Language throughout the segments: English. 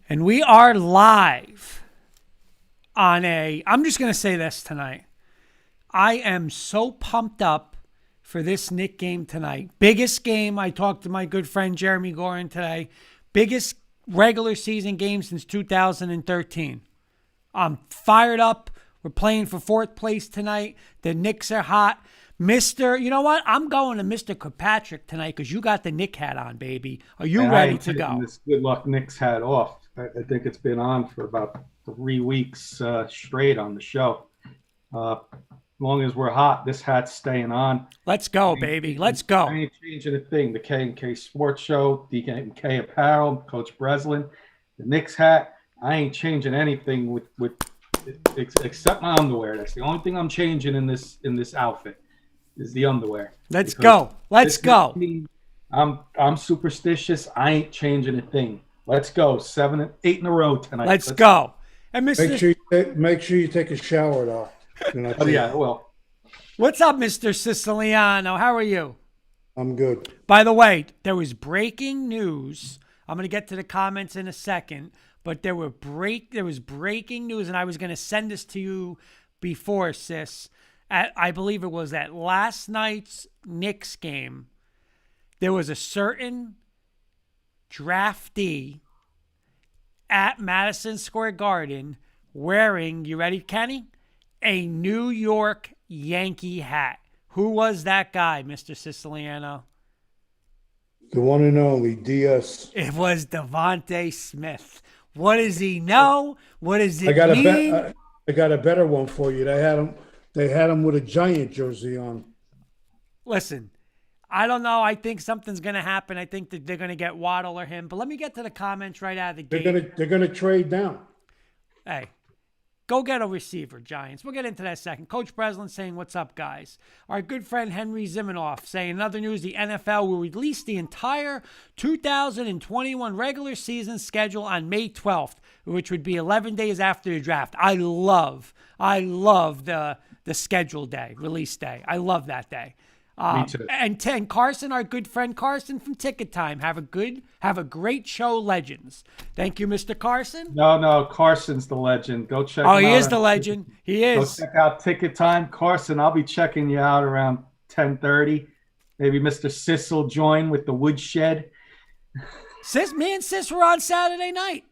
And we are live on I'm just going to say this tonight. I am so pumped up for this Knick game tonight. Biggest game. I talked to my good friend Jeremy Gorin today. Biggest regular season game since 2013. I'm fired up. We're playing for fourth place tonight. The Knicks are hot. You know what? I'm going to Mr. Kirkpatrick tonight because you got the Knick hat on, baby. Are you And I ready ain't to taking go? this good luck Knicks hat off. I think it's been on for about 3 weeks straight on the show. As long as we're hot, this hat's staying on. Let's go, baby. Let's go. I ain't changing a thing. The K&K Sports Show, DK Apparel, Coach Breslin, the Knicks hat. I ain't changing anything with except my underwear. That's the only thing I'm changing in this outfit is the underwear. Let's Because go. Let's go. I'm superstitious. I ain't changing a thing. Let's go. 8 in a row tonight. Let's go. And Make sure you take a shower though. Oh yeah, well, What's up, Mr. Siciliano? How are you? I'm good. By the way, there was breaking news. I'm going to get to the comments in a second, but there was breaking news, and I was going to send this to you before, sis. I believe it was at last night's Knicks game. There was a certain draftee at Madison Square Garden wearing, you ready, Kenny? A New York Yankee hat. Who was that guy, Mr. Siciliano? The one and only DS. It was Devontae Smith. What does he know? What does it I mean? got a better one for you. They had him with a Giant jersey on. Listen, I don't know. I think something's going to happen. I think that they're going to get Waddle or him. But let me get to the comments right out of the gate. They're gonna trade down. Hey, go get a receiver, Giants. We'll get into that second. Coach Breslin saying, what's up, guys? Our good friend Henry Zimenoff saying, in other news, the NFL will release the entire 2021 regular season schedule on May 12th, which would be 11 days after the draft. I love the schedule day, release day. I love that day. me too. And Carson, our good friend Carson from Ticket Time. Have a great show, Legends. Thank you, Mr. Carson. No, Carson's the legend. Go check. Oh, him he out is the legend. He is. Go check out Ticket Time, Carson. I'll be checking you out around 10:30. Maybe Mr. Sis will join with the woodshed. Me and Sis were on Saturday night.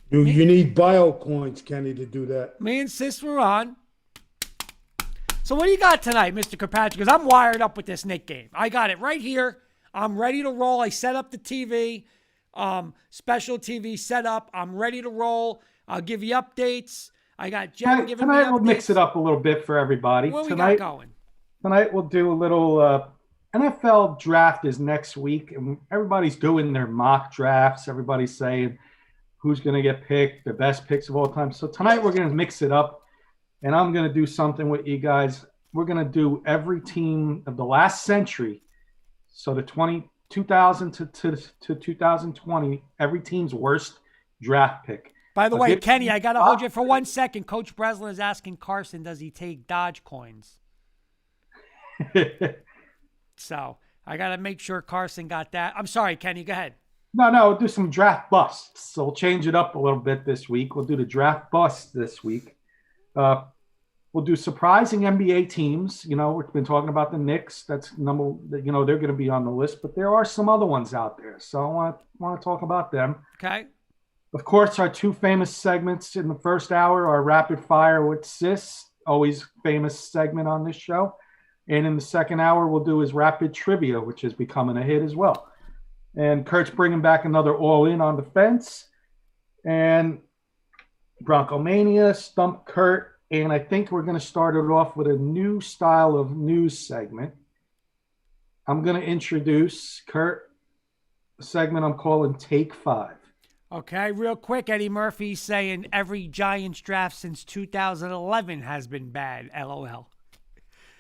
You need bio coins, Kenny, to do that. Me and Sis were on. So what do you got tonight, Mr. Kirkpatrick? Because I'm wired up with this Knick game. I got it right here. I'm ready to roll. I set up the TV, special TV set up. I'm ready to roll. I'll give you updates. I got Jen giving me updates. Tonight we'll mix it up a little bit for everybody. What we Tonight, got going? tonight we'll do a little NFL draft is next week, and everybody's doing their mock drafts. Everybody's saying who's going to get picked, the best picks of all time. So tonight we're going to mix it up, and I'm going to do something with you guys. We're going to do every team of the last century. So the 2000 to 2020, every team's worst draft pick. By the way, Kenny, I got to hold you for 1 second. Coach Breslin is asking Carson, does he take Dodge coins? So I got to make sure Carson got that. I'm sorry, Kenny, go ahead. No, we'll do some draft busts. So we'll change it up a little bit this week. We'll do the draft busts this week. We'll do surprising NBA teams. You know, we've been talking about the Knicks. That's number, they're going to be on the list, but there are some other ones out there. So I want to talk about them. Okay. Of course, our two famous segments in the first hour are Rapid Fire with Sis, always famous segment on this show. And in the second hour, we'll do his Rapid Trivia, which is becoming a hit as well. And Kurt's bringing back another all-in on defense. And Bronco Mania, Stump Kurt. And I think we're going to start it off with a new style of news segment. I'm going to introduce, Kurt, a segment I'm calling Take 5. Okay, real quick, Eddie Murphy saying every Giants draft since 2011 has been bad. LOL.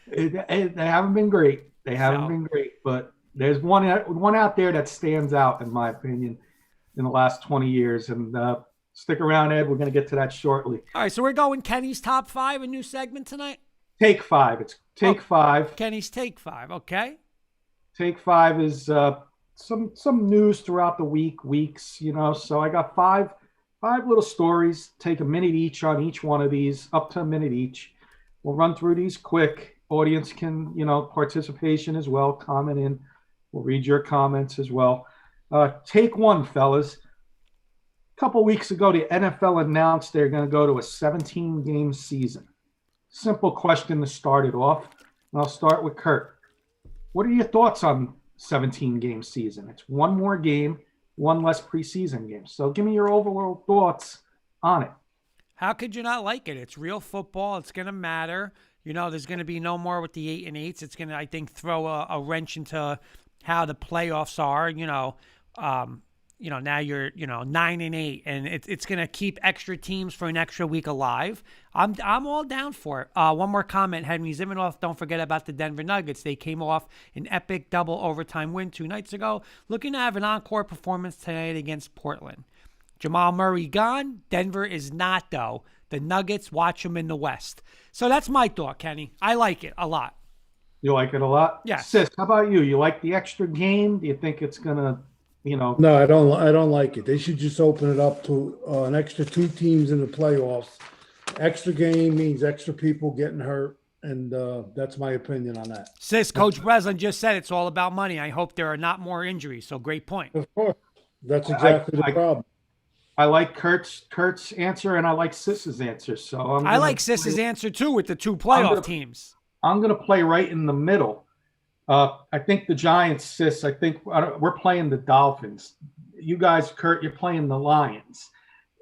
They haven't been great. They haven't been great, but there's one out there that stands out, in my opinion, in the last 20 years. And stick around, Ed. We're going to get to that shortly. All right, so we're going Kenny's Top 5, a new segment tonight? Take 5. It's Take 5. Kenny's Take 5, okay. Take 5 is some news throughout the weeks. So I got five little stories. Take a minute each on each one of these, up to a minute each. We'll run through these quick. Audience can, participation as well, comment in. We'll read your comments as well. Take one, fellas. A couple weeks ago, the NFL announced they're going to go to a 17-game season. Simple question to start it off. And I'll start with Kurt. What are your thoughts on 17-game season? It's one more game, one less preseason game. So give me your overall thoughts on it. How could you not like it? It's real football. It's going to matter. There's going to be no more with the 8 and 8s. It's going to, I think, throw a wrench into how the playoffs are. Now you're 9 and 8, and it's going to keep extra teams for an extra week alive. I'm all down for it. One more comment, Henry Zimenoff. Don't forget about the Denver Nuggets. They came off an epic double overtime win 2 nights ago, looking to have an encore performance tonight against Portland. Jamal Murray gone. Denver is not, though. The Nuggets, watch them in the West. So that's my thought, Kenny. I like it a lot. You like it a lot? Yes. Sis, how about you? You like the extra game? Do you think it's going to, No, I don't like it. They should just open it up to an extra 2 teams in the playoffs. Extra game means extra people getting hurt, and that's my opinion on that. Sis, Coach Breslin just said it's all about money. I hope there are not more injuries. So great point. Of course. That's exactly the problem. I like Kurt's answer, and I like Sis's answer. So I like Sis's answer, too, with the 2 playoff teams. I'm going to play right in the middle. I think the Giants, Sis, we're playing the Dolphins. You guys, Kurt, you're playing the Lions.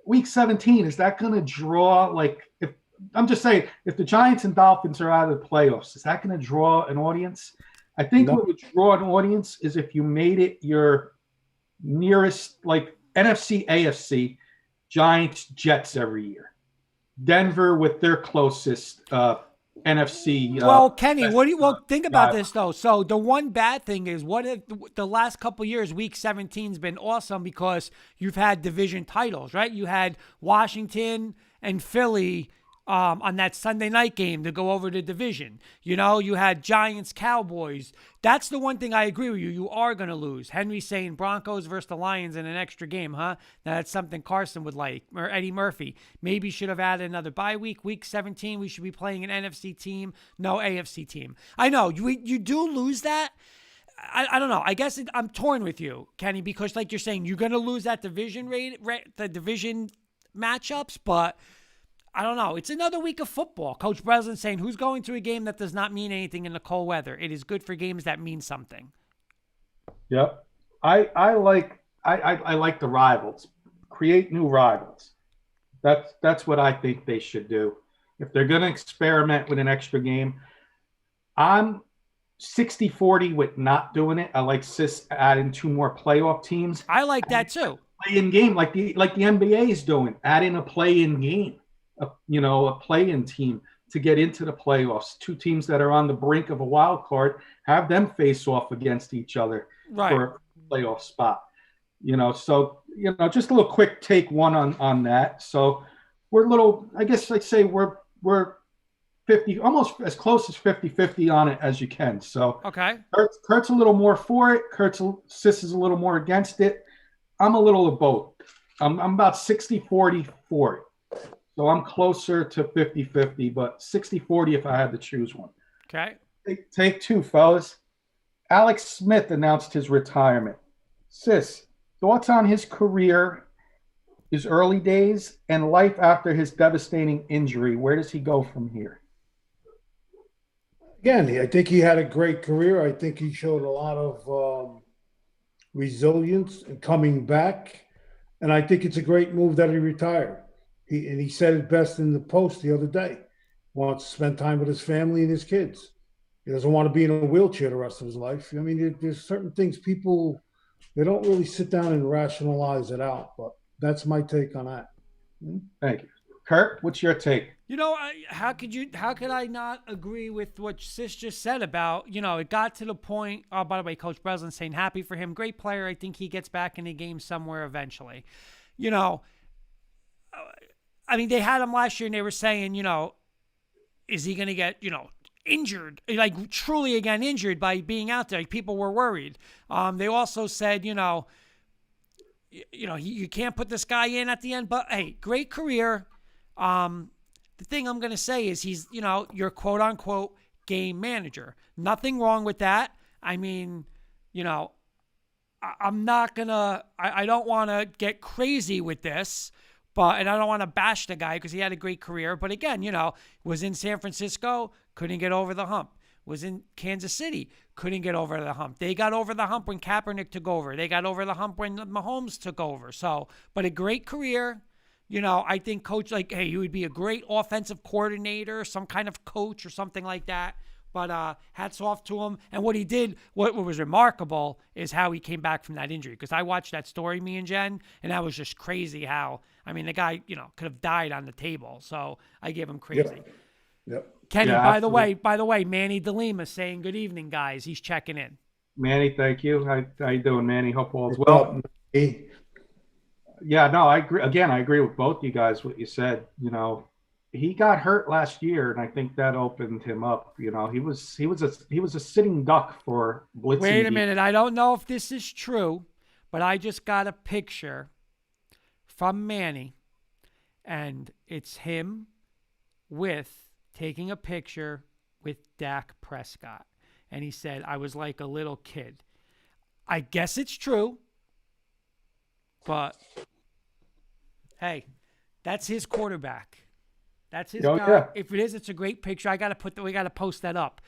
Week 17, is that going to draw, I'm just saying, if the Giants and Dolphins are out of the playoffs, is that going to draw an audience? I think what would draw an audience is if you made it your nearest, NFC, AFC, Giants, Jets every year. Denver with their closest NFC. Well, Kenny, think about this though. So the one bad thing is, what if the last couple of years, Week 17's been awesome because you've had division titles, right? You had Washington and Philly on that Sunday night game to go over the division. You had Giants, Cowboys. That's the one thing I agree with you. You are going to lose. Henry's saying Broncos versus the Lions in an extra game, huh? Now that's something Carson would like. Or Eddie Murphy. Maybe should have added another bye week. Week 17, we should be playing an NFC team, no AFC team. I know, you do lose that. I don't know. I guess I'm torn with you, Kenny, because like you're saying, you're going to lose that division the division matchups, but I don't know. It's another week of football. Coach Breslin saying, who's going to a game that does not mean anything in the cold weather? It is good for games that mean something. Yep. I like the rivals. Create new rivals. That's what I think they should do. If they're going to experiment with an extra game, I'm 60-40 with not doing it. I like Sis adding 2 more playoff teams. I like that too. Play-in game like the NBA is doing. Add in a play-in game. A play-in team to get into the playoffs. 2 teams that are on the brink of a wild card, have them face off against each other for a playoff spot. So just a little quick take one on that. So we're we're 50, almost as close as 50-50 on it as you can. So okay, Kurt's a little more for it. Sis is a little more against it. I'm a little of both. I'm about 60-40 for it. So I'm closer to 50-50, but 60-40 if I had to choose one. Okay. Take 2, fellas. Alex Smith announced his retirement. Sis, thoughts on his career, his early days, and life after his devastating injury? Where does he go from here? Again, I think he had a great career. I think he showed a lot of resilience and coming back. And I think it's a great move that he retired. He said it best in the post the other day. Wants to spend time with his family and his kids. He doesn't want to be in a wheelchair the rest of his life. I mean, there's certain things people, they don't really sit down and rationalize it out. But that's my take on that. Thank you. Kurt, what's your take? How could I not agree with what Sis just said about, it got to the point, oh, by the way, Coach Breslin saying happy for him, great player. I think he gets back in the game somewhere eventually. They had him last year and they were saying, is he going to get, injured, like truly again injured by being out there. Like, people were worried. They also said, you can't put this guy in at the end. But hey, great career. The thing I'm going to say is he's, your quote unquote game manager. Nothing wrong with that. I mean, I'm not going to, I don't want to get crazy with this, and I don't want to bash the guy because he had a great career. But again, was in San Francisco, couldn't get over the hump. Was in Kansas City, couldn't get over the hump. They got over the hump when Kaepernick took over. They got over the hump when Mahomes took over. So, but a great career. I think coach, he would be a great offensive coordinator, some kind of coach or something like that. But hats off to him. And what he did, what was remarkable is how he came back from that injury. Because I watched that story, me and Jen, and that was just crazy how, the guy, could have died on the table. So I give him crazy. Yep. Kenny, Yeah, by the way, Manny DeLima saying good evening, guys. He's checking in. Manny, thank you. How you doing, Manny? Hope all's well. Yeah, no, I agree. Again, I agree with both you guys. What you said, he got hurt last year, and I think that opened him up. He was a sitting duck for blitzing. Wait a minute, I don't know if this is true, but I just got a picture from Manny, and it's him taking a picture with Dak Prescott, and he said, "I was like a little kid." I guess it's true, but hey, that's his quarterback. That's his guy. Yeah. If it is, it's a great picture. We got to post that up.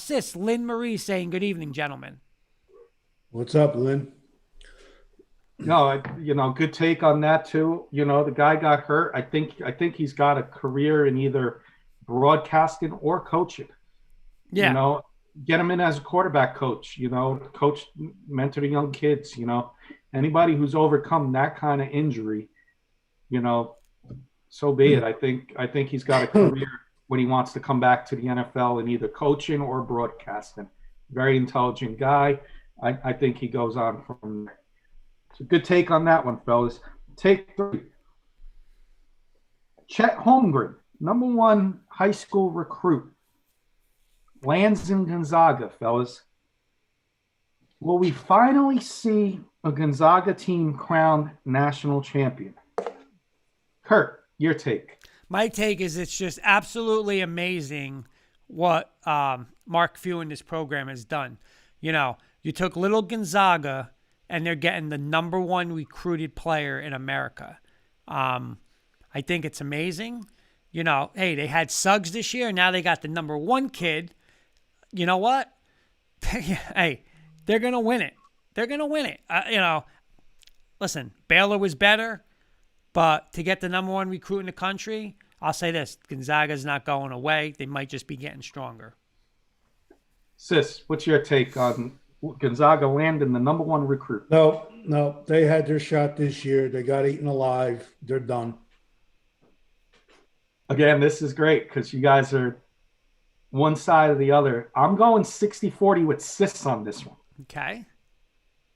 Sis Lynn Marie saying good evening, gentlemen. What's up, Lynn? No, good take on that too. The guy got hurt. I think he's got a career in either broadcasting or coaching. Yeah. Get him in as a quarterback coach. Coach, mentor the young kids. Anybody who's overcome that kind of injury, so be it. I think he's got a career when he wants to come back to the NFL in either coaching or broadcasting. Very intelligent guy. I think he goes on from there. It's a good take on that one, fellas. Take 3. Chet Holmgren, number 1 high school recruit, lands in Gonzaga, fellas. Will we finally see a Gonzaga team crowned national champion? Kurt, your take. My take is it's just absolutely amazing what Mark Few and this program has done. You took little Gonzaga, and they're getting the number 1 recruited player in America. I think it's amazing. Hey, they had Suggs this year. Now they got the number 1 kid. You know what? Hey, they're going to win it. They're going to win it. Listen, Baylor was better, but to get the number 1 recruit in the country, I'll say this, Gonzaga's not going away. They might just be getting stronger. Sis, what's your take on Gonzaga landing the number 1 recruit? No, they had their shot this year. They got eaten alive. They're done. Again, this is great because you guys are one side or the other. I'm going 60-40 with Sis on this one. Okay.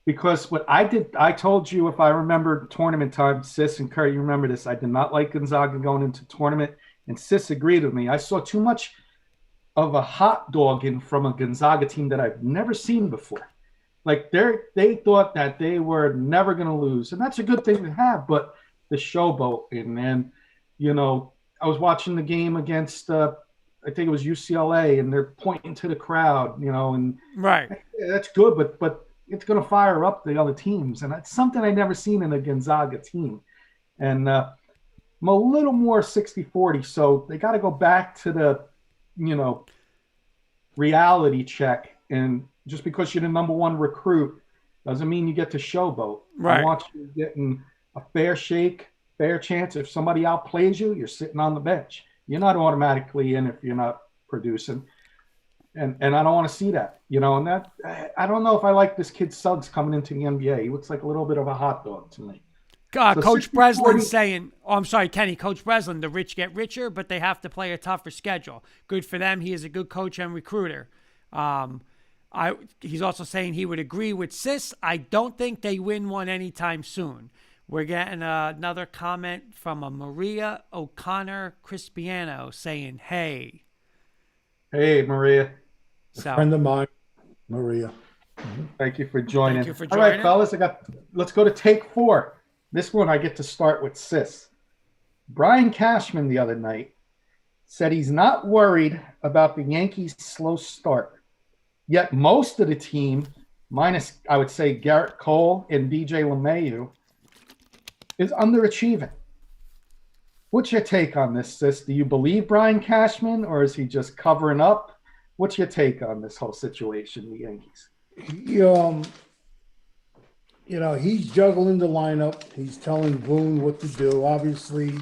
Because what I did, I told you, if I remember tournament time, Sis and Kurt, you remember this, I did not like Gonzaga going into tournament, and Sis agreed with me. I saw too much of a hot dogging from a Gonzaga team that I've never seen before. Like they thought that they were never going to lose, and that's a good thing to have. But the showboat, and then, I was watching the game against, I think it was UCLA, and they're pointing to the crowd, and right. That's good, but it's going to fire up the other teams, and that's something I never seen in a Gonzaga team. And I'm a little more 60-40, so they got to go back to the reality check. And just because you're the number 1 recruit doesn't mean you get to showboat. Right. I want you getting a fair shake, fair chance. If somebody outplays you, you're sitting on the bench. You're not automatically in if you're not producing. And I don't want to see that, and that, I don't know if I like this kid Suggs coming into the NBA. He looks like a little bit of a hot dog to me. So Coach Breslin saying, I'm sorry, Kenny, Coach Breslin, the rich get richer, but they have to play a tougher schedule. Good for them. He is a good coach and recruiter. He's also saying he would agree with Sis. I don't think they win one anytime soon. We're getting another comment from a Maria O'Connor Crispiano saying, hey, Hey, Maria. So Friend of mine, Maria. Thank you for joining. thank you for All right, joining. fellas, let's go to take 4. This one I get to start with Sis. Brian Cashman the other night said he's not worried about the Yankees' slow start. Yet most of the team, minus I would say Garrett Cole and DJ LeMahieu, is underachieving. What's your take on this, Sis? Do you believe Brian Cashman, or is he just covering up? What's your take on this whole situation, the Yankees? He's juggling the lineup. He's telling Boone what to do. Obviously,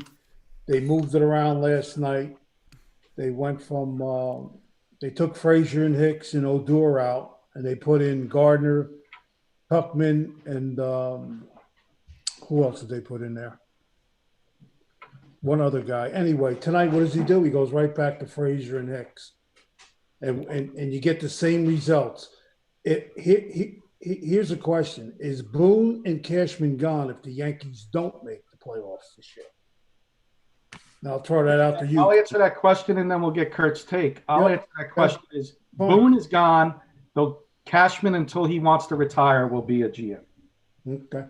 they moved it around last night. They went from they took Frazier and Hicks and Odor out, and they put in Gardner, Tuckman, and who else did they put in there? One other guy. Anyway, tonight, what does he do? He goes right back to Frazier and Hicks, and you get the same results. Here's a question: is Boone and Cashman gone if the Yankees don't make the playoffs this year? Now I'll throw that out to you. I'll answer that question, and then we'll get Kurt's take. I'll answer that question. Is Fine. Boone is gone, though Cashman, until he wants to retire, will be a GM. Okay.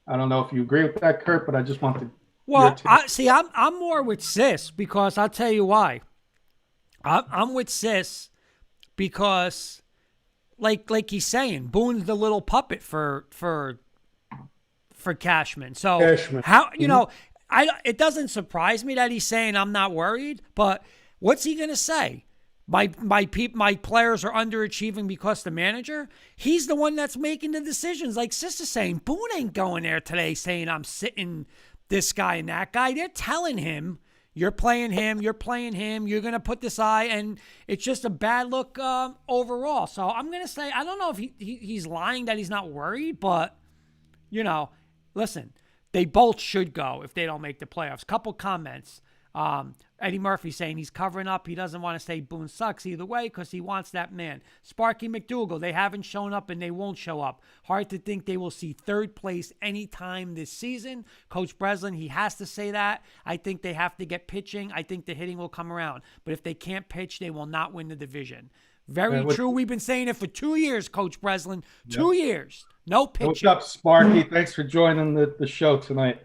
I don't know if you agree with that, Kurt, but I just want to. Well, I'm more with Sis because I'll tell you why. I'm with Sis because, like he's saying, Boone's the little puppet for Cashman. So Cashman. how it doesn't surprise me that he's saying I'm not worried, but what's he gonna say? My players are underachieving because the manager, he's the one that's making the decisions. Like Sis is saying, Boone ain't going there today saying I'm sitting this guy and that guy. They're telling him, you're playing him, you're going to put this eye, and it's just a bad look overall. So I'm going to say, I don't know if he's lying that he's not worried, but, listen, they both should go if they don't make the playoffs. Couple comments. Eddie Murphy saying he's covering up. He doesn't want to say Boone sucks either way because he wants that man. Sparky McDougal, they haven't shown up and they won't show up. Hard to think they will see third place anytime this season. Coach Breslin, he has to say that. I think they have to get pitching. I think the hitting will come around. But if they can't pitch, they will not win the division. Very true. We've been saying it for 2 years, Coach Breslin. 2 years. No pitching. What's up, Sparky? Thanks for joining the show tonight.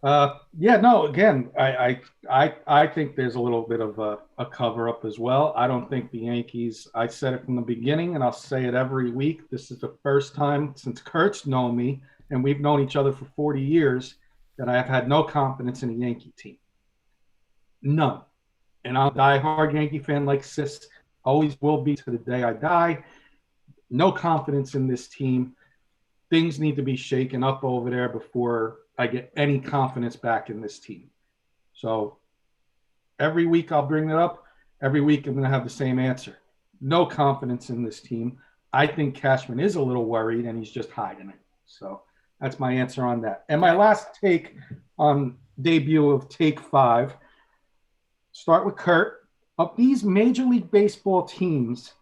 Again, I think there's a little bit of a cover up as well. I don't think the Yankees, I said it from the beginning and I'll say it every week. This is the first time since Kurt's known me and we've known each other for 40 years that I have had no confidence in a Yankee team. None. And I'm a diehard Yankee fan like Sis, always will be to the day I die. No confidence in this team. Things need to be shaken up over there before I get any confidence back in this team. So every week I'll bring it up. Every week I'm going to have the same answer. No confidence in this team. I think Cashman is a little worried and he's just hiding it. So that's my answer on that. And my last take on debut of take 5, start with Kurt. Of these Major League Baseball teams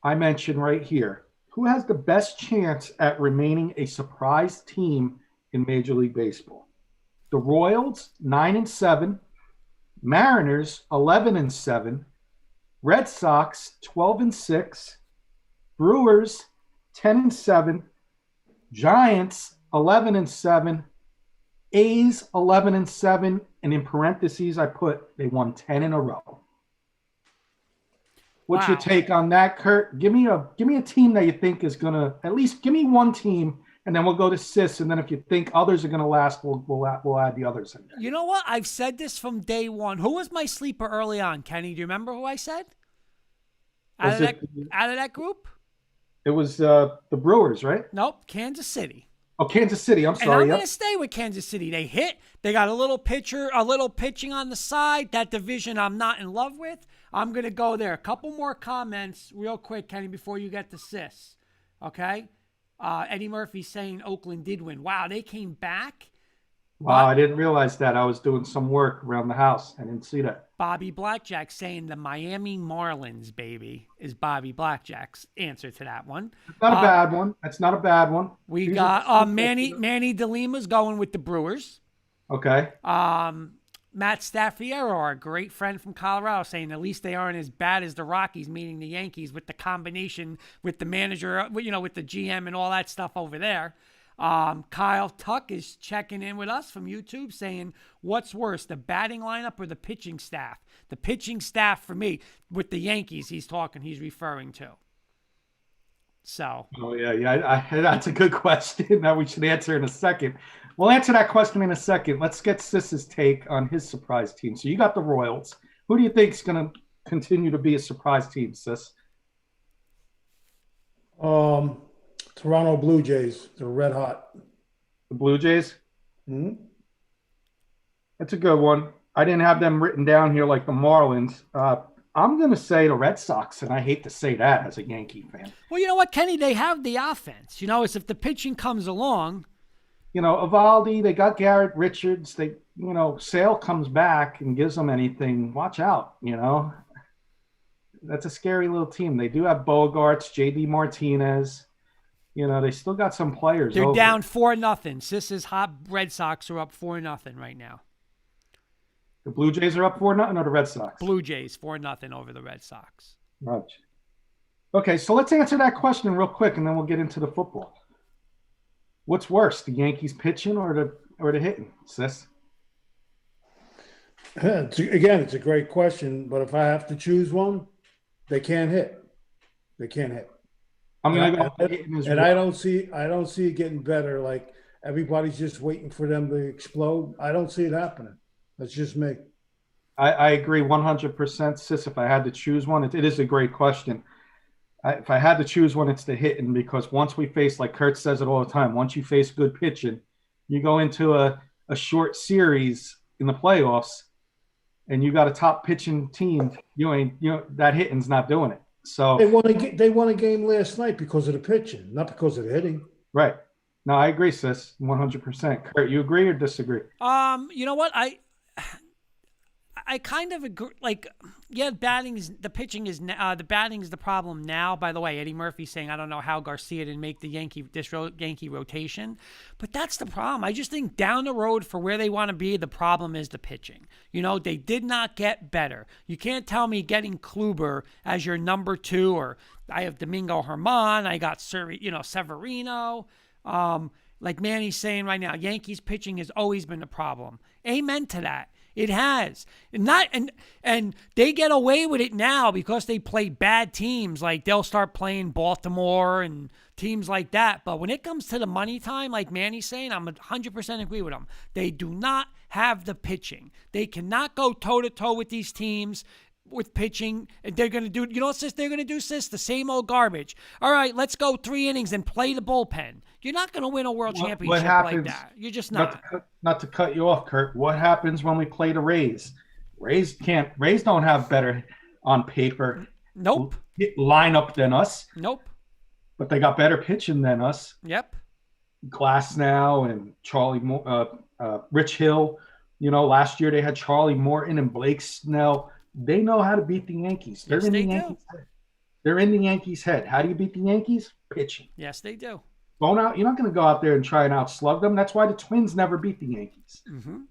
I mentioned right here, who has the best chance at remaining a surprise team in Major League Baseball? The Royals, 9-7, Mariners, 11-7, Red Sox, 12-6, Brewers, 10-7, Giants, 11-7, A's, 11-7, and in parentheses I put they won 10 in a row. What's your take on that, Kurt? Give me a team that you think is gonna, at least give me one team. And then we'll go to Sis, and then if you think others are going to last, we'll add the others in there. You know what? I've said this from day one. Who was my sleeper early on, Kenny? Do you remember who I said? Out of that group? It was the Brewers, right? Nope, Kansas City. Oh, Kansas City. I'm sorry. And I'm going to stay with Kansas City. They hit. They got a little pitching on the side. That division I'm not in love with. I'm going to go there. A couple more comments real quick, Kenny, before you get to Sis. Okay? Eddie Murphy saying Oakland did win. Wow, they came back. Wow, I didn't realize that. I was doing some work around the house. I didn't see that. Bobby Blackjack saying the Miami Marlins, baby, is Bobby Blackjack's answer to that one. It's not a bad one. That's not a bad one. We got Manny DeLima's going with the Brewers. Okay. Matt Staffiero, our great friend from Colorado, saying at least they aren't as bad as the Rockies, meaning the Yankees, with the combination with the manager, with the GM and all that stuff over there. Kyle Tuck is checking in with us from YouTube saying, what's worse, the batting lineup or the pitching staff? The pitching staff for me with the Yankees he's referring to. So. Oh, yeah. That's a good question that we should answer in a second. We'll answer that question in a second. Let's get Sis's take on his surprise team. So you got the Royals. Who do you think is going to continue to be a surprise team, Sis? Toronto Blue Jays. They're red hot. The Blue Jays? Mm-hmm. That's a good one. I didn't have them written down here like the Marlins. I'm going to say the Red Sox, and I hate to say that as a Yankee fan. Well, you know what, Kenny? They have the offense. As if the pitching comes along. Evaldi, they got Garrett Richards. Sale comes back and gives them anything. Watch out, That's a scary little team. They do have Bogarts, J.D. Martinez. They still got some players. They're down 4-0. Sis's hot Red Sox are up 4-0 right now. The Blue Jays are up 4-0 or the Red Sox? Blue Jays 4-0 over the Red Sox. Right. Okay, so let's answer that question real quick, and then we'll get into the football. What's worse, the Yankees pitching or the hitting, Sis? It's a great question, but if I have to choose one, they can't hit. They can't hit. I'm going to go hitting as well. I don't see it getting better. Like everybody's just waiting for them to explode. I don't see it happening. That's just me. I agree 100%, Sis. If I had to choose one, it is a great question. If I had to choose one, it's the hitting, because once we face, like Kurt says it all the time, once you face good pitching, you go into a short series in the playoffs, and you got a top pitching team. That hitting's not doing it. So they won a game last night because of the pitching, not because of the hitting. Right. No, I agree, Sis, 100%. Kurt, you agree or disagree? You know what? I kind of agree. The batting is the problem now. By the way, Eddie Murphy saying, I don't know how Garcia didn't make the Yankee rotation, but that's the problem. I just think down the road for where they want to be, the problem is the pitching. They did not get better. You can't tell me getting Kluber as your number 2, or I have Domingo Germán, I got Severino. Like Manny's saying right now, Yankees pitching has always been a problem. Amen to that. It has. And they get away with it now because they play bad teams. Like they'll start playing Baltimore and teams like that. But when it comes to the money time, like Manny's saying, I'm 100% agree with him. They do not have the pitching. They cannot go toe-to-toe with these teams with pitching. They're going to do, Sis, they're going to do, Sis, the same old garbage. All right, let's go 3 innings and play the bullpen. You're not going to win a world championship like that. You're just not. Not to cut you off, Kurt. What happens when we play the Rays? Rays don't have better on paper. Nope. Lineup than us. Nope. But they got better pitching than us. Yep. Glasnow and Charlie Rich Hill. Last year they had Charlie Morton and Blake Snell. They know how to beat the Yankees. They're in the Yankees' head. They're in the Yankees' head. How do you beat the Yankees? Pitching. Yes, they do. You're not going to go out there and try and outslug them. That's why the Twins never beat the Yankees. Mm-hmm.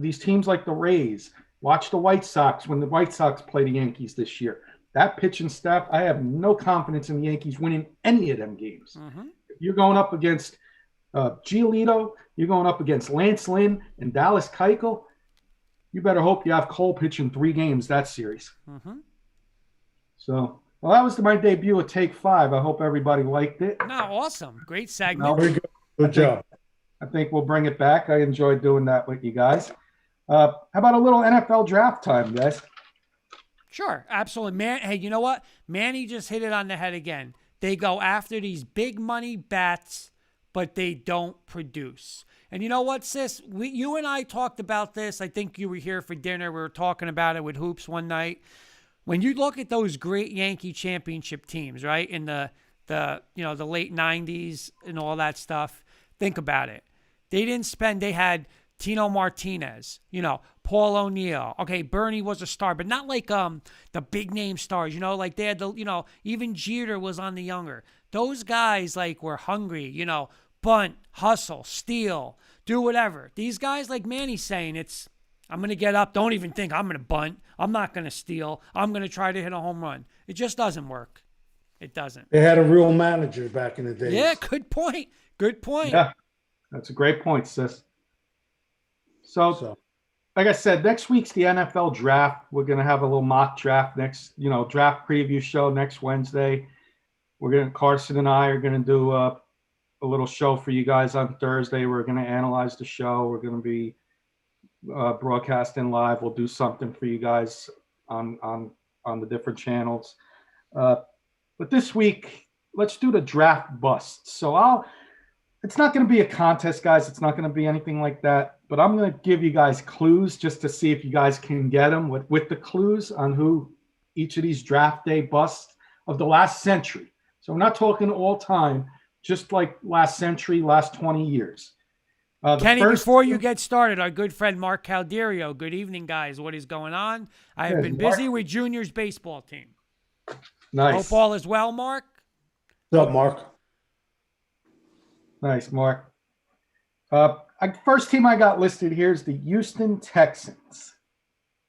These teams like the Rays. Watch the White Sox when the White Sox play the Yankees this year. That pitching staff, I have no confidence in the Yankees winning any of them games. Mm-hmm. You're going up against Giolito. You're going up against Lance Lynn and Dallas Keuchel. You better hope you have Cole pitching 3 games that series. Mm-hmm. So, well, that was my debut at Take 5. I hope everybody liked it. No, awesome. Great segment. Very good. Good job. I think we'll bring it back. I enjoyed doing that with you guys. How about a little NFL draft time, guys? Sure, absolutely. Hey, you know what? Manny just hit it on the head again. They go after these big money bats, but they don't produce. And you know what, Sis? You and I talked about this. I think you were here for dinner. We were talking about it with Hoops one night. When you look at those great Yankee championship teams, right, in the late 90s and all that stuff, think about it. They had Tino Martinez, Paul O'Neill. Okay, Bernie was a star, but not like the big name stars, like they had even Jeter was on the younger. Those guys were hungry, bunt, hustle, steal, do whatever. These guys, like Manny's saying, I'm going to get up. Don't even think I'm going to bunt. I'm not going to steal. I'm going to try to hit a home run. It just doesn't work. It doesn't. They had a real manager back in the days. Yeah, good point. Good point. Yeah, that's a great point, sis. So, like I said, next week's the NFL draft. We're going to have a little mock draft draft preview show next Wednesday. Carson and I are going to do a little show for you guys on Thursday. We're going to analyze the show. We're going to be broadcasting live. We'll do something for you guys on the different channels. But this week, let's do the draft busts. So it's not going to be a contest, guys. It's not going to be anything like that. But I'm going to give you guys clues just to see if you guys can get them with the clues on who each of these draft day busts of the last century. So we're not talking all time, just like last century, last 20 years. Kenny, before you get started, our good friend Mark Calderio. Good evening, guys. What is going on? I have been busy with Junior's baseball team. Nice. Hope all is well, Mark. What's up, Mark? Nice, Mark. First team I got listed here is the Houston Texans.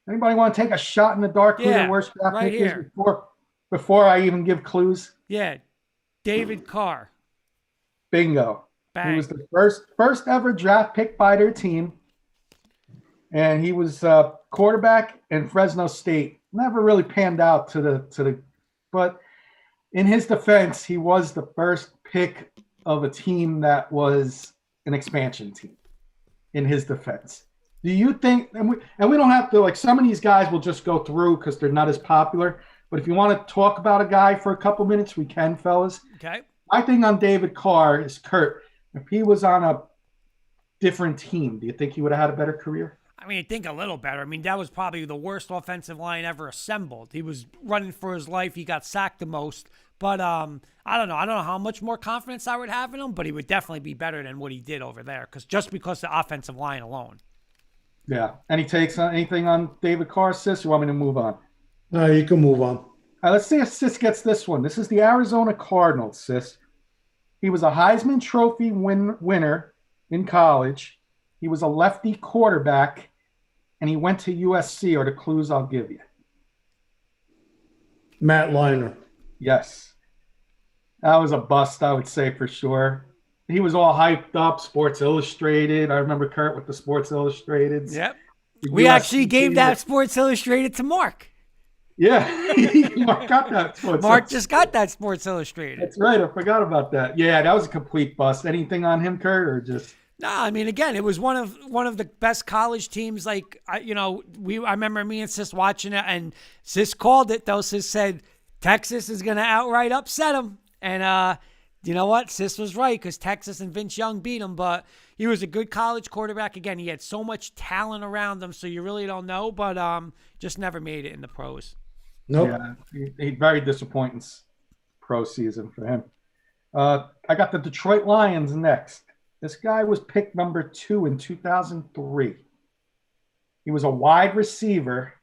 Anybody want to take a shot in the dark who their worst draft pick is before I even give clues? Yeah, David Carr. Bingo. Bang. He was the first ever draft pick by their team, and he was quarterback in Fresno State. Never really panned out to the, but in his defense, he was the first pick of a team that was an expansion team. In his defense, do you think? And we don't have to, like, some of these guys will just go through because they're not as popular. But if you want to talk about a guy for a couple minutes, we can, fellas. Okay. My thing on David Carr is, Kurt, if he was on a different team, do you think he would have had a better career? I mean, I think a little better. I mean, that was probably the worst offensive line ever assembled. He was running for his life. He got sacked the most. But I don't know. I don't know how much more confidence I would have in him, but he would definitely be better than what he did over there, because the offensive line alone. Yeah. Any takes on anything on David Carr, Sis? You want me to move on? No, you can move on. Let's see if Sis gets this one. This is the Arizona Cardinals, Sis. He was a Heisman Trophy winner in college. He was a lefty quarterback, and he went to USC, or the clues I'll give you. Matt Leinart. Yes. That was a bust, I would say, for sure. He was all hyped up, Sports Illustrated. I remember Kurt with the Sports Illustrated. Yep. We actually gave that Sports Illustrated to Mark. Yeah. Mark got that. Mark just got that Sports Illustrated. That's right. I forgot about that. Yeah, that was a complete bust. Anything on him, Kurt, or just... No, I mean, again, it was one of the best college teams. Like, I remember me and Sis watching it, and Sis called it, though. Sis said Texas is going to outright upset him. And you know what? Sis was right, because Texas and Vince Young beat him. But he was a good college quarterback. Again, he had so much talent around him, so you really don't know. But just never made it in the pros. Nope. Yeah, he very disappointing pro season for him. I got the Detroit Lions next. This guy was picked number 2 in 2003. He was a wide receiver,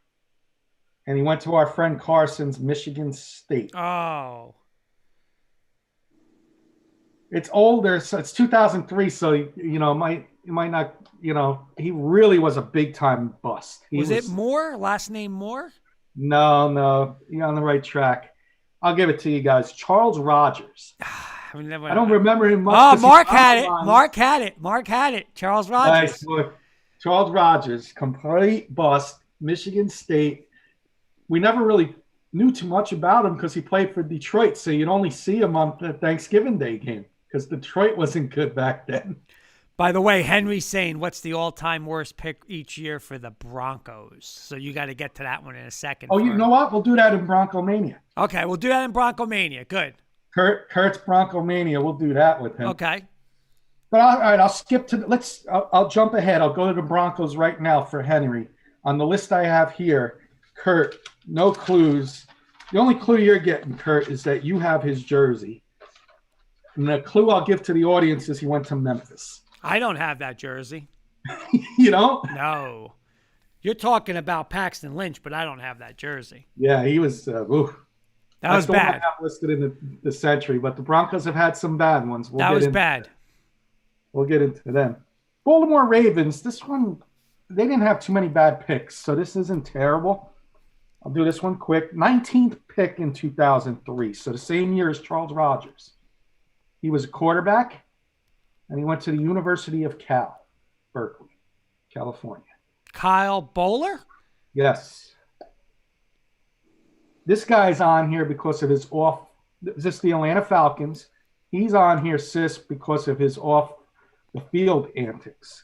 and he went to our friend Carson's Michigan State. Oh. It's older, so it's 2003, so, it might not, he really was a big-time bust. Was it Moore? Last name Moore? No, you're on the right track. I'll give it to you guys. Charles Rogers. I don't remember him much. Oh, Mark had it. Mark had it. Charles Rogers. Nice. Charles Rogers, complete bust. Michigan State. We never really knew too much about him because he played for Detroit, so you'd only see him on the Thanksgiving Day game because Detroit wasn't good back then. By the way, Henry's saying, what's the all-time worst pick each year for the Broncos? So you got to get to that one in a second. Oh, you know what? We'll do that in Bronco Mania. Okay, we'll do that in Bronco Mania. Good. Kurt's Bronco Mania. We'll do that with him. Okay. But all right, I'll skip to I'll jump ahead. I'll go to the Broncos right now for Henry. On the list I have here, Kurt, no clues. The only clue you're getting, Kurt, is that you have his jersey. And the clue I'll give to the audience is he went to Memphis. I don't have that jersey. You don't? No. You're talking about Paxton Lynch, but I don't have that jersey. Yeah, he was that was bad. That's the one I have listed in the century, but the Broncos have had some bad ones. That was bad. We'll get into them. Baltimore Ravens, this one, they didn't have too many bad picks, so this isn't terrible. I'll do this one quick. 19th pick in 2003, so the same year as Charles Rogers. He was a quarterback, and he went to the University of Berkeley, California. Kyle Bowler? Yes. This guy's on here because of his off. Is this the Atlanta Falcons? He's on here, sis, because of his off the field antics.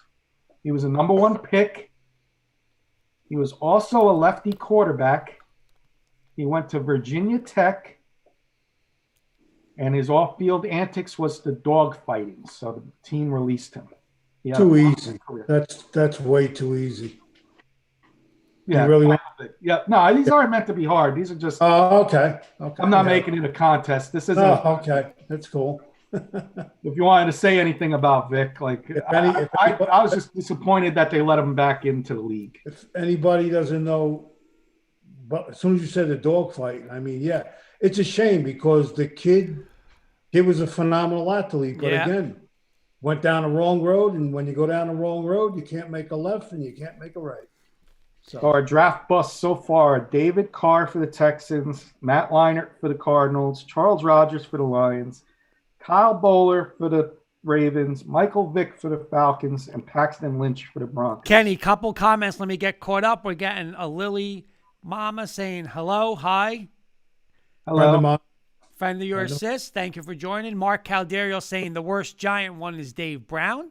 He was a number 1 pick. He was also a lefty quarterback. He went to Virginia Tech, and his off-field antics was the dog fighting. So the team released him. Too easy. That's way too easy. Yeah, really yeah. No, these aren't meant to be hard. These are just. Oh, okay. I'm not making it a contest. This isn't. Oh, okay. That's cool. If you wanted to say anything about Vic, like I was just disappointed that they let him back into the league. If anybody doesn't know, but as soon as you said the dog fight, I mean, yeah, it's a shame because the kid was a phenomenal athlete, but again, went down the wrong road, and when you go down the wrong road, you can't make a left and you can't make a right. So our draft busts so far: David Carr for the Texans, Matt Leinart for the Cardinals, Charles Rogers for the Lions, Kyle Bowler for the Ravens, Michael Vick for the Falcons, and Paxton Lynch for the Broncos. Kenny, couple comments. Let me get caught up. We're getting a Lily Mama saying hello, hi. Hello. Friend of yours, sis. Thank you for joining. Mark Calderio saying the worst Giant one is Dave Brown.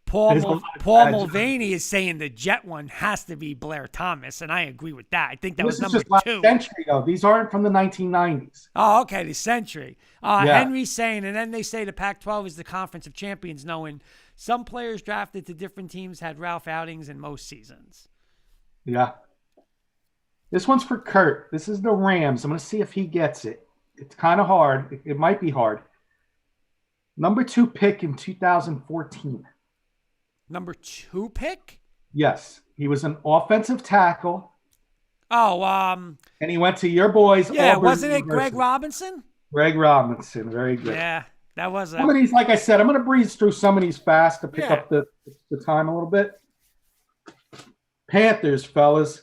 Paul Mulvaney is saying the Jet one has to be Blair Thomas, and I agree with that. I think that was number 2. Last century, though. These aren't from the 1990s. Oh, okay, the century. Henry's saying, and then they say the Pac-12 is the conference of champions, knowing some players drafted to different teams had Ralph outings in most seasons. Yeah. This one's for Kurt. This is the Rams. I'm going to see if he gets it. It's kind of hard. It might be hard. Number 2 pick in 2014. Number 2 pick? Yes. He was an offensive tackle. Oh, and he went to your boys. Yeah, Auburn wasn't it University. Greg Robinson? Greg Robinson. Very good. Yeah, that was some of these, like I said, I'm going to breeze through some of these fast to pick up the time a little bit. Panthers, fellas.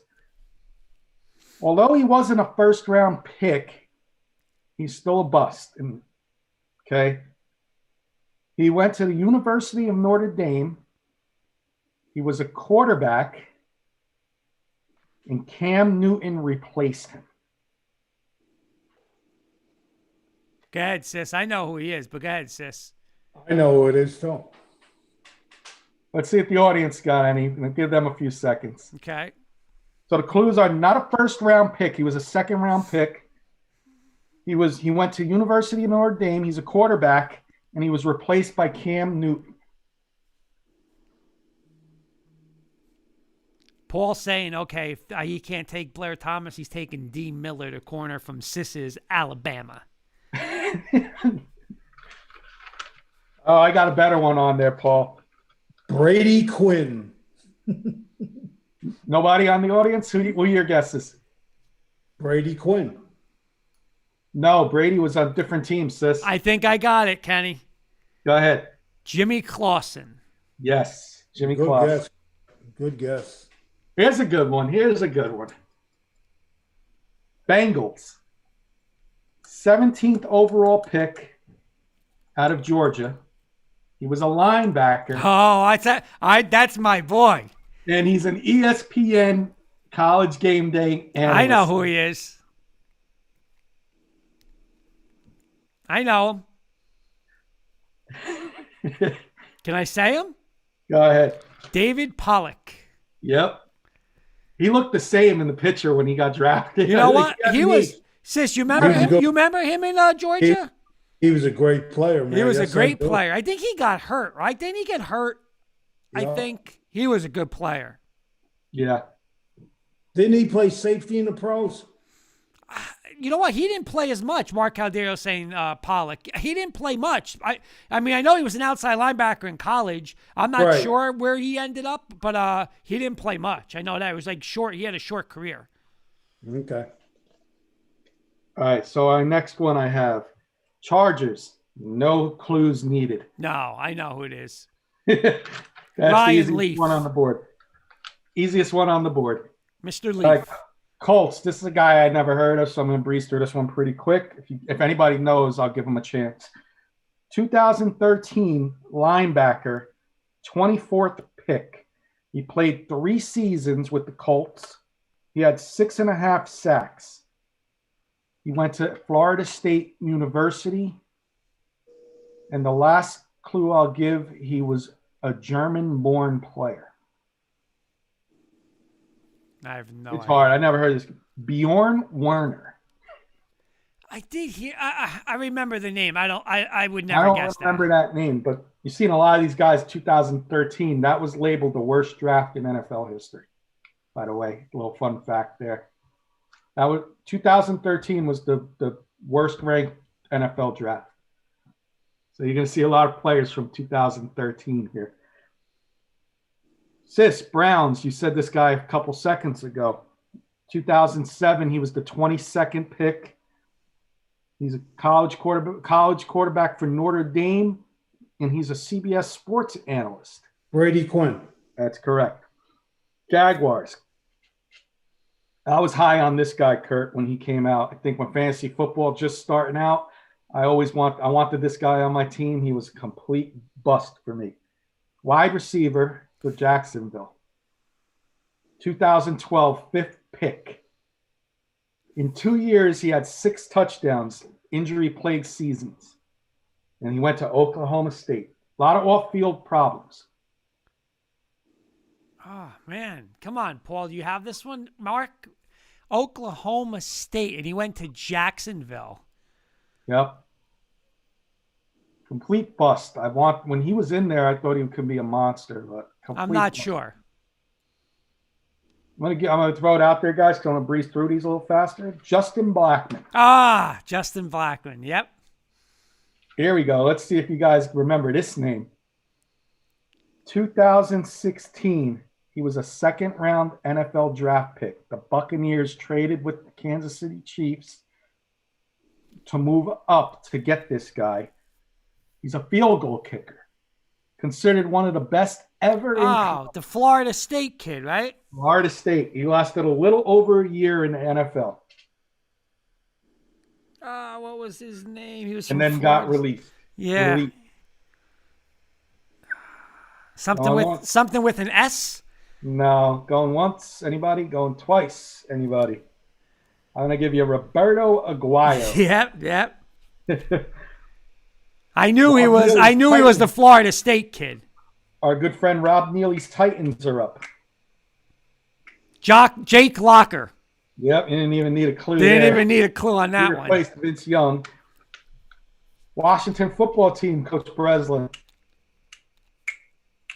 Although he wasn't a first-round pick, he's still a bust. Okay? He went to the University of Notre Dame. He was a quarterback, and Cam Newton replaced him. Go ahead, sis. I know who he is, but go ahead, sis. I know who it is, too. Let's see if the audience got any. I'll give them a few seconds. Okay. So the clues are not a first-round pick. He was a second-round pick. He went to University of Notre Dame. He's a quarterback, and he was replaced by Cam Newton. Paul saying, okay, if he can't take Blair Thomas, he's taking D. Miller, the corner from Sis's Alabama. Oh, I got a better one on there, Paul. Brady Quinn. Nobody on the audience? Who are your guesses? Brady Quinn. No, Brady was on different teams, sis. I think I got it, Kenny. Go ahead. Jimmy Clausen. Yes, Jimmy Clausen. Guess. Good guess. Here's a good one. Bengals. 17th overall pick out of Georgia. He was a linebacker. Oh, that's my boy. And he's an ESPN College Game Day analyst. I know who he is. I know him. Can I say him? Go ahead. David Pollock. Yep. He looked the same in the picture when he got drafted. You know what? He was, sis, you remember him? You remember him in Georgia? He was a great player, man. He was a great player. I think he got hurt, right? Didn't he get hurt? Yeah. I think he was a good player. Yeah. Didn't he play safety in the pros? You know what? He didn't play as much. Mark Calderio saying Pollock. He didn't play much. I mean, I know he was an outside linebacker in college. I'm not sure where he ended up, but he didn't play much. I know that. It was like short. He had a short career. Okay. All right. So our next one I have Chargers. No clues needed. No, I know who it is. That's Ryan the easiest Leaf. one on the board. Easiest one on the board. Mr. Leaf. All right, Colts. This is a guy I never heard of, so I'm going to breeze through this one pretty quick. If anybody knows, I'll give him a chance. 2013 linebacker, 24th pick. He played 3 seasons with the Colts. He had 6.5 sacks. He went to Florida State University. And the last clue I'll give, he was a German-born player. I have no It's idea. hard. I never heard this. Bjorn Werner. I did hear. I remember the name. I would never I don't guess remember that name, but you've seen a lot of these guys. 2013, that was labeled the worst draft in NFL history. By the way, a little fun fact there. That was 2013 was the worst ranked NFL draft. So you're going to see a lot of players from 2013 here. Sis Browns, you said this guy a couple seconds ago. 2007, he was the 22nd pick. He's a college quarterback for Notre Dame, and he's a CBS Sports analyst. Brady Quinn. That's correct. Jaguars. I was high on this guy, Kurt, when he came out. I think when fantasy football just starting out, I wanted this guy on my team. He was a complete bust for me. Wide receiver for Jacksonville. 2012, 5th pick. In 2 years, he had 6 touchdowns, injury-plagued seasons. And he went to Oklahoma State. A lot of off-field problems. Oh, man. Come on, Paul. Do you have this one? Mark? Oklahoma State, and he went to Jacksonville. Yep. Complete bust. When he was in there, I thought he could be a monster, but I'm not bust. sure. I'm gonna throw it out there, guys, because I'm gonna breeze through these a little faster. Justin Blackman. Justin Blackman. Yep. Here we go. Let's see if you guys remember this name. 2016, he was a 2nd-round NFL draft pick. The Buccaneers traded with the Kansas City Chiefs to move up to get this guy. He's a field goal kicker, considered one of the best ever in college. The Florida State kid, right? Florida State. He lasted a little over a year in the NFL. What was his name? He was and from then Florida. got released. Yeah. Released. Something with an S? No. Going once? Anybody? Going twice? Anybody? I'm going to give you Roberto Aguayo. Yep. I knew he was the Florida State kid. Our good friend Rob Neely's Titans are up. Jake Locker. Yep, you didn't even need a clue. Didn't even need a clue on that he one. replaced Vince Young. Washington football team, Coach Breslin.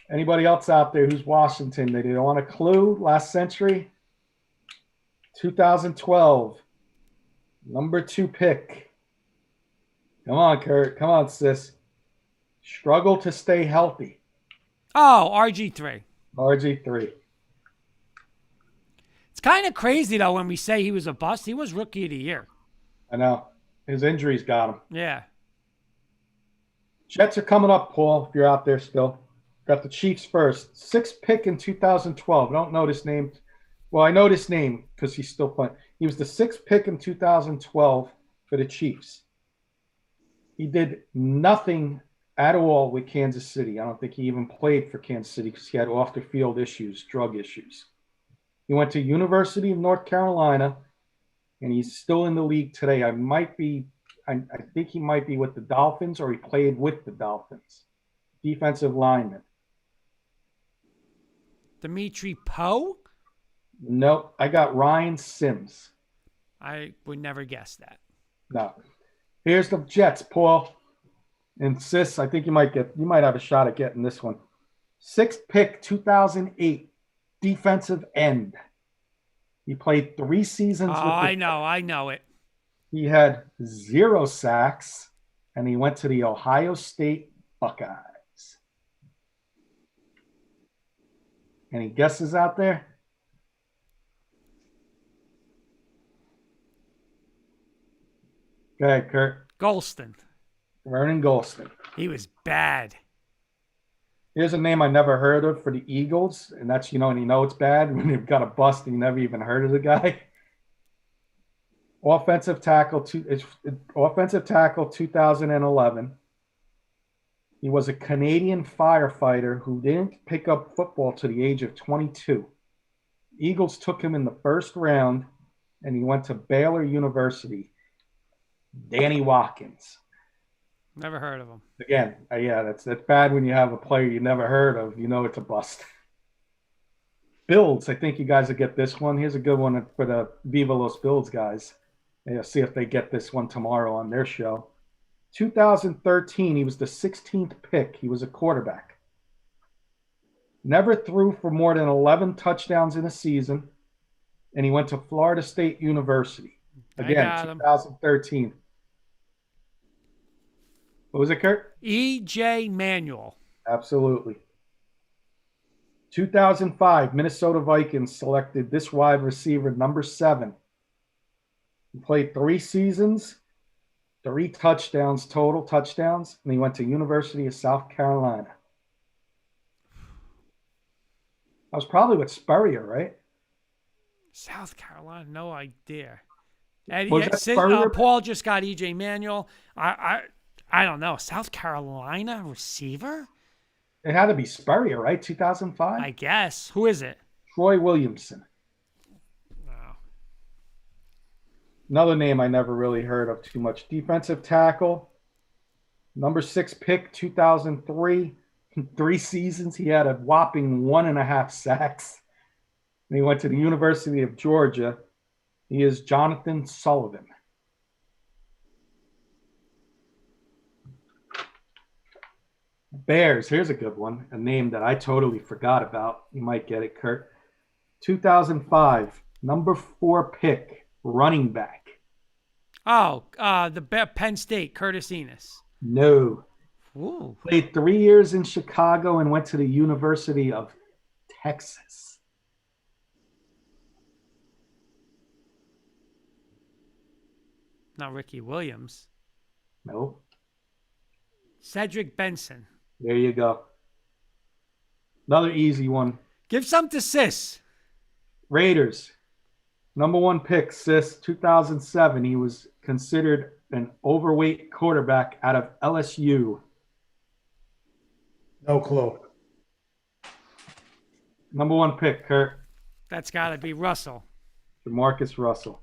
Anybody else out there who's Washington? They don't want a clue? Last century? 2012. Number 2 pick. Come on, Kurt. Come on, sis. Struggle to stay healthy. Oh, RG3. RG3. It's kind of crazy, though, when we say he was a bust. He was Rookie of the Year. I know. His injuries got him. Yeah. Jets are coming up, Paul, if you're out there still. Got the Chiefs first. 6th pick in 2012. I don't know this name. Well, I know this name because he's still playing. He was the 6th pick in 2012 for the Chiefs. He did nothing at all with Kansas City. I don't think he even played for Kansas City because he had off-the-field issues, drug issues. He went to University of North Carolina, and he's still in the league today. I think he might be with the Dolphins, or he played with the Dolphins. Defensive lineman. Dimitri Poe? Nope. I got Ryan Sims. I would never guess that. No. Here's the Jets, Paul. And sis, I think you might have a shot at getting this one. 6th pick, 2008, defensive end. He played 3 seasons. I know it. He had 0 sacks, and he went to the Ohio State Buckeyes. Any guesses out there? Go ahead, Kurt. Golston. Vernon Golston. He was bad. Here's a name I never heard of for the Eagles, and that's, and you know it's bad when you've got a bust and you never even heard of the guy. Offensive tackle, offensive tackle 2011. He was a Canadian firefighter who didn't pick up football to the age of 22. Eagles took him in the first round, and he went to Baylor University. Danny Watkins. Never heard of him. Again, yeah, that's bad when you have a player you never heard of. You know it's a bust. Bills, I think you guys will get this one. Here's a good one for the Viva Los Bills guys. Yeah, see if they get this one tomorrow on their show. 2013, he was the 16th pick. He was a quarterback. Never threw for more than 11 touchdowns in a season, and he went to Florida State University. Again, 2013. What was it, Kurt? E.J. Manuel. Absolutely. 2005, Minnesota Vikings selected this wide receiver, number 7. He played 3 seasons, 3 touchdowns, total touchdowns, and he went to University of South Carolina. I was probably with Spurrier, right? South Carolina, no idea. And Paul just got E.J. Manuel. I don't know. South Carolina receiver? It had to be Spurrier, right? 2005? I guess. Who is it? Troy Williamson. Wow. Another name I never really heard of too much. Defensive tackle. Number 6 pick, 2003. 3 seasons. He had a whopping 1.5 sacks. And he went to the University of Georgia. He is Jonathan Sullivan. Bears, here's a good one, a name that I totally forgot about. You might get it, Kurt. 2005, number 4 pick, running back. Oh, the Penn State, Curtis Enos. No. Ooh. Played 3 years in Chicago and went to the University of Texas. Not Ricky Williams. No. Cedric Benson. There you go. Another easy one. Give some to Sis. Raiders. Number 1 pick, Sis, 2007. He was considered an overweight quarterback out of LSU. No clue. Number 1 pick, Kurt. That's got to be Russell. DeMarcus Russell.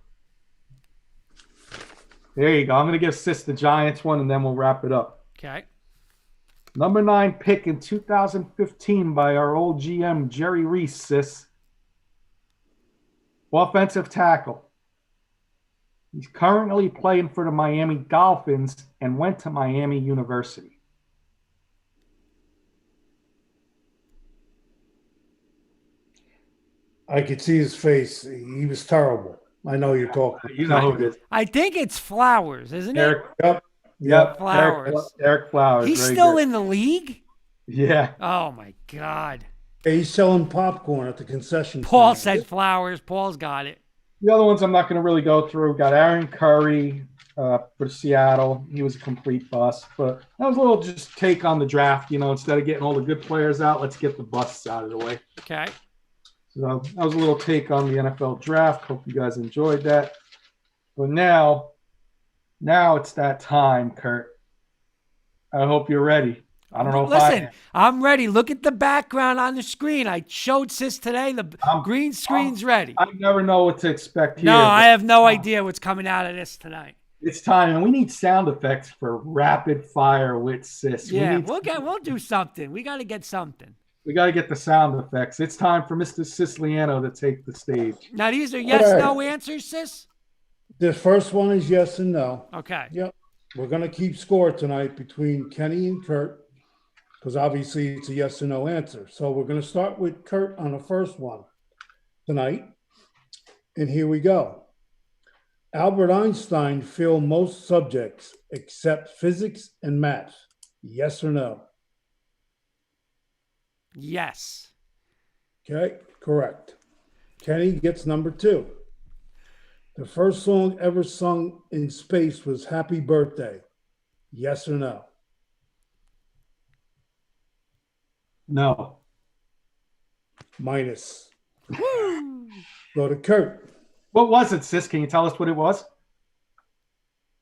There you go. I'm going to give Sis the Giants one, and then we'll wrap it up. Okay. Number 9 pick in 2015 by our old GM, Jerry Reese, Sis. Offensive tackle. He's currently playing for the Miami Dolphins and went to Miami University. I could see his face. He was terrible. I know you're talking. You know who it is. I think it's Flowers, isn't it? Yep. Flowers. Eric Flowers. He's still in the league? Yeah. Oh, my God. Hey, he's selling popcorn at the concession Paul stand. said Flowers. Paul's got it. The other ones I'm not going to really go through. Got Aaron Curry for Seattle. He was a complete bust. But that was a little just take on the draft. Instead of getting all the good players out, let's get the busts out of the way. Okay. So that was a little take on the NFL draft. Hope you guys enjoyed that. But now it's that time, Kurt. I hope you're ready. I don't know if Listen, I'm ready. Look at the background on the screen. I showed Sis today. The green screen's ready. I never know what to expect here. No, I have no idea what's coming out of this tonight. It's time, and we need sound effects for rapid fire with Sis. Yeah, we'll do something. We got to get something. We got to get the sound effects. It's time for Mr. Siciliano to take the stage. Now, these are yes/no answers, Sis? The first one is yes and no. Okay. Yep. We're going to keep score tonight between Kenny and Kurt because obviously it's a yes or no answer. So we're going to start with Kurt on the first one tonight. And here we go. Albert Einstein failed most subjects except physics and math. Yes or no? Yes. Okay, correct. Kenny gets number 2. The first song ever sung in space was Happy Birthday. Yes or no? No. Minus. Woo! Go to Kurt. What was it, sis? Can you tell us what it was?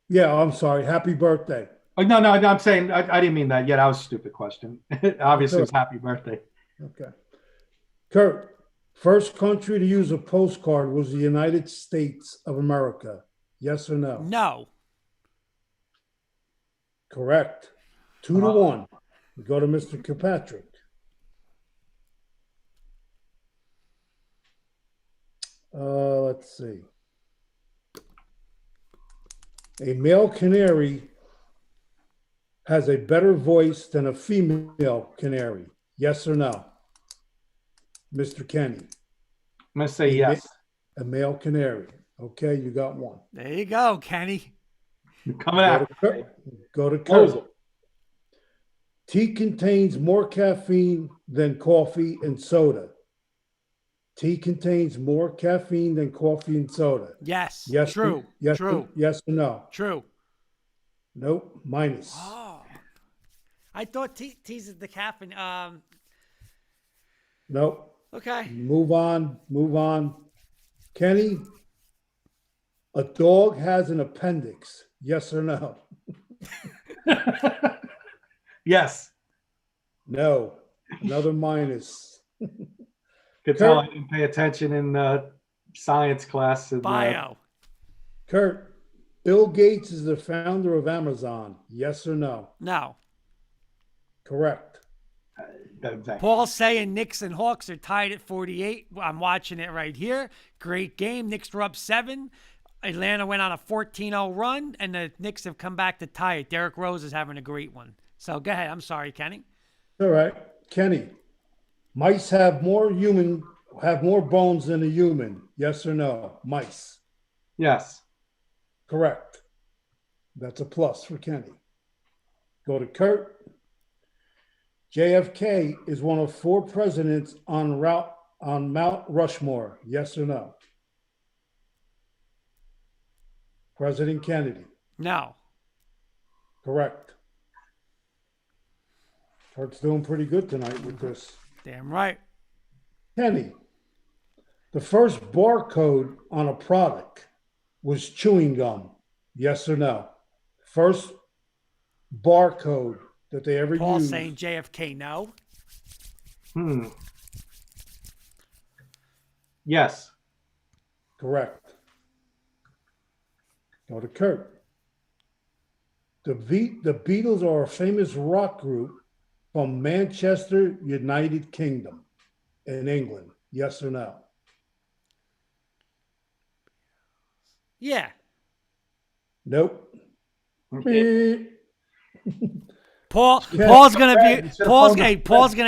Yeah, I'm sorry. Happy birthday. Oh, no, I'm saying I didn't mean that. Yeah, that was a stupid question. Obviously, it's happy birthday. Okay. Kurt, first country to use a postcard was the United States of America. Yes or no? No. Correct. 2-1. We go to Mr. Kilpatrick. Let's see. A male canary has a better voice than a female canary. Yes or no? Mr. Kenny. I'm going to say yes. A male canary. Okay, you got one. There you go, Kenny. You're coming out. Go to Close Kurt. it. Tea contains more caffeine than coffee and soda. Tea contains more caffeine than coffee and soda. Yes. Yes. True. Yes. True. Yes or no? True. Nope. Minus. Oh. I thought teases the caffeine. Nope. Okay. Move on. Move on. Kenny, a dog has an appendix. Yes or no? Yes. No. Another minus. Could tell I didn't pay attention in science class. Bio. Kurt, Bill Gates is the founder of Amazon. Yes or no? No. Correct. Paul's saying Knicks and Hawks are tied at 48. I'm watching it right here. Great game. Knicks were up 7. Atlanta went on a 14-0 run, and the Knicks have come back to tie it. Derrick Rose is having a great one. So go ahead. I'm sorry, Kenny. All right. Kenny, mice have more bones than a human. Yes or no? Mice. Yes. Correct. That's a plus for Kenny. Go to Kurt. JFK is one of 4 presidents on Mount Rushmore. Yes or no? President Kennedy. No. Correct. Kurt's doing pretty good tonight with this. Damn right. Kenny, the first barcode on a product was chewing gum. Yes or no? First barcode that they ever Paul used. saying JFK no. Yes. Correct. Go to Kurt. The Beatles are a famous rock group from Manchester, United Kingdom in England. Yes or no? Yeah. Nope. Paul's gonna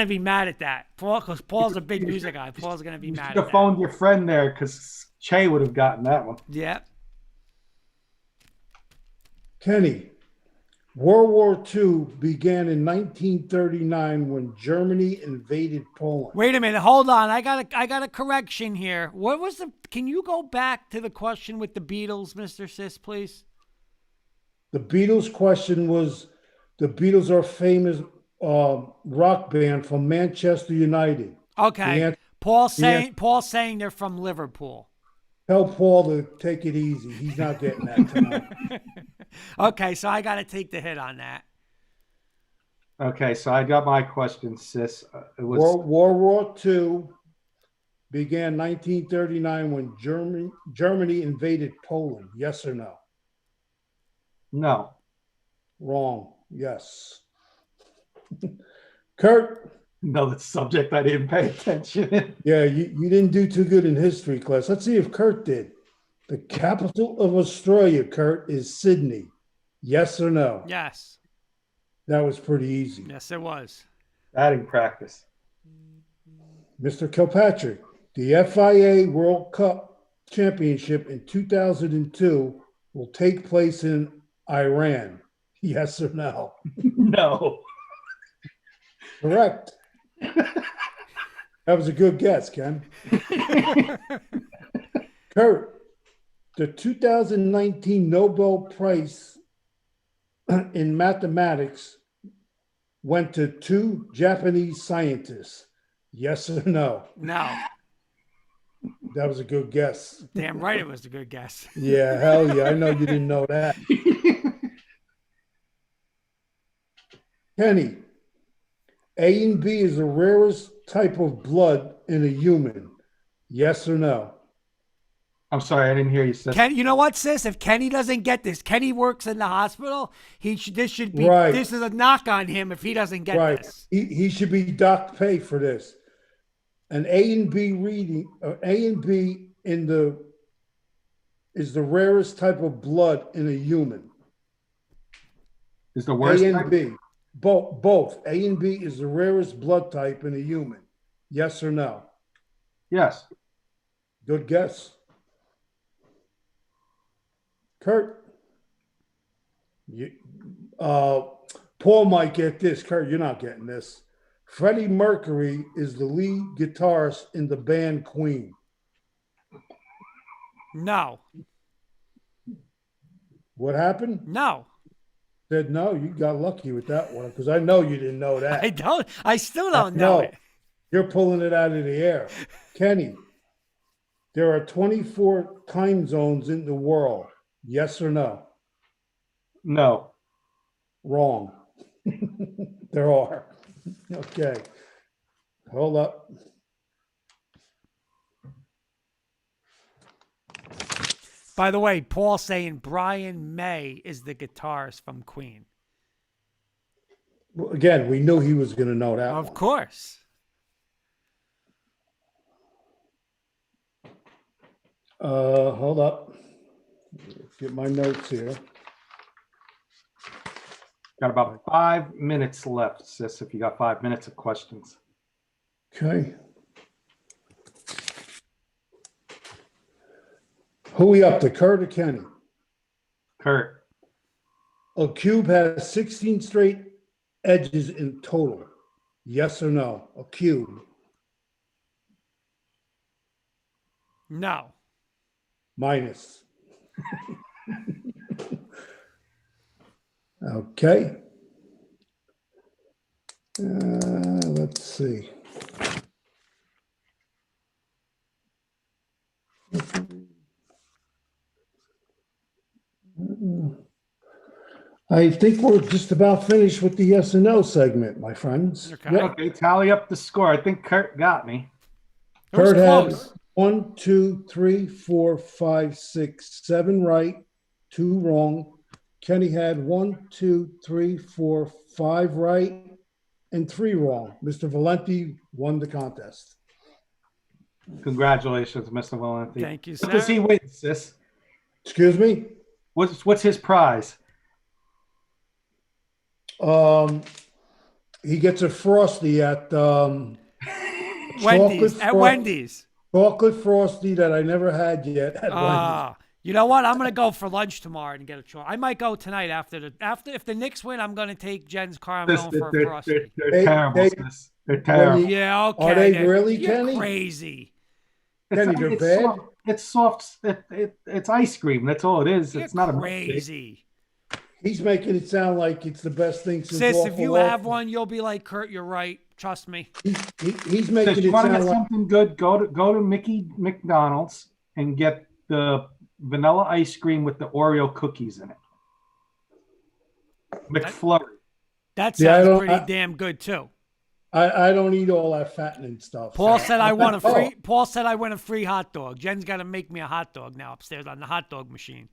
be mad at that. Because Paul's a big music guy. Paul's gonna be mad at You that. phoned your friend there because Che would have gotten that one. Yeah. Kenny, World War II began in 1939 when Germany invaded Poland. Wait a minute, hold on. I got a correction here. What was the? Can you go back to the question with the Beatles, Mr. Sis, please? The Beatles question was, the Beatles are a famous rock band from Manchester United. Okay. Paul's saying they're from Liverpool. Tell Paul to take it easy. He's not getting that tonight. Okay, so I got to take the hit on that. Okay, so I got my question, sis. It was World War II began 1939 when Germany invaded Poland. Yes or no? no. Wrong. Yes. Kurt. Another subject I didn't pay attention in. Yeah, you didn't do too good in history class. Let's see if Kurt did. The capital of Australia, Kurt, is Sydney. Yes or no? Yes. That was pretty easy. Yes, it was. Batting practice. Mr. Kilpatrick, the FIA World Cup Championship in 2002 will take place in Iran. Yes or no? No. Correct. That was a good guess, Ken. Kurt, the 2019 Nobel Prize in Mathematics went to 2 Japanese scientists? Yes or no? No. That was a good guess. Damn right it was a good guess. Yeah, hell yeah. I know you didn't know that. Kenny, A and B is the rarest type of blood in a human. Yes or no? I'm sorry, I didn't hear you say. Ken, you know what, sis? If Kenny doesn't get this, Kenny works in the hospital. This should be Right. This is a knock on him if he doesn't get Right. this. He should be docked pay for this. An A and B reading, A and B is the rarest type of blood in a human. Is the worst A and type? B. Both. A and B is the rarest blood type in a human. Yes or no? Yes. Good guess. Kurt. Paul might get this. Kurt, you're not getting this. Freddie Mercury is the lead guitarist in the band Queen. No. What happened? No. Said no. You got lucky with that one because I know you didn't know that. I still don't know it. You're pulling it out of the air. Kenny, there are 24 time zones in the world. Yes or no? No. Wrong. There are. Okay. Hold up. By the way, Paul saying Brian May is the guitarist from Queen. Well, again, we knew he was going to know that Of one. course. Hold up. Get my notes here. Got about 5 minutes left, sis, if you got 5 minutes of questions. Okay. Who we up to, Kurt or Kenny? Kurt. A cube has 16 straight edges in total. Yes or no? A cube. No. Minus. Okay. Let's see. I think we're just about finished with the yes and no segment, my friends. Okay. Yep. Okay, tally up the score. I think Kurt got me. It was Kurt had close. 1, 2, 3, 4, 5, 6, 7 right, 2 wrong. Kenny had 1, 2, 3, 4, 5 right, and 3 wrong. Mr. Valenti won the contest. Congratulations, Mr. Valenti. Thank you, What does sir. he win, sis? Excuse me? What's his prize? He gets a Frosty at Wendy's. At Fro- Wendy's. chocolate Frosty that I never had yet at Wendy's. You know what? I'm gonna go for lunch tomorrow and get a chocolate. I might go tonight after if the Knicks win. I'm gonna take Jen's car. I'm going for a Frosty. They're terrible, sis. They're terrible. Yeah, okay. Are they then. really, You're Kenny? crazy. Kenny, they're bad? Soft. It's soft. It's ice cream. That's all it is. You're It's not a milkshake. crazy. He's making it sound like it's the best thing since Sis, if Waffle you Waffle. have one, you'll be like, Kurt, you're right. Trust me. He's making If you it want to get sound like something good, go to Mickey McDonald's and get the vanilla ice cream with the Oreo cookies in it. McFlurry. That Yeah, I sounds don't- pretty damn good too. I don't eat all that fattening stuff. Paul said I want a free. Oh. Paul said I want a free hot dog. Jen's got to make me a hot dog now upstairs on the hot dog machine.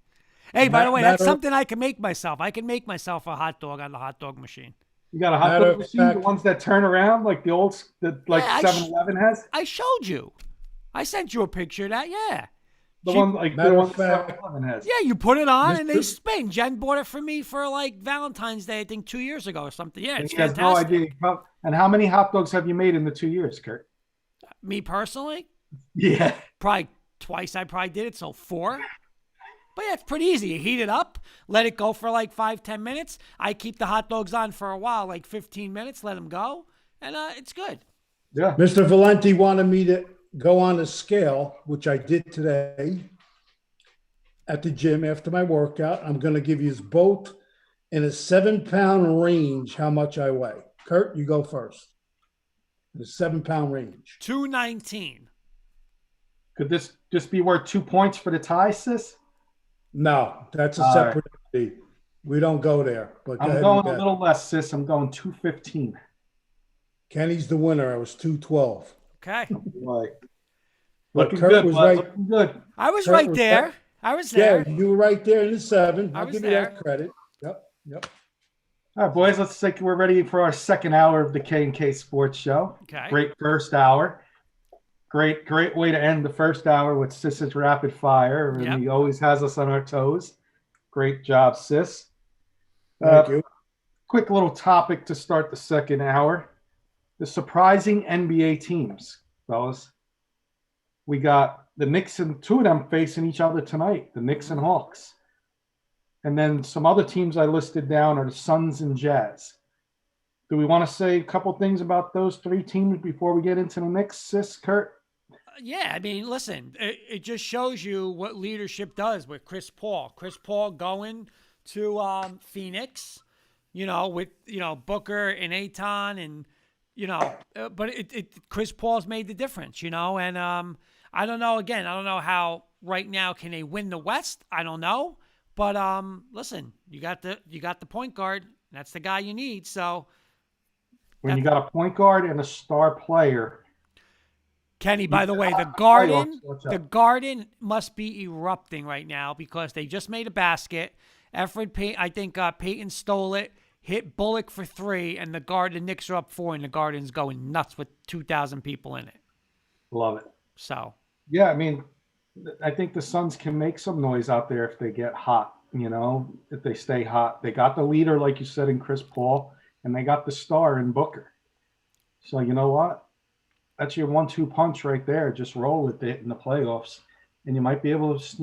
Hey, by the way, that's Matter- something I can make myself. I can make myself a hot dog on the hot dog machine. You got a hot Matter dog of machine, the fact- ones that turn around like the old, like Yeah, 7-Eleven has. I showed you. I sent you a picture of that. Yeah. The She- one like the Matter one of fact- 7-Eleven has. Yeah, you put it on and they Mr. spin. Jen bought it for me for like Valentine's Day, I think 2 years ago or something. Yeah, it's He has no fantastic. idea. And how many hot dogs have you made in the 2 years, Kurt? Me personally, Yeah. probably twice I probably did it, so 4. But yeah, it's pretty easy. You heat it up, let it go for like 5-10 minutes. I keep the hot dogs on for a while, like 15 minutes, let them go, and it's good. Yeah. Mr. Valenti wanted me to go on a scale, which I did today at the gym after my workout. I'm going to give you both in a 7-pound range how much I weigh. Kurt, you go first. The 7-pound range. 219. Could this just be worth 2 points for the tie, sis? No, that's a All right. separate entity. We don't go there. But go I'm ahead going and a bet. little less, sis. I'm going 215. Kenny's the winner. I was 212. Okay. Boy. But Looking Kurt good, was bud. right. Looking good. I was Kurt right was there. right. I was Yeah, there. you were right there in the 7. I I'll was give you there. that credit. Yep. All right, boys. Let's say we're ready for our second hour of the K&K Sports Show. Okay. Great first hour. Great way to end the first hour with Sis's rapid fire. And Yep. he always has us on our toes. Great job, Sis. Thank you. Quick little topic to start the second hour. The surprising NBA teams, fellas. We got the Knicks and 2 of them facing each other tonight, the Knicks and Hawks. And then some other teams I listed down are the Suns and Jazz. Do we want to say a couple things about those 3 teams before we get into the Knicks, Sis, Kurt? Yeah, I mean, listen, it just shows you what leadership does with Chris Paul. Chris Paul going to Phoenix, with, Booker and Ayton and, but Chris Paul's made the difference, and I don't know, again, I don't know how right now can they win the West? I don't know. But listen, you got the point guard. That's the guy you need. So when you got a point guard and a star player, Kenny, by the way, the Garden must be erupting right now because they just made a basket. I think Peyton stole it, hit Bullock for 3, and the Knicks are up 4, and the Garden's going nuts with 2,000 people in it. Love it. So yeah, I mean, I think the Suns can make some noise out there if they get hot. If they stay hot, they got the leader, like you said, in Chris Paul, and they got the star in Booker. So you know what? That's your 1-2 punch right there. Just roll with it in the playoffs, and you might be able to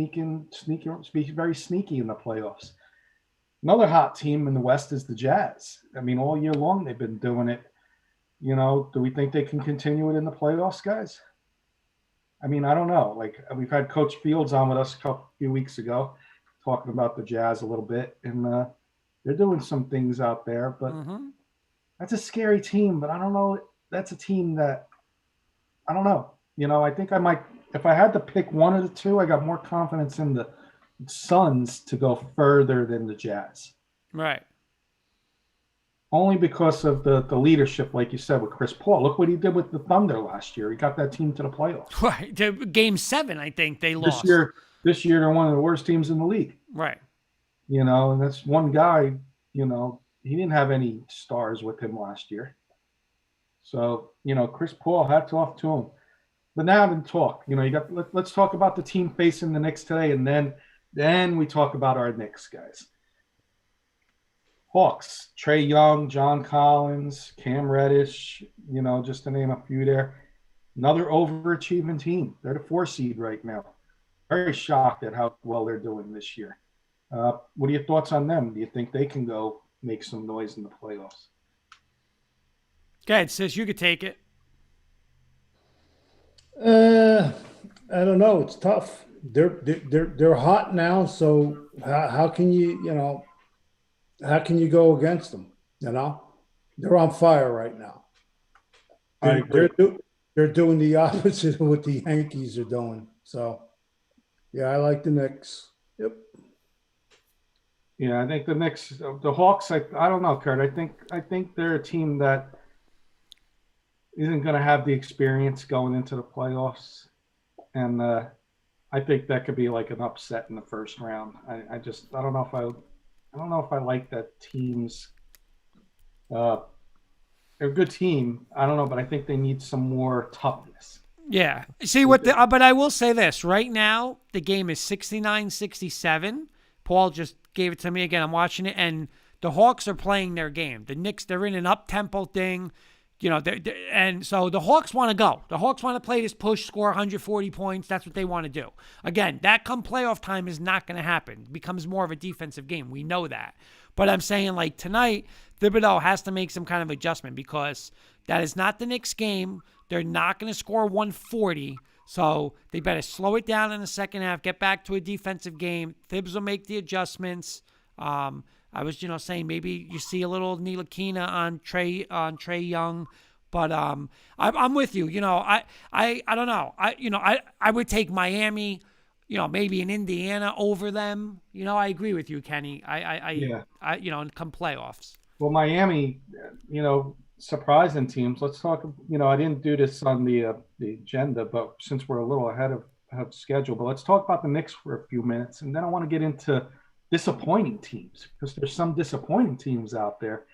be very sneaky in the playoffs. Another hot team in the West is the Jazz. I mean, all year long they've been doing it. Do we think they can continue it in the playoffs, guys? I mean, I don't know. Like, we've had Coach Fields on with us a few weeks ago talking about the Jazz a little bit, and they're doing some things out there, but that's a scary team. But I don't know. That's a team that I don't know. I think I might, if I had to pick one of the 2, I got more confidence in the Suns to go further than the Jazz. Right. Only because of the leadership, like you said, with Chris Paul. Look what he did with the Thunder last year. He got that team to the playoffs. Right. To Game 7, I think they lost. This year they're one of the worst teams in the league. Right. And that's one guy, he didn't have any stars with him last year. So, Chris Paul, hats off to him. But now to talk, let's talk about the team facing the Knicks today, and then we talk about our Knicks, guys. Hawks, Trae Young, John Collins, Cam Reddish, just to name a few there. Another overachieving team. They're the 4 seed right now. Very shocked at how well they're doing this year. What are your thoughts on them? Do you think they can go make some noise in the playoffs? Go ahead, Sis. You could take it. I don't know. It's tough. They're hot now. So how can you how can you go against them? They're on fire right now. They're doing the opposite of what the Yankees are doing. So yeah, I like the Knicks. Yep. Yeah, I think the Knicks, the Hawks. I don't know, Kurt. I think they're a team that isn't going to have the experience going into the playoffs, and I think that could be like an upset in the first round. I don't know if I like that team's. They're a good team. I don't know, but I think they need some more toughness. Yeah. See what but I will say this right now, the game is 69-67. Paul just gave it to me again. I'm watching it, and the Hawks are playing their game. The Knicks, they're in an up-tempo thing. And so the Hawks want to go. The Hawks want to play this push, score 140 points. That's what they want to do. Again, that come playoff time is not going to happen. It becomes more of a defensive game. We know that. But I'm saying, like, tonight, Thibodeau has to make some kind of adjustment because that is not the Knicks game. They're not going to score 140. So they better slow it down in the second half, get back to a defensive game. Thibs will make the adjustments. I was, saying maybe you see a little Ntilikina on Trey Young, but I'm with you. I don't know. I would take Miami. Maybe in Indiana over them. I agree with you, Kenny. Yeah. And come playoffs. Well, Miami, surprising teams. Let's talk. I didn't do this on the agenda, but since we're a little ahead of schedule, but let's talk about the Knicks for a few minutes, and then I want to get into disappointing teams because there's some disappointing teams out there.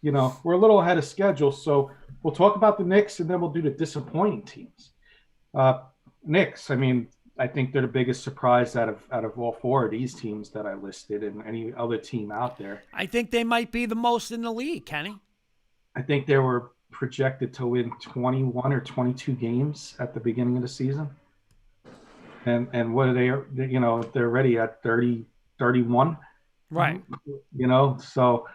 We're a little ahead of schedule, so we'll talk about the Knicks, and then we'll do the disappointing teams. Knicks. I mean, I think they're the biggest surprise out of all four of these teams that I listed, and any other team out there. I think they might be the most in the league, Kenny. I think they were projected to win 21 or 22 games at the beginning of the season. And what are they, they're already at 30, 31. Right. So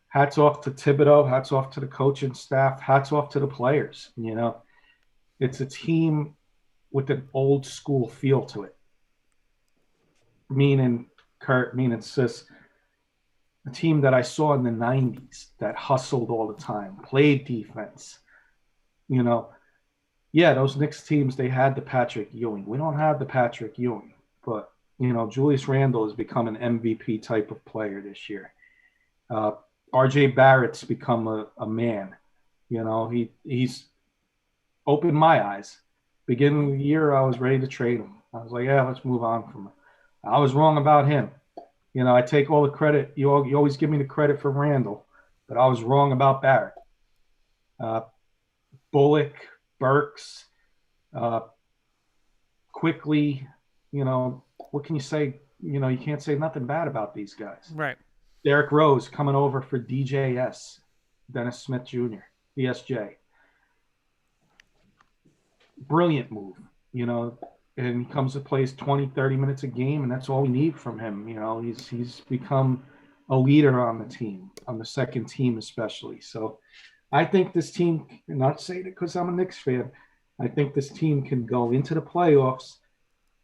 hats off to Thibodeau, hats off to the coaching staff, hats off to the players. It's a team with an old school feel to it. Meaning Kurt, meaning Sis, a team that I saw in the 90s that hustled all the time, played defense. Those Knicks teams, they had the Patrick Ewing. We don't have the Patrick Ewing, but, Julius Randle has become an MVP type of player this year. R.J. Barrett's become a man. He's opened my eyes. Beginning of the year, I was ready to trade him. I was like, let's move on from him. I was wrong about him. I take all the credit. You always give me the credit for Randall, but I was wrong about Barrett. Bullock, Burks, quickly, what can you say? You can't say nothing bad about these guys. Right. Derrick Rose coming over for DJS, Dennis Smith Jr., DSJ. Brilliant move, and he comes to plays 20, 30 minutes a game, and that's all we need from him. He's become a leader on the team, on the second team especially. So I think this team, and not saying it because I'm a Knicks fan, I think this team can go into the playoffs.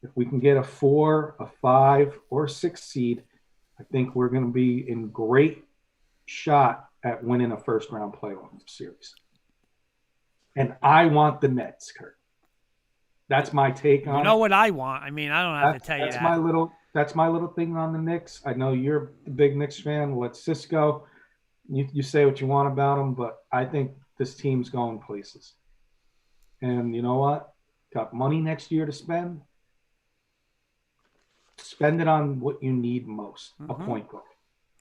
If we can get a 4, a 5, or a 6 seed, I think we're going to be in great shot at winning a first-round playoff series. And I want the Nets, Kurt. That's my take on it. You know what I want? I mean, I don't have to tell you that. That's my little thing on the Knicks. I know you're a big Knicks fan. Let Cisco. You say what you want about them, but I think this team's going places. And you know what? Got money next year to spend. Spend it on what you need most, a point guard.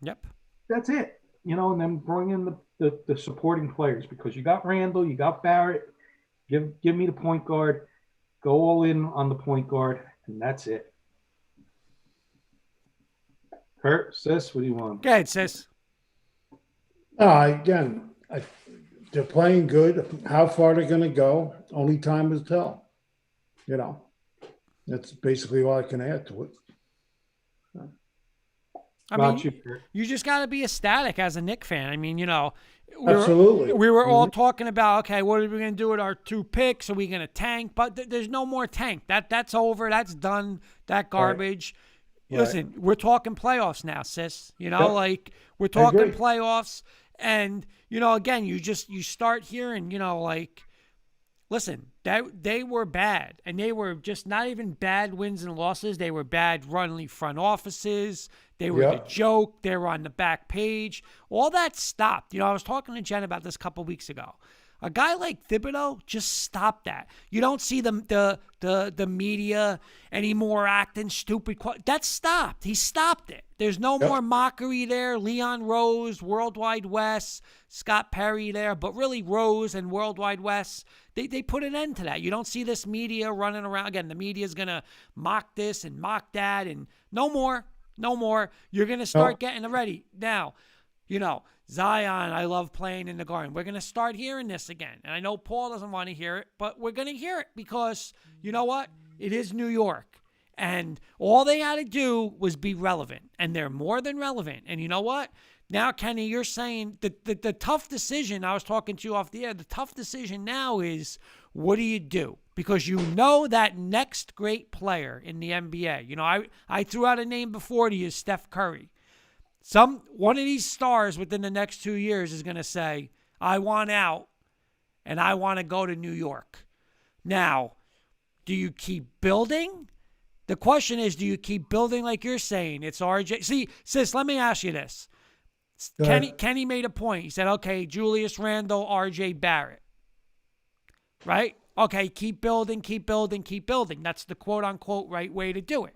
Yep. That's it. And then bring in the supporting players because you got Randall, you got Barrett. Give me the point guard. Go all in on the point guard, and that's it. Kurt, Sis, what do you want? Go ahead, Sis. They're playing good. How far they're going to go, only time will tell. That's basically all I can add to it. I mean, you just got to be ecstatic as a Knicks fan. I mean, absolutely. We were all talking about, okay, what are we going to do with our 2 picks? Are we going to tank? But there's no more tank. That's over. That's done. That garbage. Right. Listen, we're talking playoffs now, Sis. Like we're talking playoffs. And, again, you start hearing, listen, they were bad. And they were just not even bad wins and losses. They were bad running front offices. They were the joke. They were on the back page. All that stopped. I was talking to Jen about this a couple weeks ago. A guy like Thibodeau just stopped that. You don't see the media anymore acting stupid. That stopped. He stopped it. There's no more mockery there. Leon Rose, Worldwide West, Scott Perry there, but really Rose and Worldwide West, they put an end to that. You don't see this media running around. Again, the media is going to mock this and mock that, and no more. No more. You're going to start getting ready. Now, Zion, I love playing in the Garden. We're going to start hearing this again. And I know Paul doesn't want to hear it, but we're going to hear it because, you know what? It is New York. And all they had to do was be relevant. And they're more than relevant. And you know what? Now, Kenny, you're saying the tough decision, I was talking to you off the air, the tough decision now is, what do you do? Because that next great player in the NBA, I threw out a name before to you, Steph Curry. One of these stars within the next 2 years is going to say, I want out and I want to go to New York. Now, do you keep building? The question is, do you keep building like you're saying? It's RJ. See, sis, let me ask you this. Kenny made a point. He said, okay, Julius Randle, RJ Barrett. Right? Okay, keep building, keep building, keep building. That's the quote-unquote right way to do it.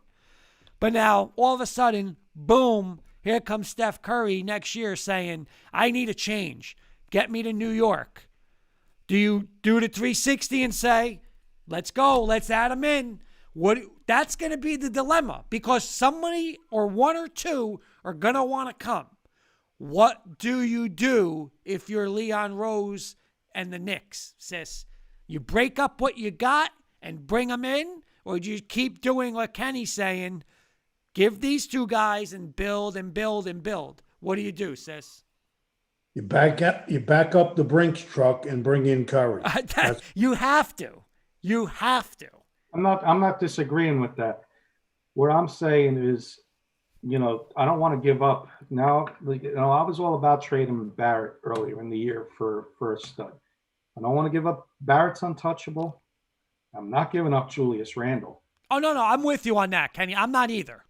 But now, all of a sudden, boom, here comes Steph Curry next year saying, I need a change. Get me to New York. Do you do the 360 and say, let's go, let's add him in? That's going to be the dilemma because somebody or one or two are going to want to come. What do you do if you're Leon Rose and the Knicks, sis? You break up what you got and bring them in? Or do you keep doing what Kenny's saying, give these two guys and build and build and build? What do you do, sis? You back up the Brinks truck and bring in Curry. You have to. You have to. I'm not disagreeing with that. What I'm saying is, I don't want to give up. Now, I was all about trading Barrett earlier in the year for a stud. I don't want to give up. Barrett's untouchable. I'm not giving up Julius Randle. Oh, no, I'm with you on that, Kenny. I'm not either.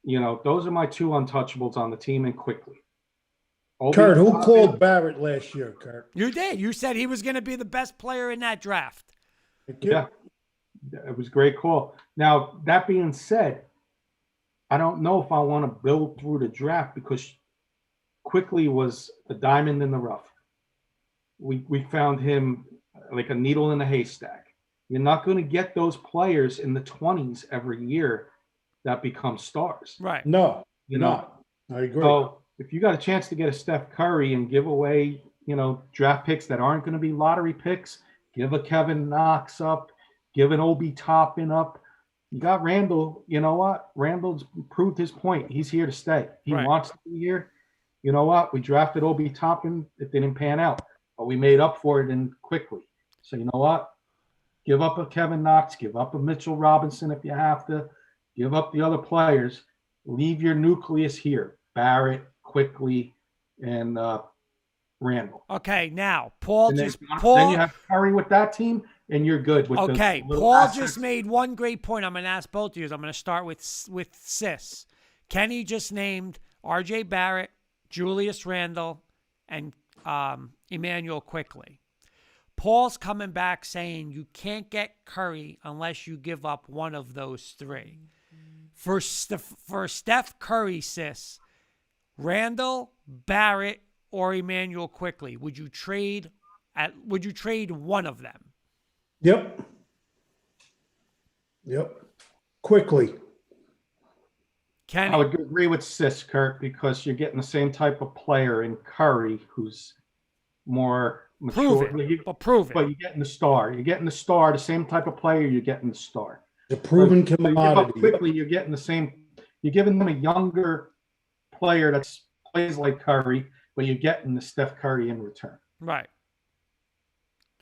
Those are my two untouchables on the team and quickly. Kurt, who called Barrett last year, Kurt? You did. You said he was going to be the best player in that draft. Yeah, it was a great call. Now, that being said, I don't know if I want to build through the draft because quickly was a diamond in the rough. We found him like a needle in a haystack. You're not going to get those players in the 20s every year that become stars. Right. No, not. I agree. So if you got a chance to get a Steph Curry and give away, draft picks that aren't going to be lottery picks, give a Kevin Knox up, give an Obi Toppin up. You got Randall. You know what? Randall's proved his point. He's here to stay. He wants to be here. You know what? We drafted Obi Toppin. It didn't pan out, but we made up for it in quickly. So you know what? Give up a Kevin Knox. Give up a Mitchell Robinson if you have to. Give up the other players. Leave your nucleus here. Barrett, Quickly, and Randall. Okay, now Paul then you have Curry with that team, and you're good with. Okay, Paul just made one great point. I'm going to ask both of you. I'm going to start with Sis. Kenny just named R.J. Barrett, Julius Randle, and Emmanuel Quickly. Paul's coming back saying you can't get Curry unless you give up one of those three. For Steph Curry, sis, Randall, Barrett, or Emmanuel Quickly, would you trade one of them? Yep. Quickly. Kenny. I would agree with Sis, Kurt, because you're getting the same type of player in Curry who's more mature. Prove it. But you're getting the star. You're getting the star, the same type of player, you're getting the star. The proven commodity. Quickly, you're getting the same. You're giving them a younger player that plays like Curry, but you're getting the Steph Curry in return. Right.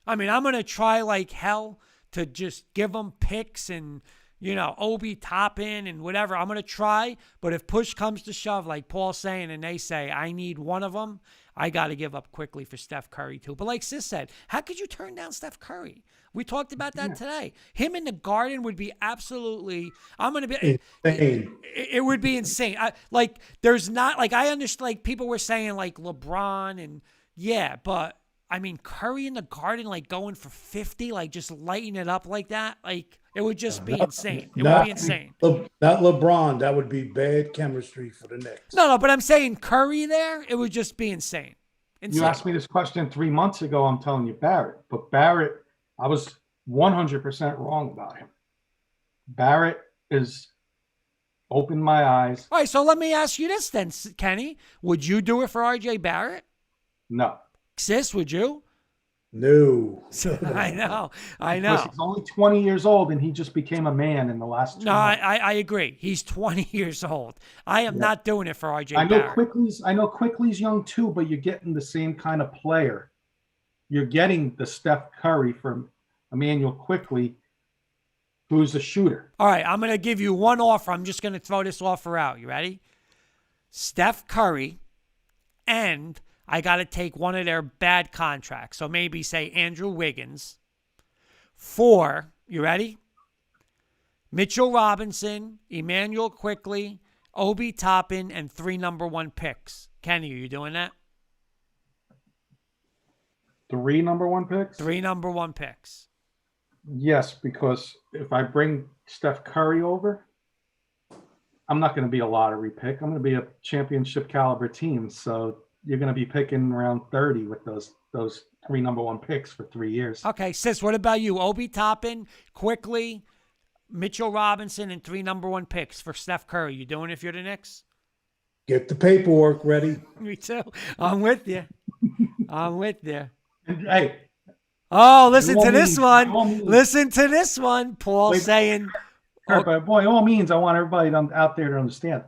I mean, I'm going to try like hell to just give them picks and, Obi Toppin and whatever. I'm going to try, but if push comes to shove, like Paul's saying, and they say, I need one of them, I got to give up Quickly for Steph Curry too. But like Sis said, how could you turn down Steph Curry? We talked about that today. Him in the Garden would be absolutely, I'm going to be, insane. It would be insane. I understand, people were saying like LeBron and but I mean, Curry in the Garden, like going for 50, like just lighting it up like that, like it would just be insane. It would be insane. Not LeBron. That would be bad chemistry for the Knicks. No, but I'm saying Curry there, it would just be insane. You asked me this question 3 months ago. I'm telling you Barrett. But Barrett, I was 100% wrong about him. Barrett is opened my eyes. All right, so let me ask you this then, Kenny. Would you do it for R.J. Barrett? No. Sis, would you? No. I know. Because he's only 20 years old, and he just became a man in the last 2 months. I agree. He's 20 years old. I am not doing it for R.J. Barrett. I know Quickly's young too, but you're getting the same kind of player. You're getting the Steph Curry from Emmanuel Quickly, who's a shooter. All right, I'm going to give you one offer. I'm just going to throw this offer out. You ready? Steph Curry, and I got to take one of their bad contracts. So maybe say Andrew Wiggins. 4, you ready? Mitchell Robinson, Emmanuel Quickly, Obi Toppin, and 3 number 1 picks. Kenny, are you doing that? 3 number 1 picks? 3 number 1 picks. Yes, because if I bring Steph Curry over, I'm not going to be a lottery pick. I'm going to be a championship caliber team. So you're going to be picking around 30 with those 3 number 1 picks for 3 years. Okay, sis, what about you? Obi Toppin, Quickly, Mitchell Robinson, and 3 number 1 picks for Steph Curry. You doing it if you're the Knicks? Get the paperwork ready. Me too. I'm with you. I'm with you. Hey. Oh, listen to this one. Listen to this one. Paul saying. Kurt, but by all means, I want everybody out there to understand.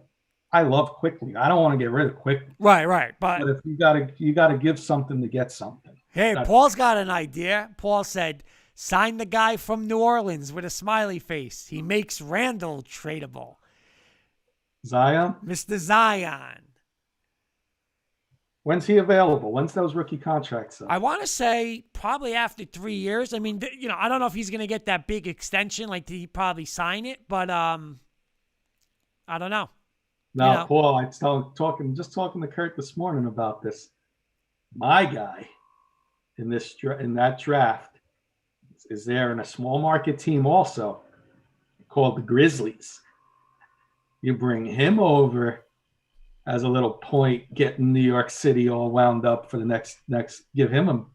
I love Quickly. I don't want to get rid of Quickly. Right. But if you gotta give something to get something. Hey, Paul's got an idea. Paul said, sign the guy from New Orleans with a smiley face. He makes Randall tradable. Zion? Mr. Zion. When's he available? When's those rookie contracts up? I want to say probably after 3 years. I mean, I don't know if he's going to get that big extension. Like, did he probably sign it? But I don't know. No, Paul, I was talking to Kurt this morning about this. My guy in that draft is there in a small market team also called the Grizzlies. You bring him over as a little point, getting New York City all wound up for the next. Give him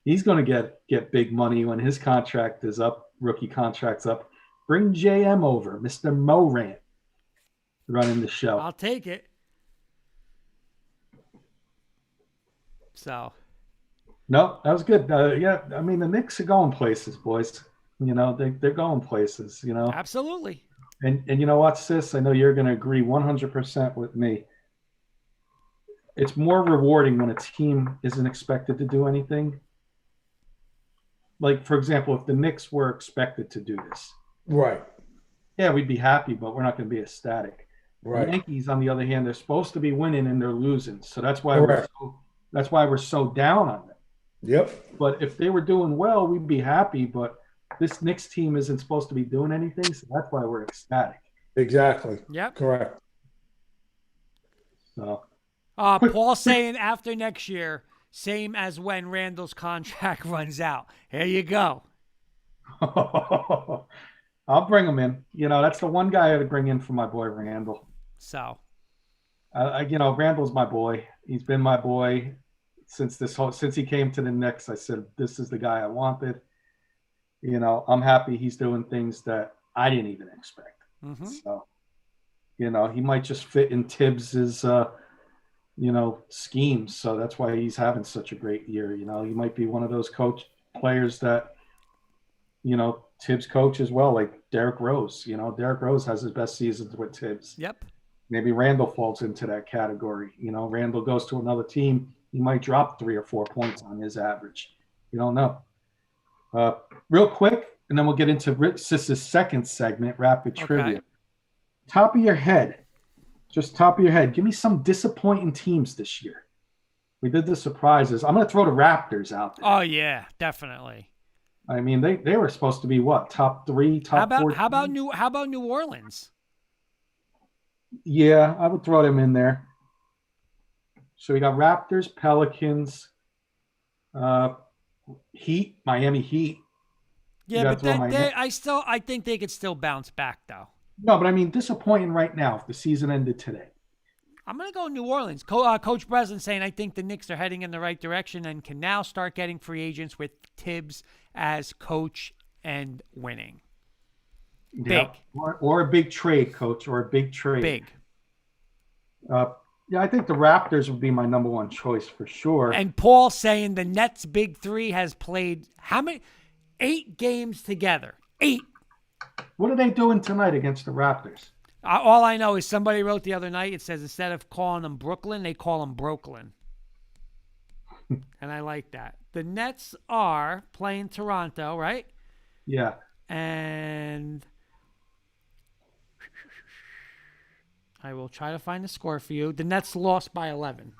he's going to get big money when his contract is up, rookie contract's up. Bring JM over, Mr. Morant, running the show. I'll take it. So. No, that was good. Yeah, I mean, the Knicks are going places, boys. They're going places, Absolutely. And you know what, sis? I know you're going to agree 100% with me. It's more rewarding when a team isn't expected to do anything. Like, for example, if the Knicks were expected to do this. Right. Yeah, we'd be happy, but we're not going to be ecstatic. Right. The Yankees, on the other hand, they're supposed to be winning and they're losing. So that's why we're so down on them. Yep. But if they were doing well, we'd be happy. But this Knicks team isn't supposed to be doing anything, so that's why we're ecstatic. Exactly. Yep. Correct. So, Paul saying after next year, same as when Randall's contract runs out. Here you go. I'll bring him in. That's the one guy I would bring in for my boy Randall. So, Randall's my boy. He's been my boy since he came to the Knicks. I said, this is the guy I wanted. I'm happy he's doing things that I didn't even expect. mm-hmm. So, he might just fit in Tibbs's, schemes. So that's why he's having such a great year. He might be one of those players that, Tibbs coach as well, like Derrick Rose. Derrick Rose has his best seasons with Tibbs. Yep. Maybe Randall falls into that category. Randall goes to another team. He might drop 3 or 4 points on his average. You don't know. Real quick, and then we'll get into Sis's second segment, Rapid Trivia. Okay. Top of your head, give me some disappointing teams this year. We did the surprises. I'm going to throw the Raptors out there. Oh, yeah, definitely. I mean, they were supposed to be what? Top 3, top 4? How about New Orleans? Yeah, I would throw them in there. So we got Raptors, Pelicans, Heat, Miami Heat. Yeah, but I think they could still bounce back though. No, but I mean, disappointing right now if the season ended today. I'm going to go New Orleans. Coach Breslin saying I think the Knicks are heading in the right direction and can now start getting free agents with Tibbs as coach and winning. Big. Yeah. Or a big trade, coach, or a big trade. Big. Yeah, I think the Raptors would be my number one choice for sure. And Paul saying the Nets' big three has played how many? 8 games together. 8. What are they doing tonight against the Raptors? All I know is somebody wrote the other night, it says instead of calling them Brooklyn, they call them Brooklyn. And I like that. The Nets are playing Toronto, right? Yeah. And I will try to find the score for you. The Nets lost by 11.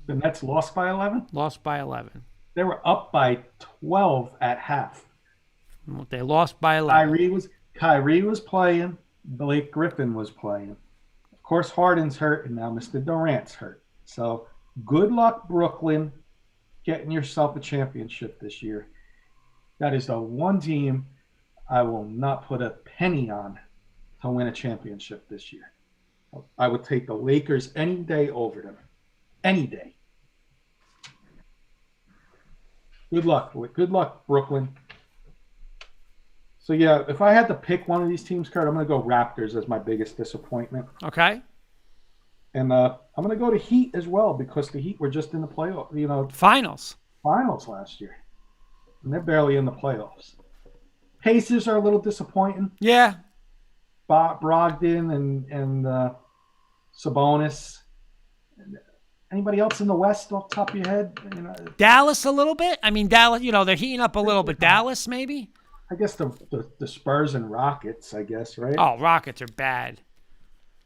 The Nets lost by 11? Lost by 11. They were up by 12 at half. They lost by 11. Kyrie was playing. Blake Griffin was playing. Of course, Harden's hurt, and now Mr. Durant's hurt. So good luck, Brooklyn, getting yourself a championship this year. That is the one team I will not put a penny on to win a championship this year. I would take the Lakers any day over them. Any day. Good luck. Good luck, Brooklyn. So, yeah, if I had to pick one of these teams, Kurt, I'm going to go Raptors as my biggest disappointment. Okay. And I'm going to go to Heat as well because the Heat were just in the finals last year. And they're barely in the playoffs. Pacers are a little disappointing. Yeah. Brogdon and Sabonis. Anybody else in the West off the top of your head? Dallas a little bit. I mean, Dallas, they're heating up a little bit. Dallas, maybe? I guess the Spurs and Rockets, I guess, right? Oh, Rockets are bad.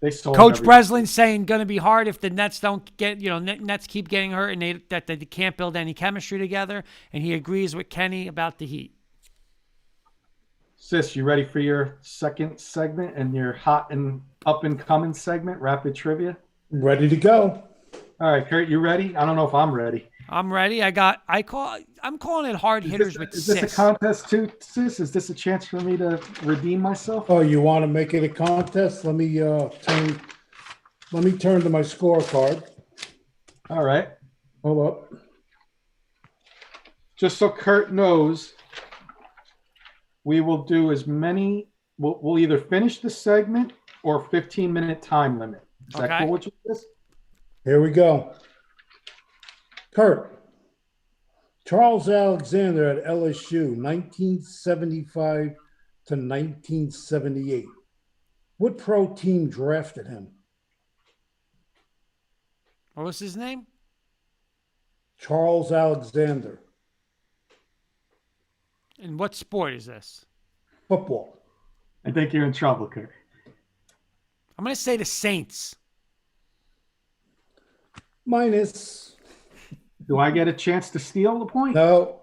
They sold Coach everything. Breslin's saying going to be hard if the Nets don't get, Nets keep getting hurt and that they can't build any chemistry together. And he agrees with Kenny about the Heat. Sis, you ready for your second segment and your hot and up and coming segment, Rapid Trivia? Ready to go. All right, Kurt, you ready? I don't know if I'm ready. I'm ready. I'm calling it hard hitters with Is Sis. this a contest too, Sis? Is this a chance for me to redeem myself? Oh, you want to make it a contest? Let me turn to my scorecard. All right. Hold up. Just so Kurt knows, we will do as many. We'll either finish the segment or 15-minute time limit. Is that cool with you, Sis? Here we go. Kurt, Charles Alexander at LSU, 1975 to 1978. What pro team drafted him? What was his name? Charles Alexander. And what sport is this? Football. I think you're in trouble, Kurt. I'm going to say the Saints. Minus. Do I get a chance to steal the point? No.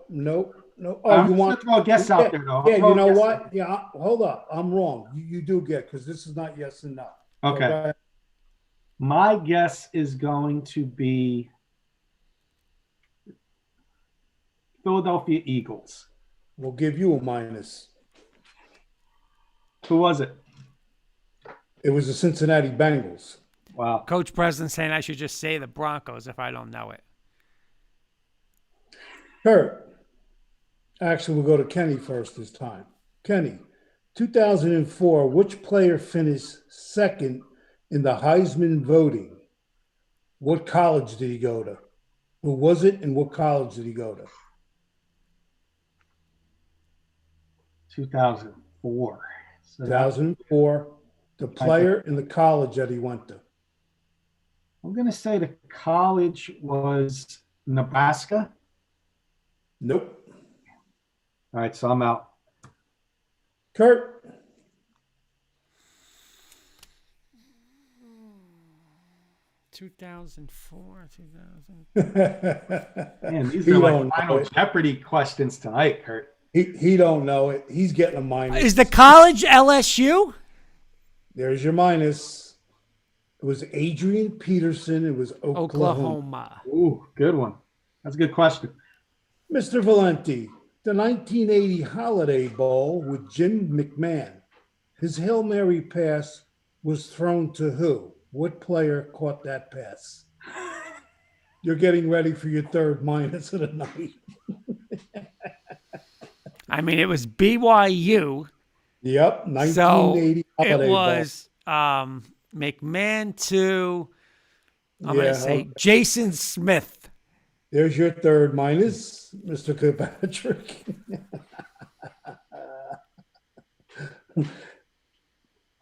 Oh, you want to throw a guess out there, though? Yeah, you know what? Yeah, hold up. I'm wrong. You do get, because this is not yes and no. Okay. My guess is going to be Philadelphia Eagles. We'll give you a minus. Who was it? It was the Cincinnati Bengals. Wow. Coach President saying I should just say the Broncos if I don't know it. Kurt. Actually, we'll go to Kenny first this time. Kenny, 2004, which player finished second in the Heisman voting? What college did he go to? Who was it and what college did he go to? 2004. 2004, the player in the college that he went to. I'm going to say the college was Nebraska. Nope. All right, so I'm out. Kurt. Man, these are like Final Jeopardy questions tonight, Kurt. He don't know it. He's getting a minus. Is the college LSU? There's your minus. It was Adrian Peterson. It was Oklahoma. Ooh, good one. That's a good question. Mr. Valenti, the 1980 Holiday Bowl with Jim McMahon. His Hail Mary pass was thrown to who? What player caught that pass? You're getting ready for your third minus of the night. I mean, it was BYU. Yep, 1980 Holiday Bowl. It was McMahon to, I'm going to say, Jason Smith. There's your third minus, Mr. Kirkpatrick.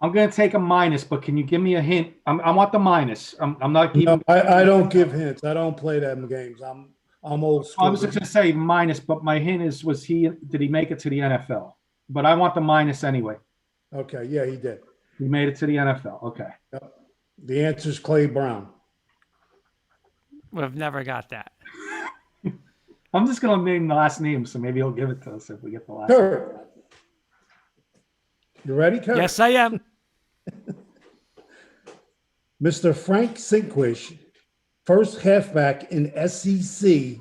I'm going to take a minus, but can you give me a hint? I want the minus. I'm not giving. No, I don't give hints. I don't play them games. I'm old school. I was just going to say minus, but my hint is, did he make it to the NFL? But I want the minus anyway. Okay, yeah, he did. He made it to the NFL. Okay. Yep. The answer is Clay Brown. We've never got that. I'm just going to name the last name, so maybe he'll give it to us if we get the last name. Kurt. You ready, Kurt? Yes, I am. Mr. Frank Sinquish, first halfback in SEC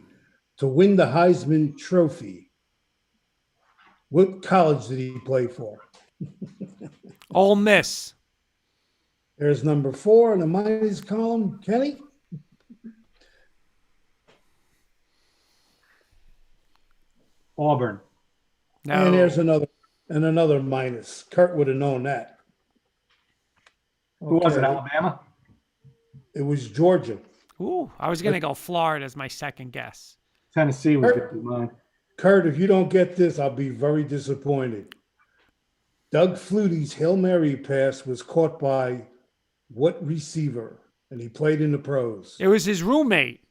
to win the Heisman Trophy. What college did he play for? Ole Miss. There's number 4 in the minus column. Kenny? Auburn. No. And there's another minus. Kurt would have known that. Who was it? Okay. Alabama? It was Georgia. Ooh, I was going to go Florida as my second guess. Tennessee was going to be mine. Kurt, if you don't get this, I'll be very disappointed. Doug Flutie's Hail Mary pass was caught by what receiver? And he played in the pros. It was his roommate,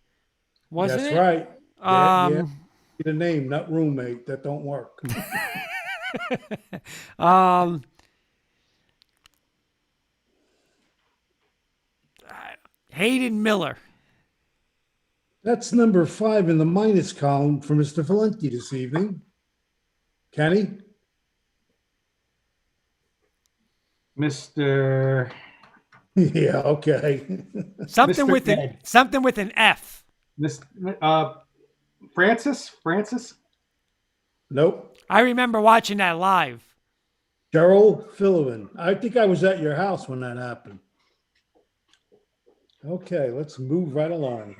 wasn't That's it? right. Yeah. Um, The name, not roommate. That don't work. Hayden Miller. That's number 5 in the minus column for Mr. Valenti this evening. Kenny? Mr. Yeah, okay. Something Mr. with Ned. an F. Francis? Nope. I remember watching that live. Gerald Philliman. I think I was at your house when that happened. Okay, let's move right along.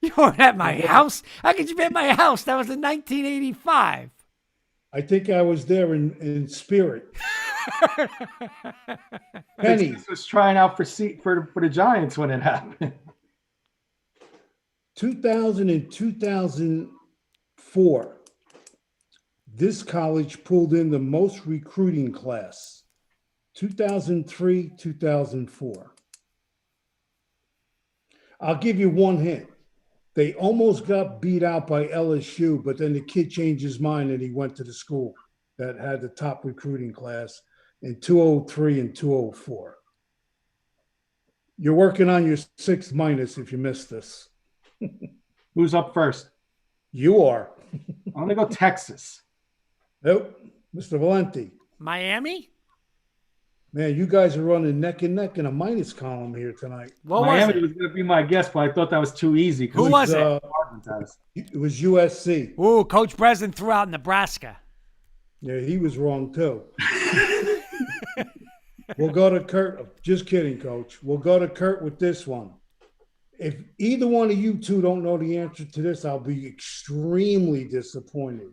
You weren't at my house? How could you be at my house? That was in 1985. I think I was there in spirit. Penny. This was trying out for the Giants when it happened. 2000 and 2004. This college pulled in the most recruiting class. 2003, 2004. I'll give you one hint. They almost got beat out by LSU, but then the kid changed his mind and he went to the school that had the top recruiting class in 203 and 204. You're working on your 6th minus if you missed this. Who's up first? You are. I'm going to go Texas. Nope. Mr. Valenti. Miami? Man, you guys are running neck and neck in a minus column here tonight. What Miami was was going to be my guess, but I thought that was too easy. Who was it? It was USC. Ooh, Coach Breslin threw out Nebraska. Yeah, he was wrong too. We'll go to Kurt. Just kidding, Coach. We'll go to Kurt with this one. If either one of you two don't know the answer to this, I'll be extremely disappointed.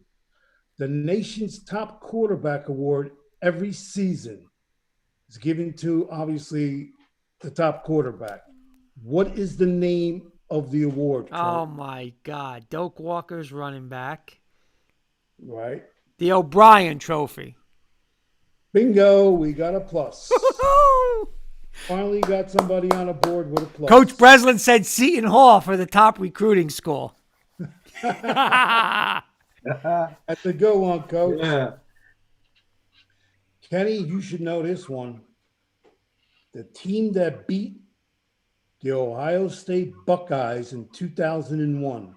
The nation's top quarterback award every season is given to, obviously, the top quarterback. What is the name of the award, Kurt? Oh, my God. Doak Walker's running back. Right. The O'Brien Trophy. Bingo. We got a plus. Finally got somebody on a board with a plus. Coach Breslin said Seton Hall for the top recruiting school. That's a good one, Coach. Yeah. Kenny, you should know this one. The team that beat the Ohio State Buckeyes in 2001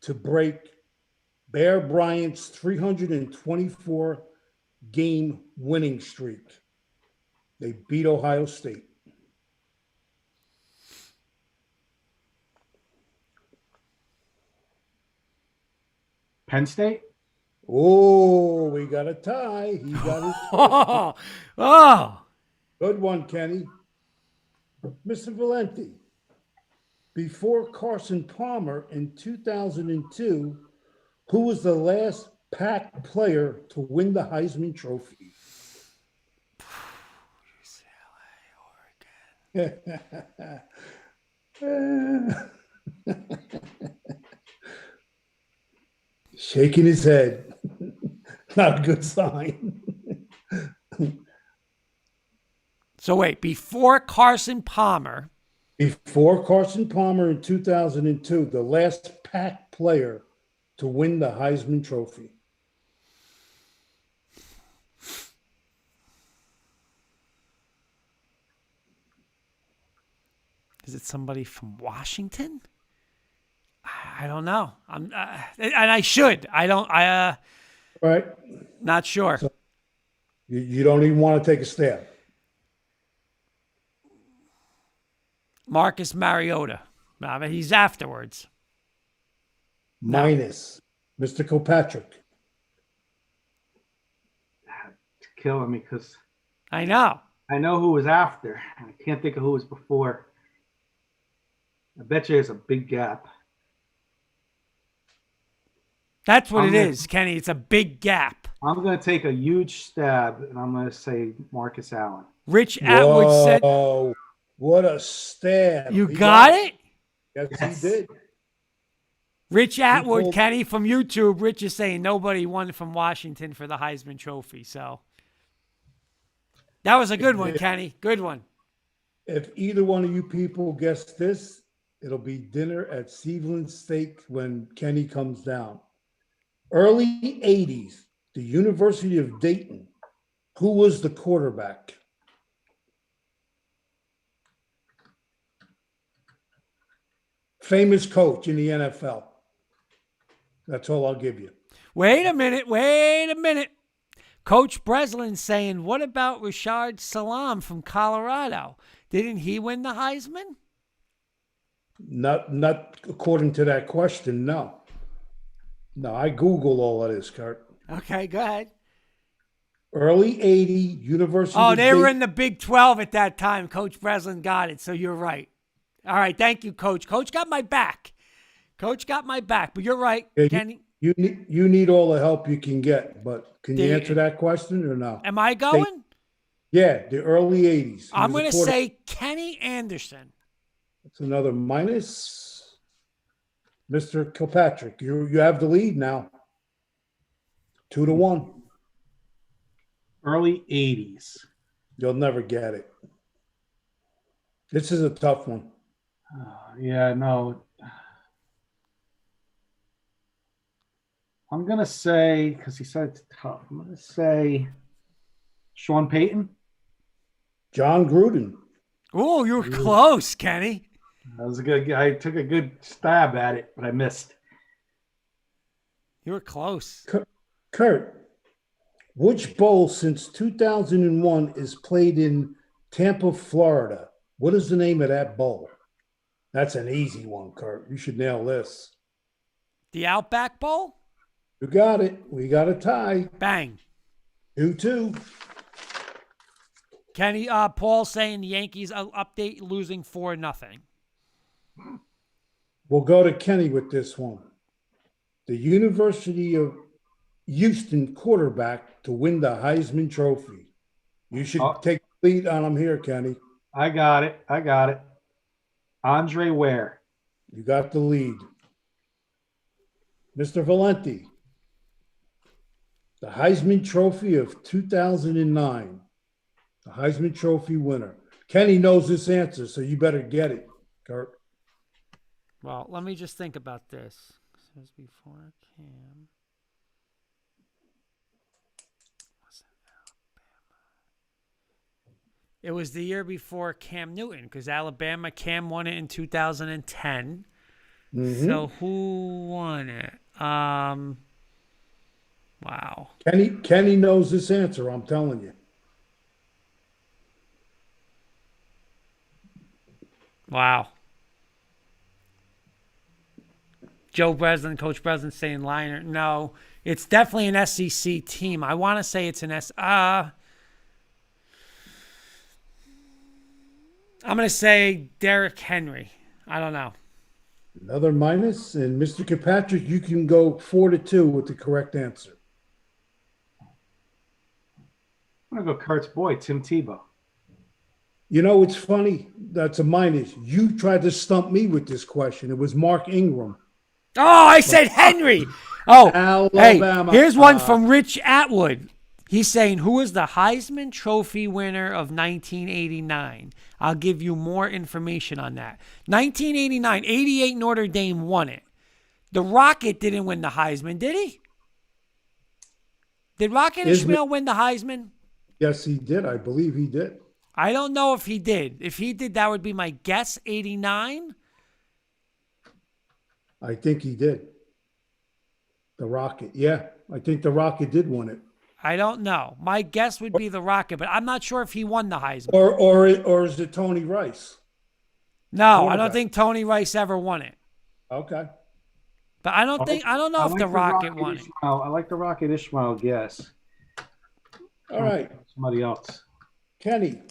to break Bear Bryant's 324 game winning streak. They beat Ohio State. Penn State? Oh, we got a tie. He got it. Oh. Good one, Kenny. Mr. Valenti, before Carson Palmer in 2002, who was the last Pac player to win the Heisman Trophy? Shaking his head. Not a good sign. So wait, before Carson Palmer. Before Carson Palmer in 2002, the last Pac player to win the Heisman Trophy. Is it somebody from Washington? I don't know. And I should. I don't. Right? Not sure. So you don't even want to take a stab. Marcus Mariota. He's afterwards. Minus Mr. Kilpatrick. It's killing me because I know. I know who was after. I can't think of who was before. I bet you there's a big gap. That's what it is, Kenny. It's a big gap. I'm going to take a huge stab, and I'm going to say Marcus Allen. Rich Atwood said. Oh, what a stab. You got it? Yes, he did. Rich Atwood, Kenny, from YouTube. Rich is saying nobody won from Washington for the Heisman Trophy. So that was a good one, Kenny. Good one. If either one of you people guess this, it'll be dinner at Sealand Steak when Kenny comes down. Early 80s, the University of Dayton. Who was the quarterback? Famous coach in the NFL. That's all I'll give you. Wait a minute. Coach Breslin saying, what about Rashard Salam from Colorado? Didn't he win the Heisman? Not according to that question, no. No, I Googled all of this, Kurt. Okay, go ahead. Early 80, University Oh, of they were Dayton. in the Big 12 at that time. Coach Breslin got it, so you're right. All right, thank you, Coach. Coach got my back. But you're right, Yeah, Kenny. You need all the help you can get, but can you answer that question or no? Am I going? Yeah, the early 80s. I'm going to say Kenny Anderson. That's another minus. Mr. Kilpatrick, you have the lead now. 2-1. Early 80s. You'll never get it. This is a tough one. Yeah, no. I'm going to say, because he said it's tough, I'm going to say Sean Payton. John Gruden. Oh, you were close, Kenny. That was a good guy. I took a good stab at it, but I missed. You were close. Kurt, which bowl since 2001 is played in Tampa, Florida? What is the name of that bowl? That's an easy one, Kurt. You should nail this. The Outback Bowl? You got it. We got a tie. Bang. 2-2. Kenny, Paul saying the Yankees update losing 4-0. We'll go to Kenny with this one. The University of Houston quarterback to win the Heisman Trophy. You should take the lead on him here, Kenny. I got it. Andre Ware. You got the lead. Mr. Valenti. The Heisman Trophy of 2009. The Heisman Trophy winner. Kenny knows this answer, so you better get it, Kurt. Well, let me just think about this. It was before Cam. It was the year before Cam Newton because Cam won it in 2010. Mm-hmm. So who won it? Wow. Kenny knows this answer, I'm telling you. Wow. Joe Breslin, Coach Breslin saying Liner. No, it's definitely an SEC team. I want to say it's an I'm going to say Derrick Henry. I don't know. Another minus. And Mr. Kilpatrick, you can go 4-2 with the correct answer. I'm going to go Kurt's boy, Tim Tebow. You know, it's funny. That's a minus. You tried to stump me with this question. It was Mark Ingram. Oh, I said Henry. Oh, Alabama. Hey, here's one from Rich Atwood. He's saying, who is the Heisman Trophy winner of 1989? I'll give you more information on that. 1989, 88 Notre Dame won it. The Rocket didn't win the Heisman, did he? Did Rocket Ishmael win the Heisman? Yes, he did. I believe he did. I don't know if he did. If he did, that would be my guess. 89. I think he did. The Rocket. Yeah, I think the Rocket did win it. I don't know. My guess would be the Rocket, but I'm not sure if he won the Heisman. Or is it Tony Rice? No, I don't think Tony Rice ever won it. Okay. But I don't know if the Rocket won it. I like the Rocket Ishmael guess. All right. Somebody else. Kenny,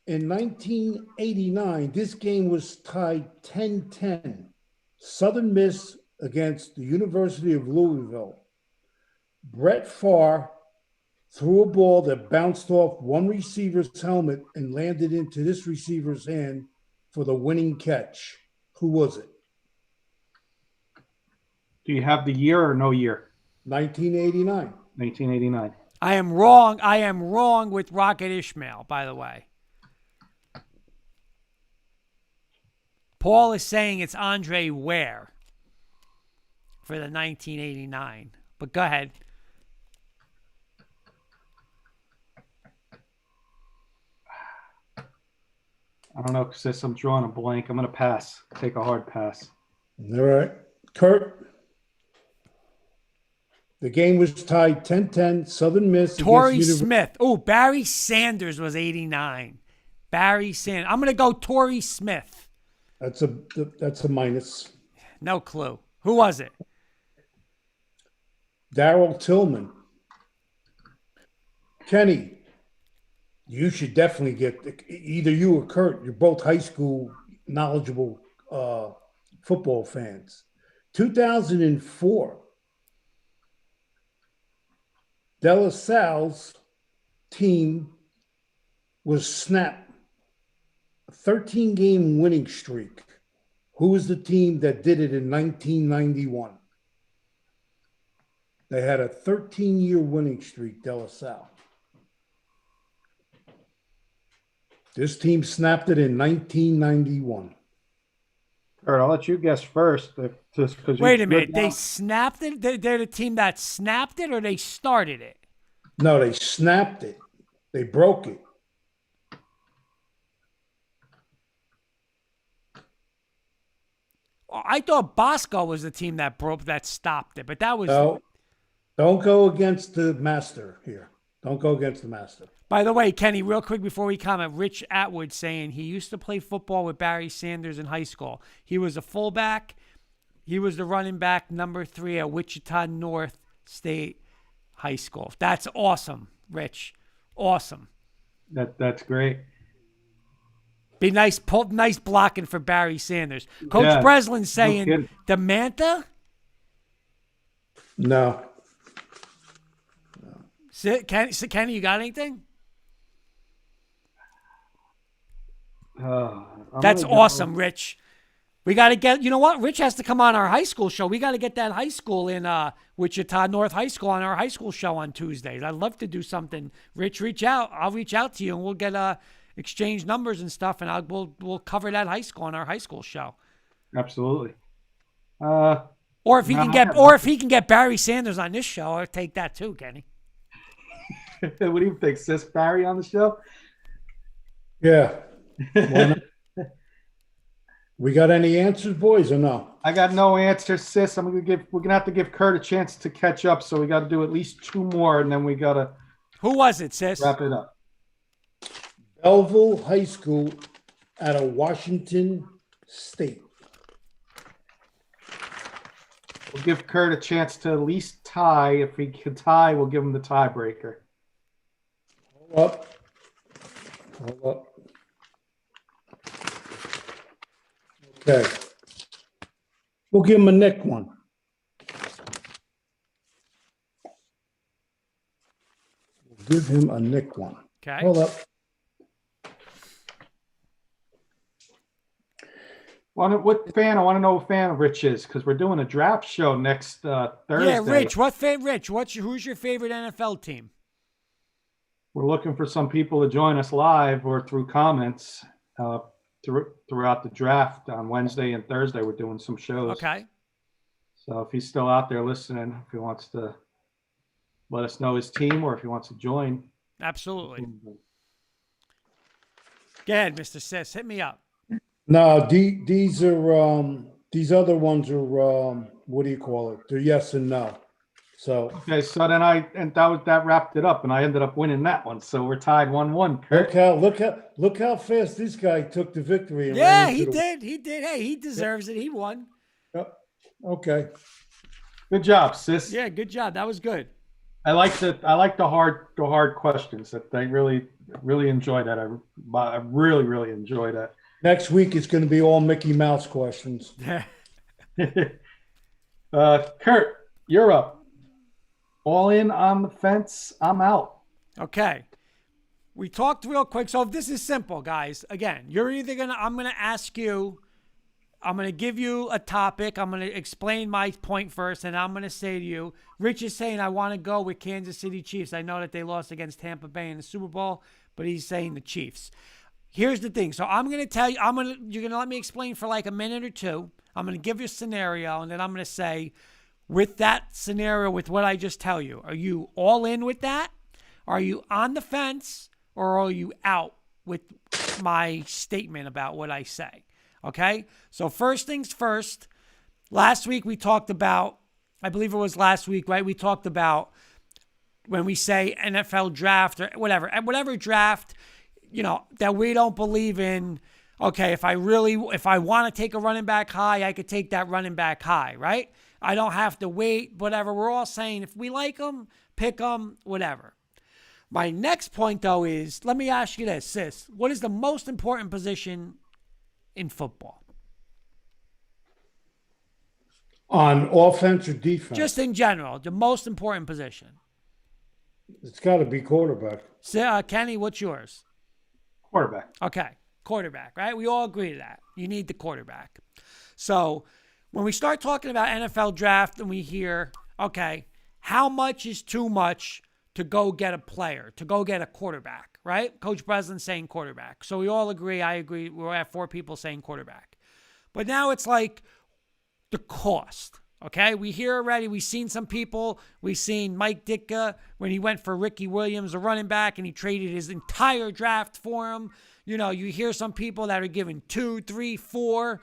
in 1989, this game was tied 10-10. Southern Miss against the University of Louisville. Brett Favre threw a ball that bounced off one receiver's helmet and landed into this receiver's hand for the winning catch. Who was it? Do you have the year or no year? 1989. 1989. I am wrong. I am wrong with Rocket Ishmael, by the way. Paul is saying it's Andre Ware for the 1989. But go ahead. I don't know, sis. I'm drawing a blank. I'm going to pass. Take a hard pass. All right. Kurt. The game was tied 10-10. Southern Miss. Torrey Smith. Oh, Barry Sanders was 89. Barry Sanders. I'm going to go Torrey Smith. That's a minus. No clue. Who was it? Darrell Tillman. Kenny, you should definitely get either you or Kurt. You're both high school knowledgeable football fans. 2004. De La Salle's team was snapped. A 13-game winning streak. Who was the team that did it in 1991? They had a 13-year winning streak, De La Salle. This team snapped it in 1991. All right, I'll let you guess first. Wait a minute. They snapped it? They're the team that snapped it or they started it? No, they snapped it. They broke it. I thought Bosco was the team that stopped it, but that was... No, don't go against the master here. Don't go against the master. By the way, Kenny, real quick before we comment, Rich Atwood saying he used to play football with Barry Sanders in high school. He was a fullback. He was the running back number 3 at Wichita North State High School. That's awesome, Rich. Awesome. That's great. Be nice blocking for Barry Sanders. Coach Breslin saying the Manta? No. Kenny, you got anything? That's awesome, Rich. We got to get, you know what? Rich has to come on our high school show. We got to get that high school in Wichita North High School on our high school show on Tuesdays. I'd love to do something. Rich, reach out. I'll reach out to you and we'll get exchange numbers and stuff, and we'll cover that high school on our high school show. Absolutely. Or if he can get Barry Sanders on this show, I'll take that too, Kenny. What do you think, sis? Barry on the show? Yeah. We got any answers, boys, or no? I got no answers, sis. We're gonna have to give Kurt a chance to catch up, so we got to do at least 2 more, and then we gotta. Who was it, sis? Wrap it up. Belleville High School out of Washington State. We'll give Kurt a chance to at least tie. If he can tie, we'll give him the tiebreaker. Hold up. Okay. We'll give him a Nick one. We'll give him a Nick one. Okay. Hold up. What fan? I want to know what fan Rich is, because we're doing a draft show next Thursday. Yeah, Rich. Who's your favorite NFL team? We're looking for some people to join us live or through comments throughout the draft on Wednesday and Thursday. We're doing some shows. Okay. So if he's still out there listening, if he wants to let us know his team or if he wants to join. Absolutely. Go ahead, Mr. Sis. Hit me up. No, these other ones are what do you call it? They're yes and no. So Okay, so then that wrapped it up, and I ended up winning that one. So we're tied 1-1. Kurt. look how fast this guy took the victory. And Yeah, ran into he the, did. He did. Hey, he deserves it. He won. Yep. Okay. Good job, sis. Yeah, good job. That was good. I like the hard questions. That they really enjoy that. I really enjoy that. Next week it's going to be all Mickey Mouse questions. Kurt, you're up. All in, on the fence. I'm out. Okay. We talked real quick. So this is simple, guys. Again, I'm going to ask you, I'm going to give you a topic. I'm going to explain my point first, and I'm going to say to you, Rich is saying I want to go with Kansas City Chiefs. I know that they lost against Tampa Bay in the Super Bowl, but he's saying the Chiefs. Here's the thing. So I'm going to tell you, you're going to let me explain for like a minute or two. I'm going to give you a scenario, and then I'm going to say, with that scenario, with what I just tell you, are you all in with that? Are you on the fence, or are you out with my statement about what I say? Okay? So first things first, last week we talked about, I believe it was last week, right? We talked about when we say NFL draft or whatever draft, that we don't believe in. Okay, if I want to take a running back high, I could take that running back high, right? I don't have to wait, whatever. We're all saying if we like them, pick them, whatever. My next point, though, is, let me ask you this, sis. What is the most important position in football? On offense or defense? Just in general, the most important position. It's got to be quarterback. So, Kenny, what's yours? Quarterback. Okay, quarterback, right? We all agree to that. You need the quarterback. So when we start talking about NFL draft and we hear, okay, how much is too much to go get a player, to go get a quarterback, right? Coach Breslin's saying quarterback. So we all agree. I agree. We're at 4 people saying quarterback. But now it's like the cost, okay? We hear already. We've seen some people. We've seen Mike Ditka when he went for Ricky Williams, a running back, and he traded his entire draft for him. You hear some people that are given 2, 3, 4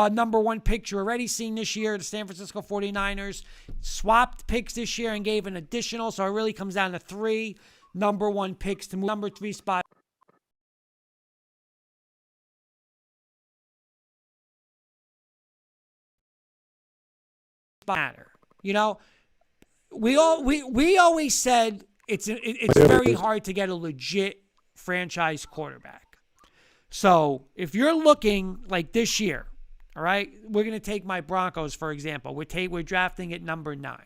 number 1 picks. You're already seeing this year, the San Francisco 49ers swapped picks this year and gave an additional. So it really comes down to 3 number 1 picks to move number 3 spot. Matter. We always said it's very hard to get a legit franchise quarterback. So if you're looking like this year, all right, we're going to take my Broncos, for example. We're drafting at number 9,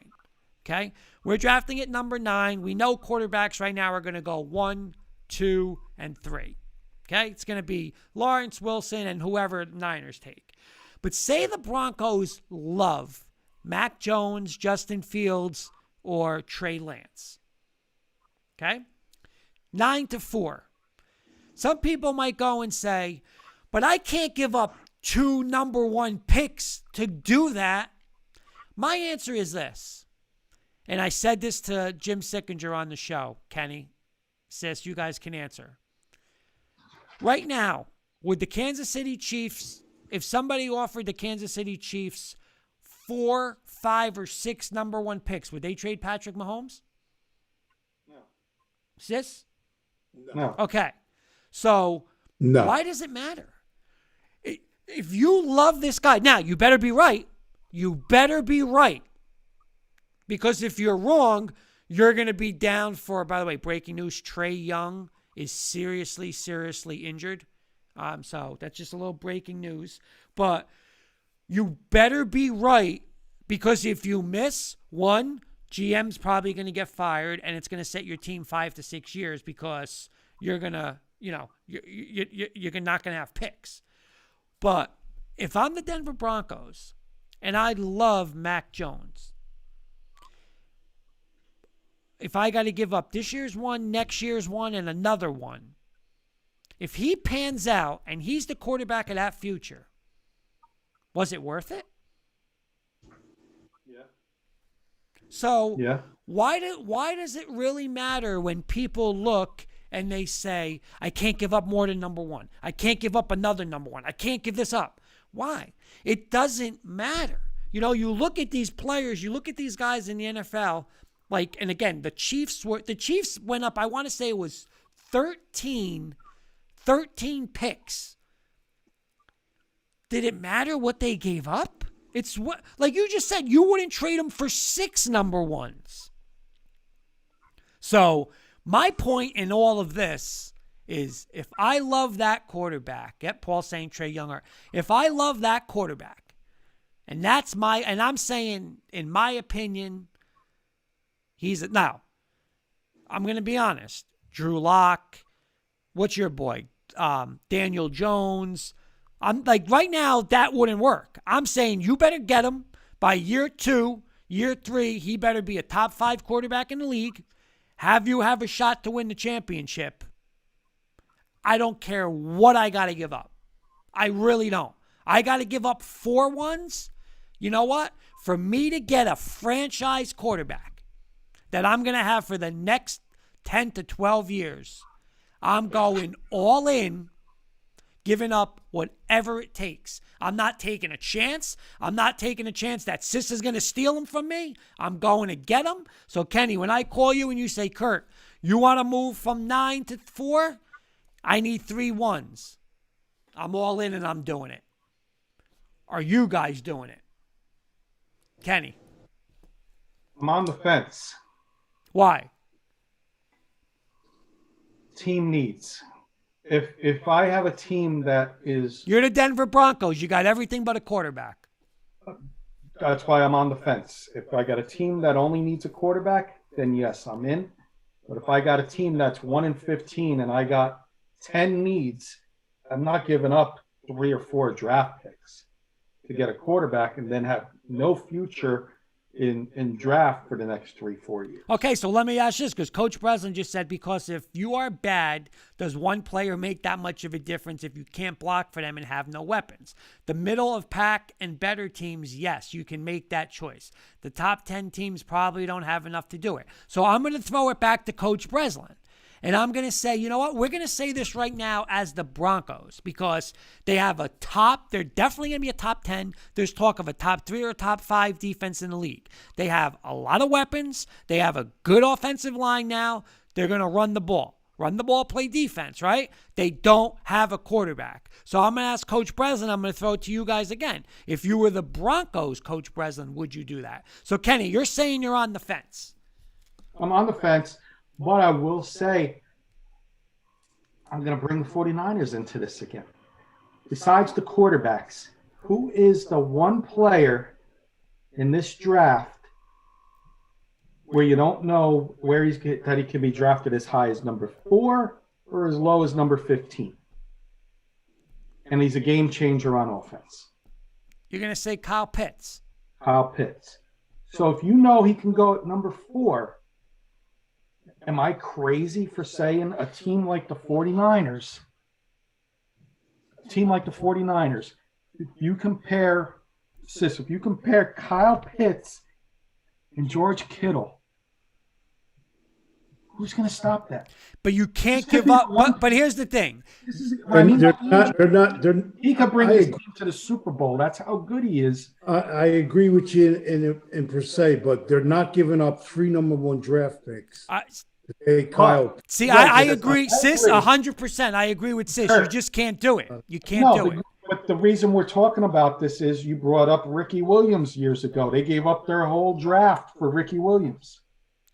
okay? We're drafting at number 9. We know quarterbacks right now are going to go 1, 2, and 3, okay? It's going to be Lawrence, Wilson, and whoever the Niners take. But say the Broncos love Mac Jones, Justin Fields, or Trey Lance, okay? 9-4. Some people might go and say, but I can't give up 2 number 1 picks to do that. My answer is this, and I said this to Jim Sickinger on the show, Kenny, sis, you guys can answer. Right now, would the Kansas City Chiefs, if somebody offered the Kansas City Chiefs 4, 5, or 6 number 1 picks, would they trade Patrick Mahomes? No. Sis? No. Okay. So No. Why does it matter? If you love this guy, now you better be right. You better be right. Because if you're wrong, you're going to be down for, by the way, breaking news, Trey Young is seriously injured. So that's just a little breaking news. But you better be right, because if you miss, one, GM's probably going to get fired, and it's going to set your team 5 to 6 years, because you're going to, you're not going to have picks. But if I'm the Denver Broncos and I love Mac Jones, if I got to give up this year's one, next year's one, and another one, if he pans out and he's the quarterback of that future, was it worth it? Yeah. So yeah. Why does it really matter when people look and they say, I can't give up more than number one. I can't give up another number one. I can't give this up. Why? It doesn't matter. You know, you look at these players, you look at these guys in the NFL, like, and again, the Chiefs went up, I want to say it was 13 picks. Did it matter what they gave up? It's what, like you just said, you wouldn't trade them for 6 number ones. So my point in all of this is, if I love that quarterback, Paul saying Trae Young, if I love that quarterback, and I'm saying, in my opinion, now, I'm going to be honest, Drew Lock, what's your boy? Daniel Jones. I'm like, right now, that wouldn't work. I'm saying you better get him by year 2, year 3. He better be a top 5 quarterback in the league. Have you have a shot to win the championship. I don't care what I got to give up. I really don't. I got to give up 4 ones. You know what? For me to get a franchise quarterback that I'm going to have for the next 10 to 12 years, I'm going all in, giving up whatever it takes. I'm not taking a chance. I'm not taking a chance that Sis is going to steal him from me. I'm going to get him. So, Kenny, when I call you and you say, Kurt, you want to move from 9 to 4? I need 3 ones. I'm all in and I'm doing it. Are you guys doing it? Kenny. I'm on the fence. Why? Team needs. If I have a team that is... You're the Denver Broncos. You got everything but a quarterback. That's why I'm on the fence. If I got a team that only needs a quarterback, then yes, I'm in. But if I got a team that's 1-15 and I got 10 needs, I'm not giving up 3 or 4 draft picks to get a quarterback and then have no future in draft for the next 3-4 years. Okay, so let me ask this, because Coach Breslin just said, because if you are bad, does one player make that much of a difference if you can't block for them and have no weapons? The middle of pack and better teams, yes, you can make that choice. The top 10 teams probably don't have enough to do it. So I'm going to throw it back to Coach Breslin. And I'm going to say, you know what? We're going to say this right now as the Broncos, because they have they're definitely going to be a top 10. There's talk of a top 3 or a top 5 defense in the league. They have a lot of weapons. They have a good offensive line now. They're going to run the ball. Run the ball, play defense, right? They don't have a quarterback. So I'm going to ask Coach Breslin, I'm going to throw it to you guys again. If you were the Broncos, Coach Breslin, would you do that? So, Kenny, you're saying you're on the fence. I'm on the fence. But I will say, I'm going to bring the 49ers into this again. Besides the quarterbacks, who is the one player in this draft where you don't know where that he can be drafted as high as number 4 or as low as number 15? And he's a game changer on offense. You're going to say Kyle Pitts. Kyle Pitts. So if you know he can go at number 4, am I crazy for saying a team like the 49ers, if you compare Kyle Pitts and George Kittle, who's going to stop that? But you can't give up. But here's the thing. He could bring his team to the Super Bowl. That's how good he is. I agree with you in per se, but they're not giving up 3 number 1 draft picks. Hey, Kyle. See, I agree, Sis, 100%. I agree with Sis. You just can't do it. You can't do it. But the reason we're talking about this is you brought up Ricky Williams years ago. They gave up their whole draft for Ricky Williams.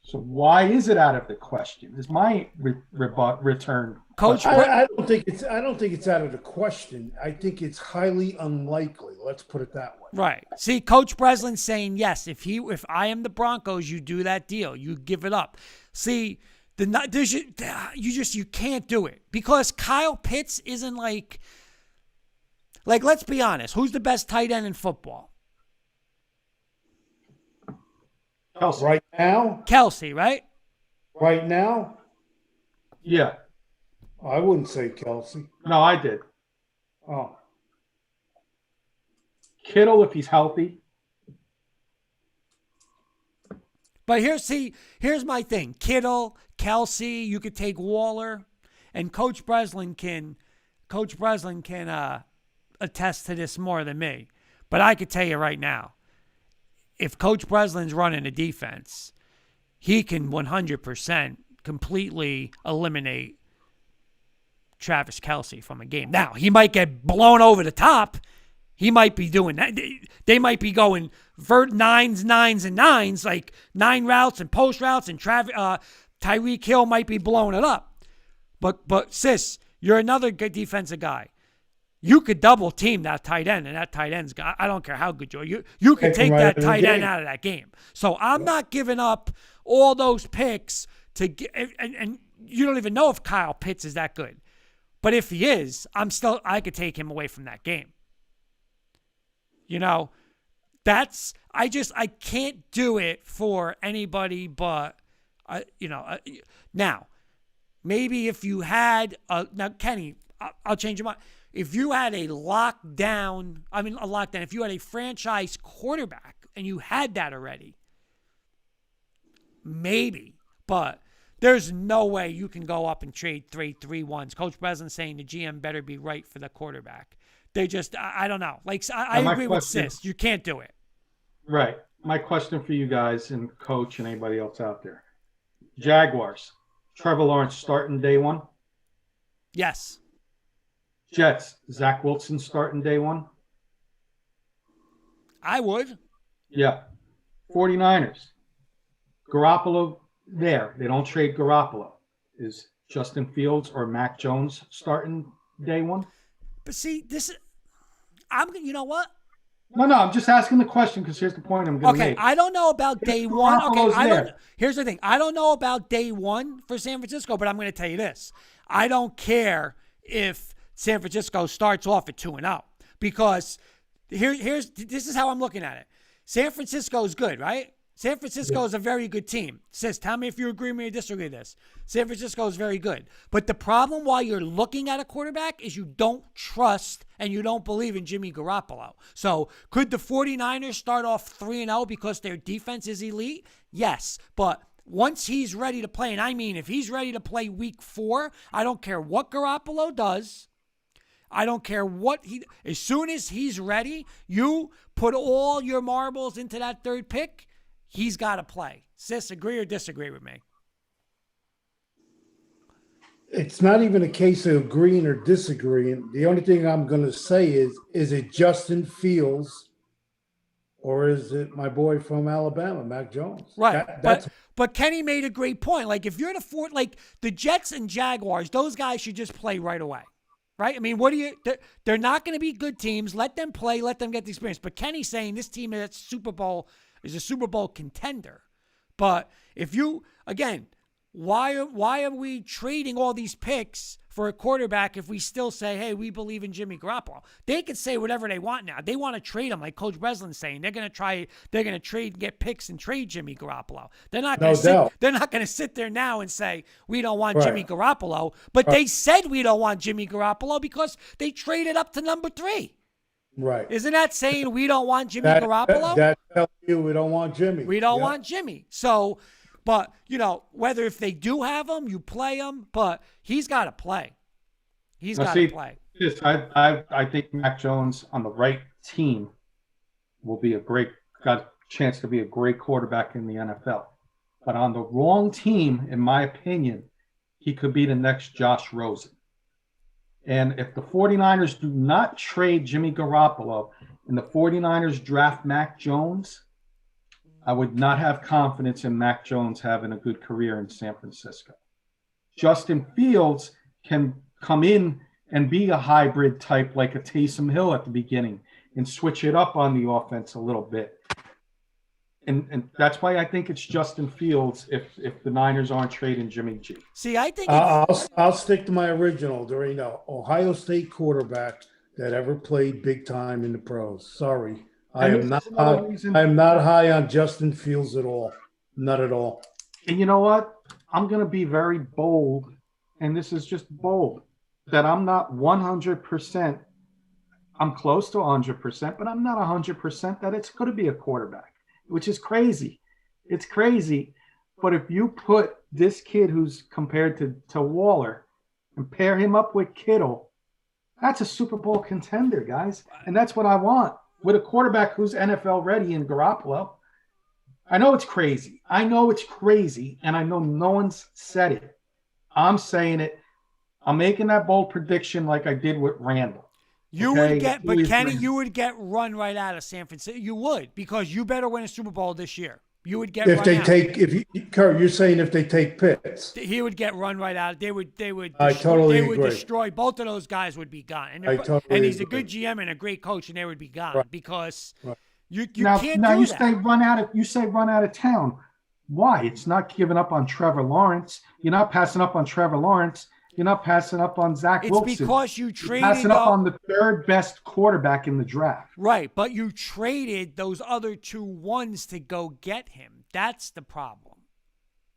So why is it out of the question? Is my return, Coach? I don't think it's out of the question. I think it's highly unlikely. Let's put it that way. Right. See, Coach Breslin's saying yes. If I am the Broncos, you do that deal. You give it up. See, you can't do it because Kyle Pitts isn't like let's be honest. Who's the best tight end in football? Kelsey. Right now? Kelsey, right? Right now? Yeah. I wouldn't say Kelsey. No, I did. Oh. Kittle, if he's healthy. But here's my thing. Kittle, Kelsey, you could take Waller. and Coach Breslin can attest to this more than me. But I could tell you right now, if Coach Breslin's running a defense, he can 100% completely eliminate Travis Kelce from a game. Now, he might get blown over the top. He might be doing that. They might be going nines, and nines, like 9 routes and post routes, and Tyreek Hill might be blowing it up. But sis, you're another good defensive guy. You could double team that tight end, and that tight end's got, I don't care how good you are. You could take that tight end out of that game. So I'm not giving up all those picks to get, and you don't even know if Kyle Pitts is that good. But if he is, I could take him away from that game. I can't do it for anybody but, now, maybe if you had, now Kenny, I'll change your mind. If you had if you had a franchise quarterback and you had that already, maybe, but there's no way you can go up and trade 3-3-1s. Coach Breslin saying the GM better be right for the quarterback. They just, I don't know. Like, I agree with Sis. You can't do it. Right. My question for you guys and Coach and anybody else out there. Jaguars, Trevor Lawrence starting day one? Yes. Jets, Zach Wilson starting day one? I would. Yeah. 49ers, Garoppolo there. They don't trade Garoppolo. Is Justin Fields or Mac Jones starting day one? But see, you know what? No, I'm just asking the question because here's the point I'm going to make. Okay, I don't know about day one. Okay, here's the thing. I don't know about day one for San Francisco, but I'm going to tell you this. I don't care if San Francisco starts off at 2-0 because this is how I'm looking at it. San Francisco is good, right? San Francisco is a very good team. Sis, tell me if you agree with me or disagree with this. San Francisco is very good. But the problem while you're looking at a quarterback is you don't trust and you don't believe in Jimmy Garoppolo. So could the 49ers start off 3-0 because their defense is elite? Yes. But once he's ready to play, and I mean if he's ready to play week 4, I don't care what Garoppolo does. I don't care as soon as he's ready, you put all your marbles into that third pick, he's got to play. Sis, agree or disagree with me? It's not even a case of agreeing or disagreeing. The only thing I'm going to say is it Justin Fields or is it my boy from Alabama, Mac Jones? Right. But Kenny made a great point. Like, if you're the Jets and Jaguars, those guys should just play right away. Right? I mean, they're not going to be good teams. Let them play. Let them get the experience. But Kenny's saying this team is a Super Bowl contender. But if you, again, why are we trading all these picks for a quarterback if we still say, hey, we believe in Jimmy Garoppolo? They can say whatever they want now. They want to trade him, like Coach Breslin's saying. They're going to trade, get picks and trade Jimmy Garoppolo. They're not going to sit there now and say, we don't want Jimmy Garoppolo. But they said we don't want Jimmy Garoppolo because they traded up to number 3. Right. Isn't that saying we don't want Jimmy Garoppolo? That tells you we don't want Jimmy. We don't want Jimmy. So, but, whether if they do have him, you play him, but he's got to play. He's got to play. I think Mac Jones on the right team will got a chance to be a great quarterback in the NFL. But on the wrong team, in my opinion, he could be the next Josh Rosen. And if the 49ers do not trade Jimmy Garoppolo and the 49ers draft Mac Jones, I would not have confidence in Mac Jones having a good career in San Francisco. Justin Fields can come in and be a hybrid type like a Taysom Hill at the beginning and switch it up on the offense a little bit. And that's why I think it's Justin Fields if the Niners aren't trading Jimmy G. See, I think I'll stick to my original, Dorino. Ohio State quarterback that ever played big time in the pros. Sorry. I am not high on Justin Fields at all. Not at all. And you know what? I'm going to be very bold, and this is just bold, that I'm not 100%. I'm close to 100%, but I'm not 100% that it's going to be a quarterback, which is crazy. It's crazy. But if you put this kid who's compared to Waller, and pair him up with Kittle, that's a Super Bowl contender, guys. And that's what I want with a quarterback who's NFL ready in Garoppolo. I know it's crazy. And I know no one's said it. I'm saying it. I'm making that bold prediction like I did with Randall. You would get, but Kenny, you would get run right out of San Francisco. You would, because you better win a Super Bowl this year. You would get if they take Kurt, you're saying if they take Pitts, he would get run right out. They would. I totally would agree. Destroy both of those guys. Would be gone. And, and he's a good GM and a great coach, and they would be gone because you now, can't now do you that. say run out of town. Why? It's not giving up on Trevor Lawrence. You're not passing up on Trevor Lawrence. You're not passing up on Zach Wilson. It's because you traded You're passing up on the third best quarterback in the draft. Right, but you traded those other 2 ones to go get him. That's the problem.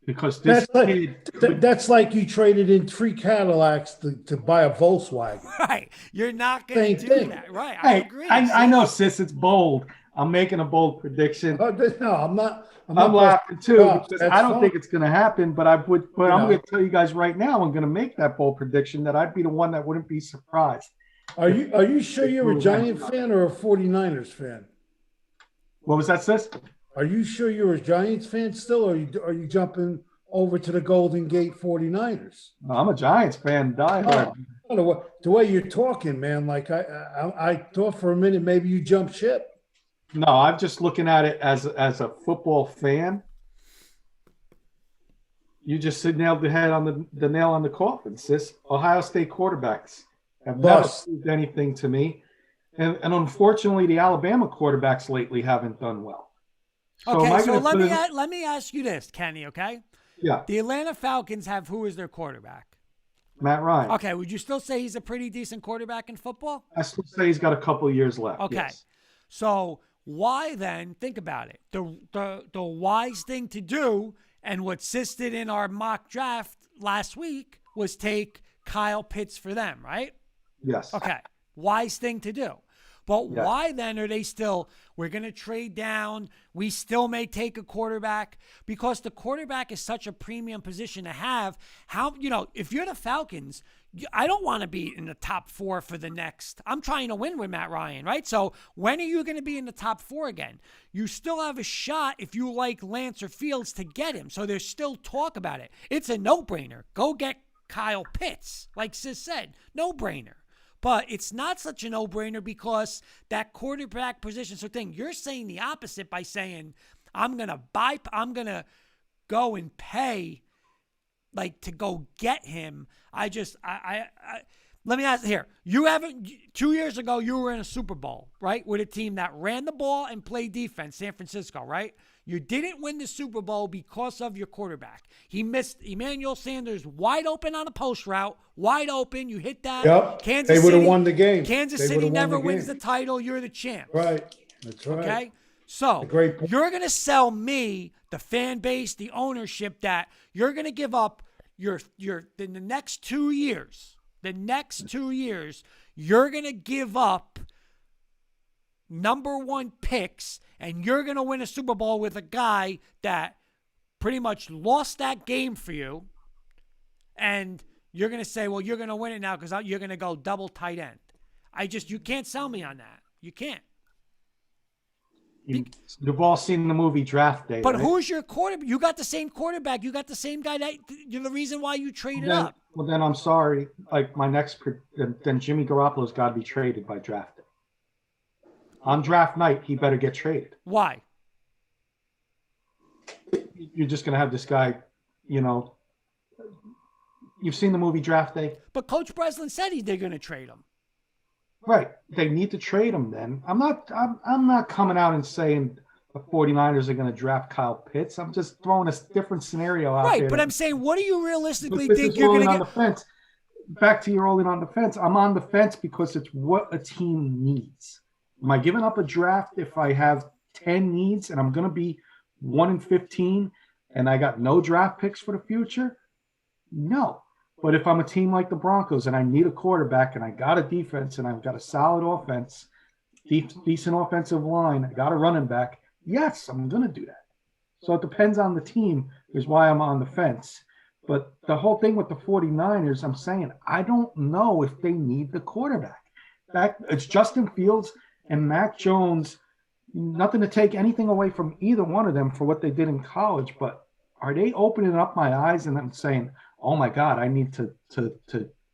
Because that's like you traded in 3 Cadillacs to buy a Volkswagen. Right. You're not going to do that. Right. I agree. I know, sis. It's bold. I'm making a bold prediction. No, I'm not. I'm laughing too because I don't think it's going to happen. But I'm going to tell you guys right now. I'm going to make that bold prediction that I'd be the one that wouldn't be surprised. Are you sure you're a Giant fan or a 49ers fan? What was that, sis? Are you sure you're a Giants fan still, or are you jumping over to the Golden Gate 49ers? No, I'm a Giants fan, diehard. The way you're talking, man, like I thought for a minute maybe you jumped ship. No, I'm just looking at it as a football fan. You just nailed the head on the nail on the coffin, sis. Ohio State quarterbacks have never proved anything to me. And unfortunately, the Alabama quarterbacks lately haven't done well. So let me ask you this, Kenny, okay? Yeah. The Atlanta Falcons have who is their quarterback? Matt Ryan. Okay, would you still say he's a pretty decent quarterback in football? I still say he's got a couple of years left. Okay. Yes. So why then, think about it, the wise thing to do, and what Sis did in our mock draft last week, was take Kyle Pitts for them, right? Yes. Okay. Wise thing to do. But why then are they still, we're going to trade down, we still may take a quarterback? Because the quarterback is such a premium position to have. How, if you're the Falcons, I don't want to be in the top 4 for the next. I'm trying to win with Matt Ryan, right? So when are you going to be in the top 4 again? You still have a shot if you like Lance or Fields to get him. So there's still talk about it. It's a no-brainer. Go get Kyle Pitts, like Sis said. No-brainer. But it's not such a no-brainer because that quarterback position. So you're saying the opposite by saying, I'm going to go and pay to go get him. Let me ask here. 2 years ago, you were in a Super Bowl, right? With a team that ran the ball and played defense, San Francisco, right? You didn't win the Super Bowl because of your quarterback. He missed Emmanuel Sanders wide open on a post route, wide open. You hit that. Yep. Kansas they would have won the game. Kansas City never wins the title. You're the champ. Right. That's right. Okay? So you're going to sell me, the fan base, the ownership, that you're going to give up in the next 2 years. The next 2 years, you're going to give up number 1 picks, and you're going to win a Super Bowl with a guy that pretty much lost that game for you, and you're going to say, well, you're going to win it now because you're going to go double tight end. You can't sell me on that. You can't. You've all seen the movie Draft Day. But right? who's your quarterback? You got the same quarterback. You got the same guy. You're the reason why you traded up. Well, then I'm sorry. Then Jimmy Garoppolo's got to be traded by draft day. On draft night, he better get traded. Why? You're just going to have this guy, you've seen the movie Draft Day? But Coach Breslin said they're going to trade him. Right. They need to trade him then. I'm not coming out and saying the 49ers are going to draft Kyle Pitts. I'm just throwing a different scenario out there. Right, but I'm saying, what do you realistically think you're going to get? The fence. Back to your rolling on the fence. I'm on the fence because it's what a team needs. Am I giving up a draft if I have 10 needs and I'm going to be 1-15 and I got no draft picks for the future? No. But if I'm a team like the Broncos and I need a quarterback and I got a defense and I've got a solid offense, decent offensive line, I got a running back, yes, I'm going to do that. So it depends on the team is why I'm on the fence. But the whole thing with the 49ers, I'm saying, I don't know if they need the quarterback. It's Justin Fields and Mac Jones. Nothing to take anything away from either one of them for what they did in college, but are they opening up my eyes and I'm saying, oh my God, I need to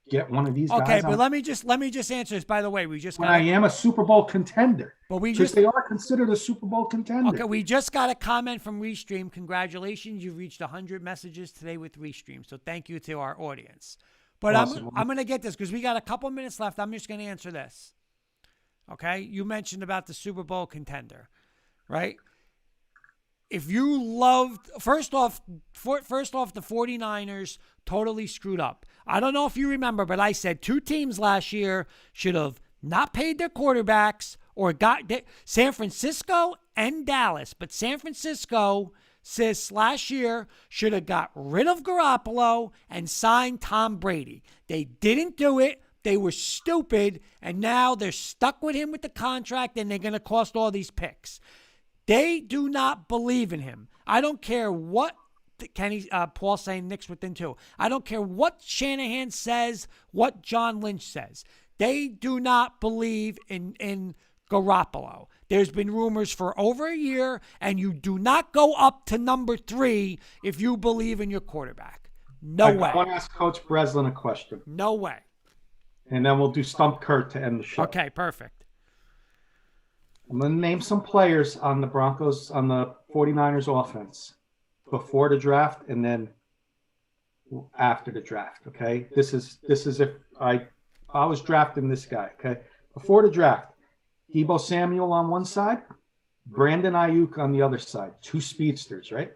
get one of these guys? Okay, but let me just answer this. By the way, I am a Super Bowl contender. But they are considered a Super Bowl contender. Okay, we just got a comment from Restream. Congratulations, you've reached 100 messages today with Restream. So thank you to our audience. But awesome. I'm going to get this because we got a couple minutes left. I'm just going to answer this. Okay, you mentioned about the Super Bowl contender, right? If you loved, first off, the 49ers totally screwed up. I don't know if you remember, but I said 2 teams last year should have not paid their quarterbacks or San Francisco and Dallas. But San Francisco, last year should have got rid of Garoppolo and signed Tom Brady. They didn't do it. They were stupid, and now they're stuck with him with the contract, and they're going to cost all these picks. They do not believe in him. I don't care what Paul saying Knicks within 2. I don't care what Shanahan says, what John Lynch says. They do not believe in Garoppolo. There's been rumors for over a year, and you do not go up to number 3 if you believe in your quarterback. No way. I want to ask Coach Breslin a question. No way. And then we'll do Stump Kurt to end the show. Okay, perfect. I'm going to name some players on the Broncos, on the 49ers offense before the draft and then after the draft, okay? This is if I was drafting this guy, okay? Before the draft, Deebo Samuel on one side, Brandon Ayuk on the other side. 2 speedsters, right?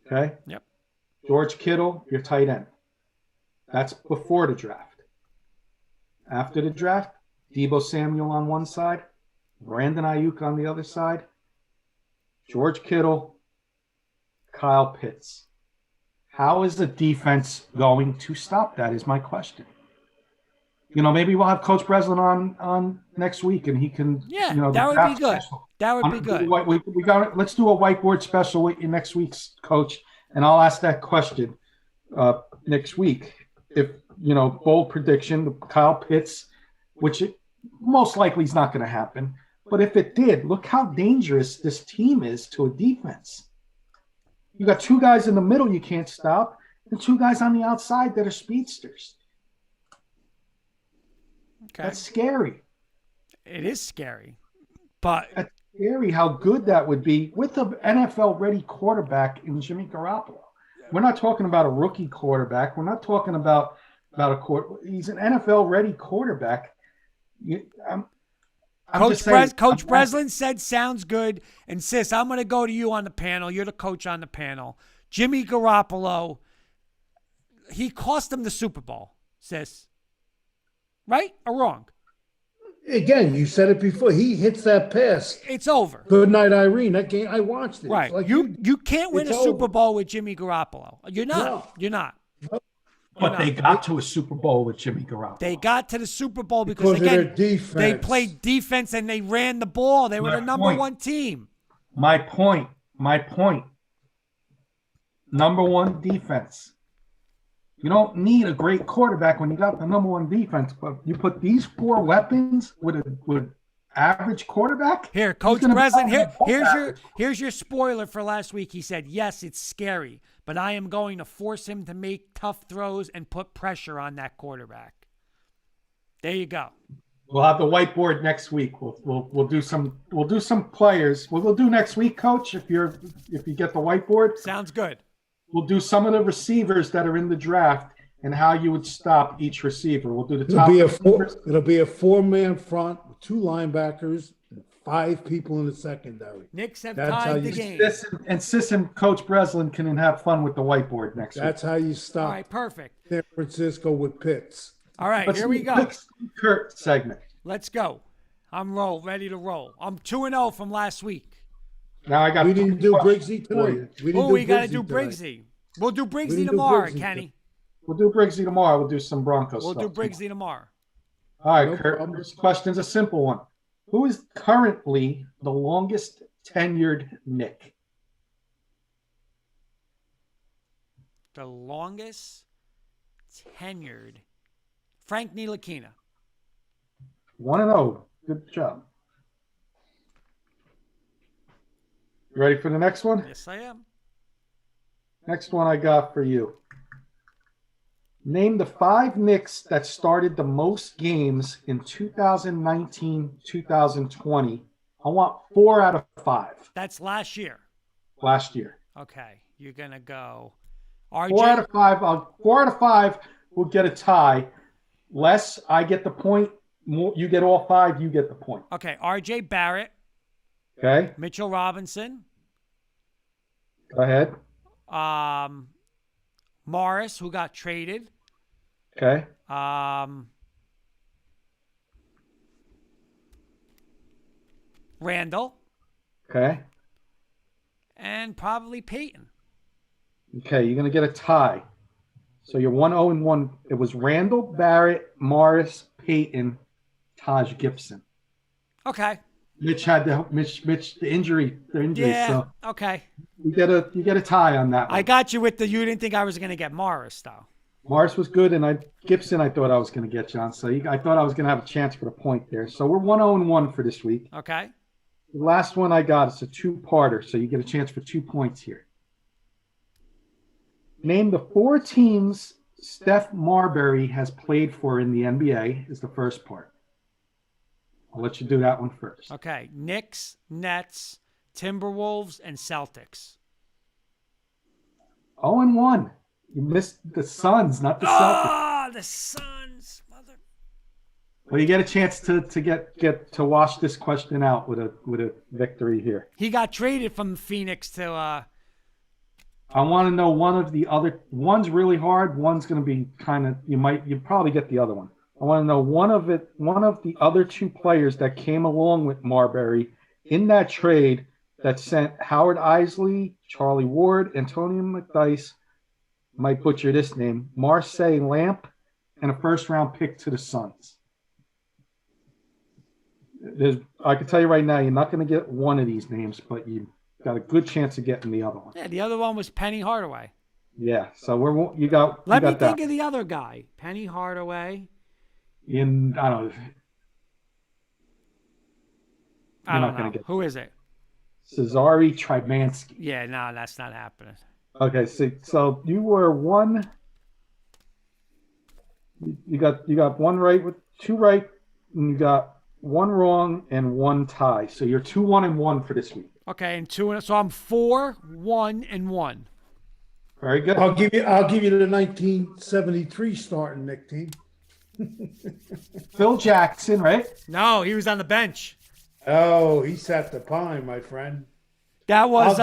Okay? Yep. George Kittle, your tight end. That's before the draft. After the draft, Deebo Samuel on one side, Brandon Ayuk on the other side, George Kittle, Kyle Pitts. How is the defense going to stop that is my question. Maybe we'll have Coach Breslin on next week, and he can. Yeah, that would be good. Special. That would be good. We got. Let's do a whiteboard special with you next week's coach, and I'll ask that question next week. If bold prediction, Kyle Pitts, which most likely is not going to happen, but if it did, look how dangerous this team is to a defense. You got 2 guys in the middle you can't stop, and 2 guys on the outside that are speedsters. Okay. That's scary. It is scary, but that's scary how good that would be with an NFL-ready quarterback in Jimmy Garoppolo. We're not talking about a rookie quarterback. We're not talking about he's an NFL-ready quarterback. Coach Breslin said sounds good. And sis, I'm going to go to you on the panel. You're the coach on the panel. Jimmy Garoppolo, he cost them the Super Bowl, sis. Right or wrong? Again, you said it before. He hits that pass. It's over. Good night, Irene. That game, I watched it. Right. Like you can't win a Super Bowl with Jimmy Garoppolo. You're not. No. You're not. No. But they got to a Super Bowl with Jimmy Garoppolo. They got to the Super Bowl because again, they played defense and they ran the ball. They were the number 1 team. My point. Number 1 defense. You don't need a great quarterback when you got the number 1 defense, but you put these 4 weapons with average quarterback. Here, Coach Breslin, here's your spoiler for last week. He said, yes, it's scary, but I am going to force him to make tough throws and put pressure on that quarterback. There you go. We'll have the whiteboard next week. We'll do some players. We'll do next week, Coach. If you get the whiteboard, sounds good. We'll do some of the receivers that are in the draft and how you would stop each receiver. We'll do the top. It'll be a 4-man front with 2 linebackers and 5 people in the secondary. Knicks have tied the game. Sis and Coach Breslin can have fun with the whiteboard next week. That's how you stop. All right, perfect. San Francisco with Pitts. All right, here we go. Kurt segment. Let's go. I'm ready to roll. I'm 2-0 from last week. Now we didn't do Briggsy tonight. We got to do Briggsy. We'll do Briggsy tomorrow, Kenny. We'll do Briggsy tomorrow. We'll do some Broncos stuff. We'll do Briggsy tomorrow. All right, Kurt. This question's a simple one. Who is currently the longest tenured Knick? the longest tenured Frank Ntilikina. 1-0. Good job. You ready for the next one? Yes, I am. Next one I got for you. Name the 5 Knicks that started the most games in 2019-2020. I want 4 out of 5. That's last year. Last year. Okay, you're gonna go. RJ. 4 out of 5. 4 out of 5 will get a tie. Less, I get the point. More, you get all 5. You get the point. Okay, RJ Barrett. Okay. Mitchell Robinson. Go ahead. Morris, who got traded. Okay. Randall. Okay. And probably Peyton. Okay, you're going to get a tie. So you're 1-0-1. It was Randall, Barrett, Morris, Peyton, Taj Gibson. Okay. Mitch had the injury. Yeah. So Okay. you get a tie on that one. I got you with the. You didn't think I was gonna get Morris though. Morris was good, and Gibson I thought I was going to get, John. So I thought I was going to have a chance for the point there. So we're 1-0-1 for this week. Okay. The last one I got is a 2-parter, so you get a chance for 2 points here. Name the 4 teams Steph Marbury has played for in the NBA is the first part. I'll let you do that one first. Okay. Knicks, Nets, Timberwolves, and Celtics. 0-1. You missed the Suns, not the Celtics. Ah, the Suns, mother. Well, you get a chance to get to wash this question out with a victory here. He got traded from Phoenix to. I want to know one of the other. One's really hard. One's going to be kind of. You probably get the other one. I want to know one of the other 2 players that came along with Marbury in that trade that sent Howard Isley, Charlie Ward, Antonio McDyess, might butcher this name, Marseille Lamp, and a first-round pick to the Suns. I can tell you right now, you're not going to get one of these names, but you got a good chance of getting the other one. Yeah, the other one was Penny Hardaway. Yeah, so you got. Let you me got think that. of the other guy. Penny Hardaway. I don't know. I don't gonna know. get Who is it? Cesare Trimansky. Yeah, no, that's not happening. Okay, so you were 1. You got 1 right with 2 right, and you got 1 wrong and 1 tie. So you're 2-1-1 for this week. Okay, and 2, so I'm 4-1-1. Very good. I'll give you the 1973 starting Nick team. Phil Jackson, right? No, he was on the bench. Oh, he sat the pine, my friend. That was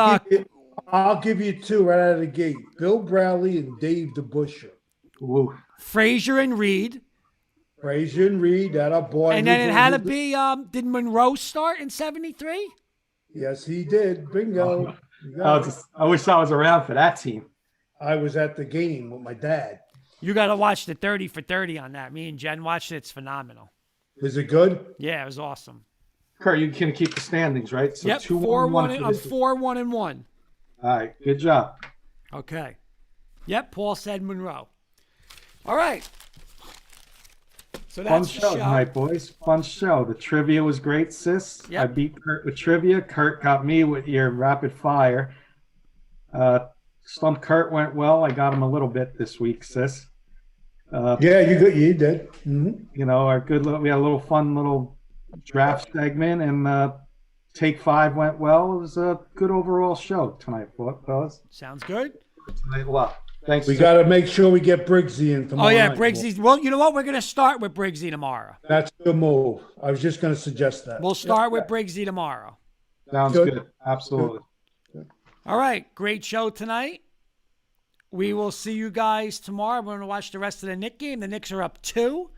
I'll give you 2 right out of the gate. Bill Bradley and Dave DeBuscher. Ooh. Frazier and Reed. Frazier and Reed, that our boy. And then it had to be, did Monroe start in 73? Yes, he did. Bingo. I wish I was around for that team. I was at the game with my dad. You got to watch the 30 for 30 on that. Me and Jen watched it. It's phenomenal. Is it good? Yeah, it was awesome. Kurt, you can keep the standings, right? So Yep, 2-1-1. I'm 4-1-1. All right, good job. Okay. Yep, Paul said Monroe. All right. So Fun that's show the show. tonight, boys. Fun show. The trivia was great, sis. Yep. I beat Kurt with trivia. Kurt got me with your rapid fire. Stump Kurt went well. I got him a little bit this week, sis. Yeah, you did. Mm-hmm. You know, we had a little fun little draft segment, and Take 5 went well. It was a good overall show tonight, fellas. Sounds good. Tonight a lot. Thanks. We got to make sure we get Briggsy in tomorrow. Oh, yeah, night. Briggsy. Well, you know what? We're going to start with Briggsy tomorrow. That's the move. I was just going to suggest that. We'll start with Briggsy tomorrow. Sounds good. Absolutely. All right. Great show tonight. We will see you guys tomorrow. We're going to watch the rest of the Knicks game. The Knicks are up 2.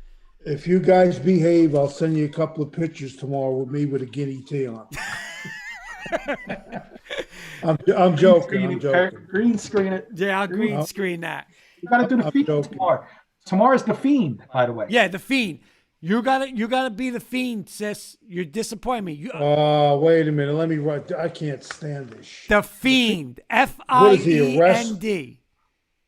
If you guys behave, I'll send you a couple of pictures tomorrow with me with a guinea tea on. I'm joking. I'm joking. Green screen it. Yeah, I'll green screen that. You got to do the I'm Fiend joking. tomorrow. Tomorrow's the Fiend, by the way. Yeah, the Fiend. You gotta be the Fiend, sis. You're disappointing me. Wait a minute. Let me write. I can't stand this shit. The Fiend. What is he, Fiend.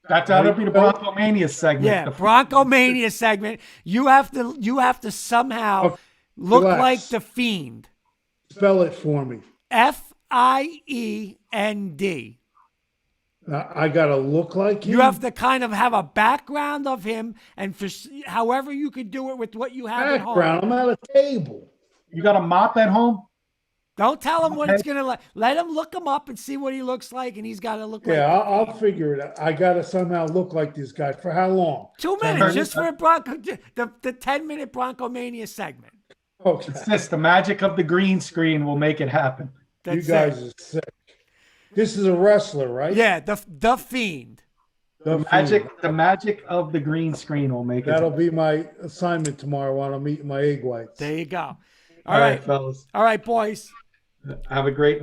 That'll be the Bronco Mania segment. Yeah, Bronco Mania segment. You have to somehow look relax. like the Fiend. Spell it for me. Fiend. I gotta look like him. You have to kind of have a background of him, and for however you could do it with what you have at home. background. I'm at a table. You got a mop at home? Don't tell him what it's gonna like. Let him look him up and see what he looks like, and he's got to look like. Yeah, I'll figure it out. I gotta somehow look like this guy. For how long? 2 minutes, just for a Bronco, the 10-minute Bronco Mania segment. Okay. It's just the magic of the green screen will make it happen. You guys are sick. This is a wrestler, right? Yeah, the Fiend. The magic of the green screen will make it. That'll be my assignment tomorrow while I'm eating my egg whites. There you go. All right, fellas. All right, boys. Have a great night.